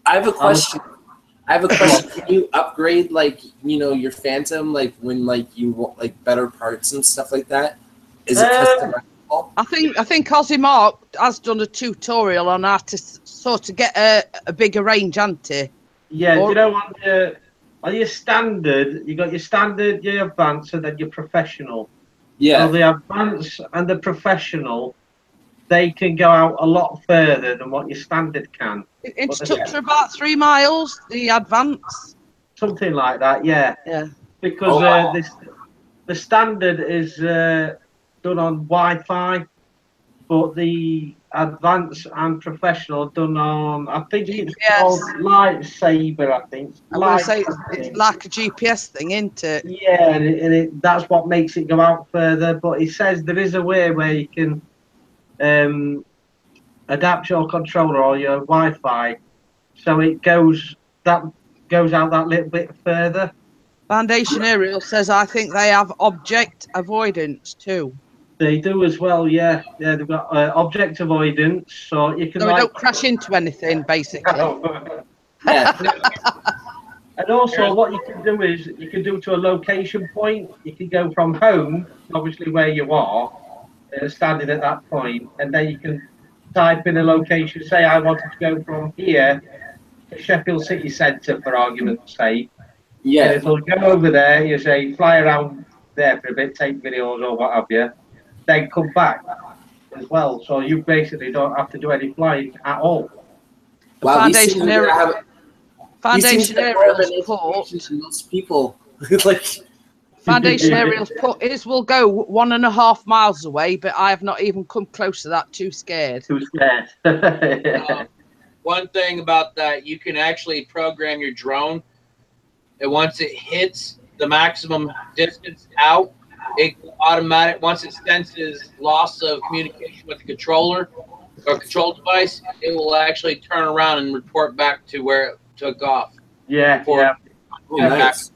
I have a question. Can you upgrade, like, you know, your Phantom, like when like you want like better parts and stuff like that? Is it customizable? I think Ozzy Mark has done a tutorial on how to sort of get a bigger range, hasn't he? Yeah. Do you know on your standard, you got your standard, your advanced, and then your professional. Yeah. So the advanced and the professional, they can go out a lot further than what your standard can. It's took for about 3 miles, the advance. Something like that, yeah. Yeah. Because the standard is done on Wi-Fi, but the advanced and professional are done on, I think it's called Lightsaber, I think. I'm going to say it's like a GPS thing, isn't it? Yeah, and that's what makes it go out further. But it says there is a way where you can adapt your controller or your Wi-Fi so it goes out that little bit further. Foundation Aerial says I think they have object avoidance too. They do as well, yeah. Yeah, they've got object avoidance, so you can. So don't crash into anything, basically. Yeah. And also, what you can do is you can do to a location point. You can go from home, obviously where you are, standing at that point, and then you can type in a location. Say I wanted to go from here to Sheffield City Centre, for argument's sake. Yeah. And it'll go over there. You say fly around there for a bit, take videos or what have you. Then come back as well. So you basically don't have to do any flying at all. Wow, Foundation Aerial's port. Most people like. Foundation Aerial's port is will go 1.5 miles away, but I have not even come close to that. Too scared. Too scared. One thing about that, you can actually program your drone, and once it hits the maximum distance out, it automatic. Once it senses loss of communication with the controller or control device, it will actually turn around and report back to where it took off. Yeah, yeah. Nice.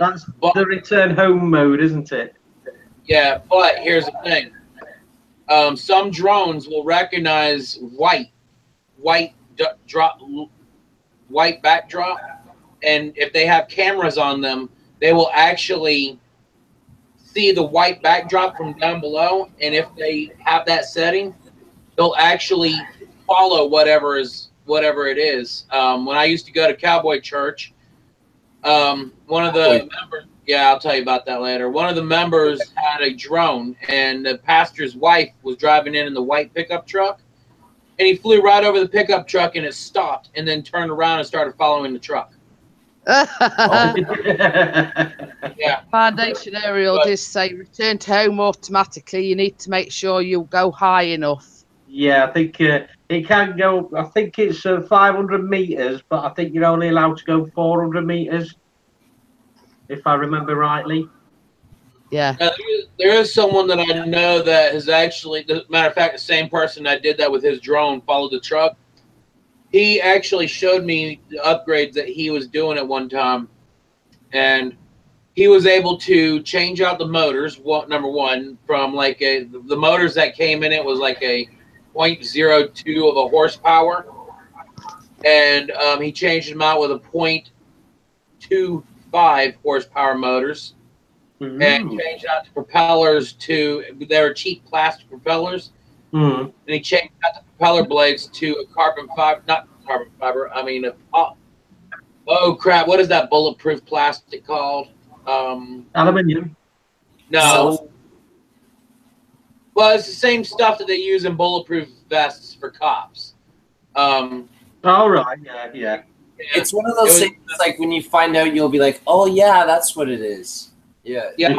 That's the return home mode, isn't it? Yeah, but here's the thing. Some drones will recognize white white backdrop, and if they have cameras on them, they will actually see the white backdrop from down below, and if they have that setting, they'll actually follow whatever it is. When I used to go to Cowboy Church, one of the members, yeah, I'll tell you about that later. One of the members had a drone, and the pastor's wife was driving in the white pickup truck, and he flew right over the pickup truck, and it stopped, and then turned around and started following the truck. Yeah. Foundation Aerial did say return to home automatically. You need to make sure you go high enough. Yeah, I think it can go. I think it's 500 meters, but I think you're only allowed to go 400 meters, if I remember rightly. Yeah. There is someone that I know that has actually, matter of fact, the same person that did that with his drone, followed the truck. He actually showed me the upgrades that he was doing at one time, and he was able to change out the motors. Number one, from like the motors that came in it was like a 0.02 of a horsepower, and he changed them out with a 0.25 horsepower motors, and changed out the propellers to their cheap plastic propellers, and he changed out the propeller blades to a carbon fiber, not carbon fiber. I mean, oh crap! What is that bulletproof plastic called? Aluminium. No. Well, it's the same stuff that they use in bulletproof vests for cops. All right. Yeah. It's one of those things. Like when you find out, you'll be like, "Oh yeah, that's what it is." Yeah. Yeah.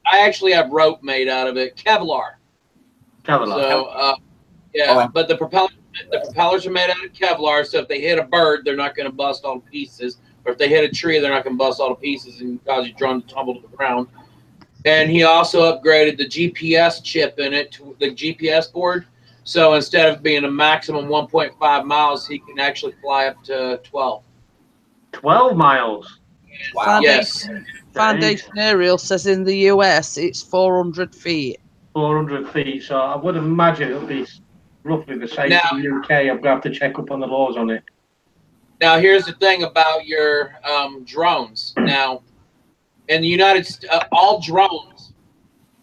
I actually have rope made out of it, Kevlar. So, but the propellers are made out of Kevlar. So if they hit a bird, they're not going to bust all to pieces. Or if they hit a tree, they're not going to bust all to pieces and cause your drone to tumble to the ground. And he also upgraded the GPS chip in it to the GPS board. So instead of being a maximum 1.5 miles, he can actually fly up to 12. 12 miles? Wow. Yes. Foundation Aerial says in the US it's 400 feet. 400 feet. So I would imagine it'll be roughly the same in the UK. I'm going to have to check up on the laws on it. Now, here's the thing about your drones. Now, in the United States, all drones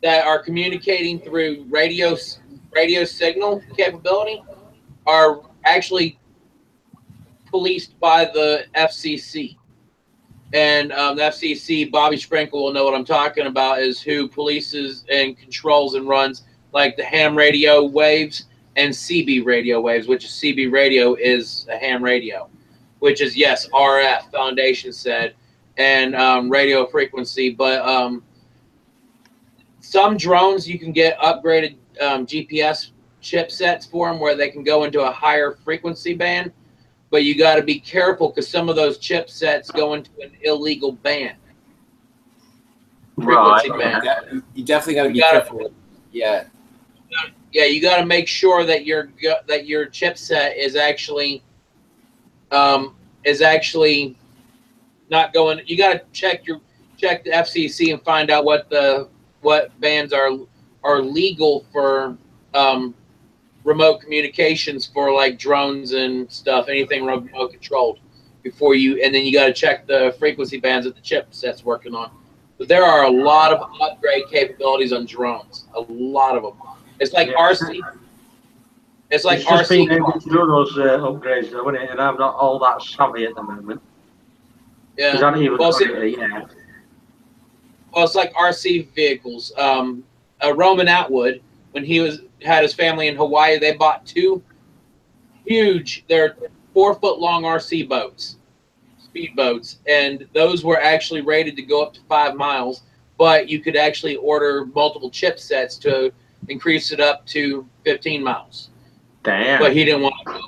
that are communicating through radio signal capability are actually policed by the FCC. And the FCC, Bobby Sprinkle will know what I'm talking about, is who polices and controls and runs like the ham radio waves and CB radio waves, which is CB radio is a ham radio, which is, yes, RF, Foundation said, and radio frequency. But some drones, you can get upgraded GPS chipsets for them where they can go into a higher frequency band. But you got to be careful because some of those chipsets go into an illegal band. Frequency band. You definitely got to be careful. Yeah. Yeah, you got to make sure that your chipset is actually not going. You got to check the FCC and find out what bands are legal for remote communications for like drones and stuff, anything remote controlled before you, and then you got to check the frequency bands that the chipset's working on. But there are a lot of upgrade capabilities on drones, a lot of them. It's like RC. It's like RC. Just being able to do those upgrades, though, isn't it? And I'm not all that savvy at the moment. Yeah. I don't even Well, it's like RC vehicles. Roman Atwood, when he had his family in Hawaii, they bought two huge, they're 4-foot long RC boats, speedboats, and those were actually rated to go up to 5 miles, but you could actually order multiple chipsets to increase it up to 15 miles. Damn. But he didn't want to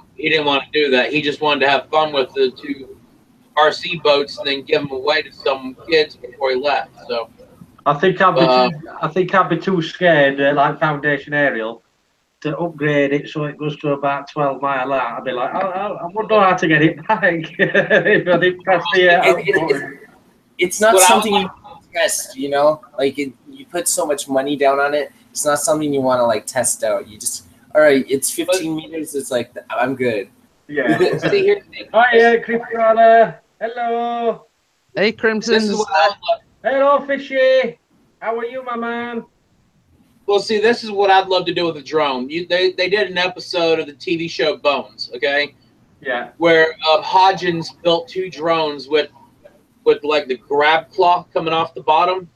do that. He just wanted to have fun with the two RC boats and then give them away to some kids before he left. So I think I'd be too scared, like Foundation Aerial, to upgrade it so it goes to about 12 mile out. I'd be like, I wouldn't know how to get it back if I didn't press the It's not something you test, you know? Like, you put so much money down on it, it's not something you want to, like, test out. You just, All right, it's 15 meters. It's like I'm good. Yeah. See here. Hi, Cristiano. Hello. Hey, This Crimson's. is what I love. Hello, Fishy. How are you, my man? Well, see, this is what I'd love to do with a drone. They did an episode of the TV show Bones, okay, Yeah. where Hodgins built 2 drones with like the grab cloth coming off the bottom,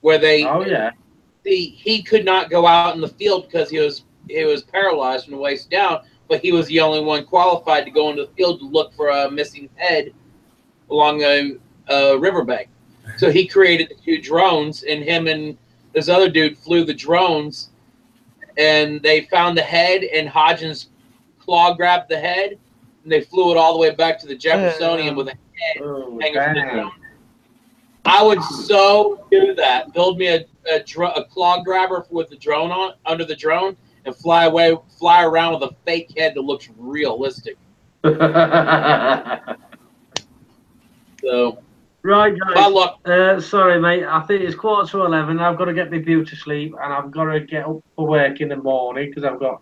where they Oh yeah. he could not go out in the field because he was paralyzed from the waist down, but he was the only one qualified to go into the field to look for a missing head along a riverbank. So he created the 2 drones, and him and this other dude flew the drones, and they found the head, and Hodgins claw grabbed the head, and they flew it all the way back to the Jeffersonian with a head hanging from the drone. I would so do that. Build me a claw grabber with the drone on under the drone, and fly around with a fake head that looks realistic. So. Right, Bad luck. guys. Sorry, mate. I think it's 11:15. I've got to get my beauty to sleep, and I've got to get up for work in the morning because I've got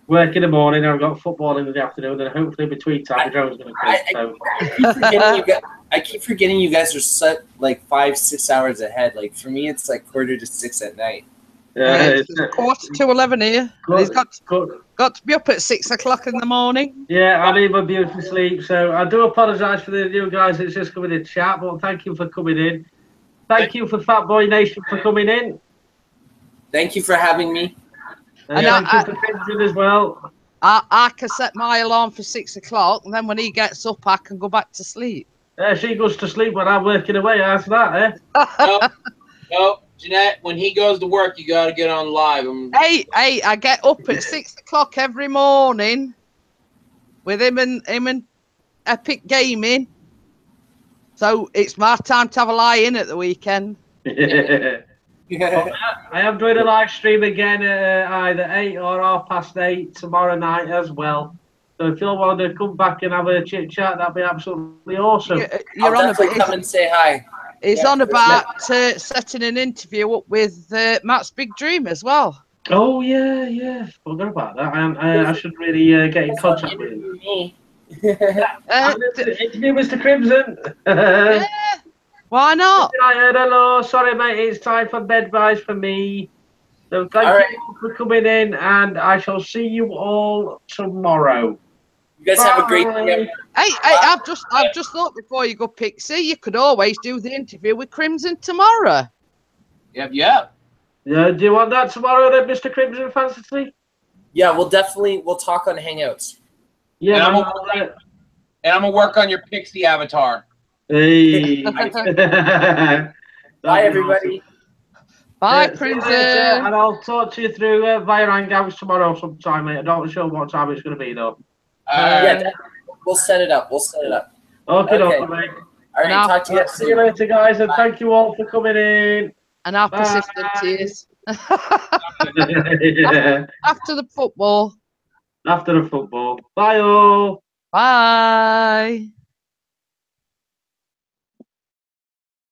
work in the morning. I've got football in the afternoon, and hopefully between time the drone's going to come. I keep forgetting you guys are set like 5-6 hours ahead. Like for me, it's like 5:45 at night. Yeah, It's 11:45 here. And he's got to be up at 6 o'clock in the morning. Yeah, I need my beautiful sleep. So I do apologise for the new guys that's just coming in chat, but thank you for coming in. Thank you for Fat Boy Nation for coming in. Thank you for having me. And thank you for Crimson as well. I can set my alarm for 6 o'clock, and then when he gets up, I can go back to sleep. She goes to sleep when I'm working away. How's that, eh? No, Jeanette, when he goes to work, you got to get on live. Hey, I get up at 6 o'clock every morning with him and Epic Gaming. So it's my time to have a lie in at the weekend. Well, I am doing a live stream again at either 8 or 8:30 tomorrow night as well. So if you all want to come back and have a chit chat, that'd be absolutely awesome. I'll definitely come and say hi. It's on about setting an interview up with Matt's Big Dream as well. Oh yeah, forgot about that. I should really get in contact with him. Interview Mr. Crimson. Yeah, why not? Hello, sorry mate, it's time for bed buys for me. So thank you for coming in, and I shall see you all tomorrow. You guys have a great day. Hey, I've just thought before you go, Pixie, you could always do the interview with Crimson tomorrow. Yep. Yeah, do you want that tomorrow then, Mr. Crimson Fantasy? Yeah, we'll talk on Hangouts. Yeah, and I'm gonna work on your Pixie avatar. Hey. Bye, everybody. Bye, Crimson. And I'll talk to you through via Hangouts tomorrow sometime, mate. I'm not sure what time it's going to be, though. Yeah, we'll set it up. Okay. Mate. All right, talk to you See you later, guys, and thank you all for coming in. And our persistent tears. After the football. After the football. Bye, all. Bye.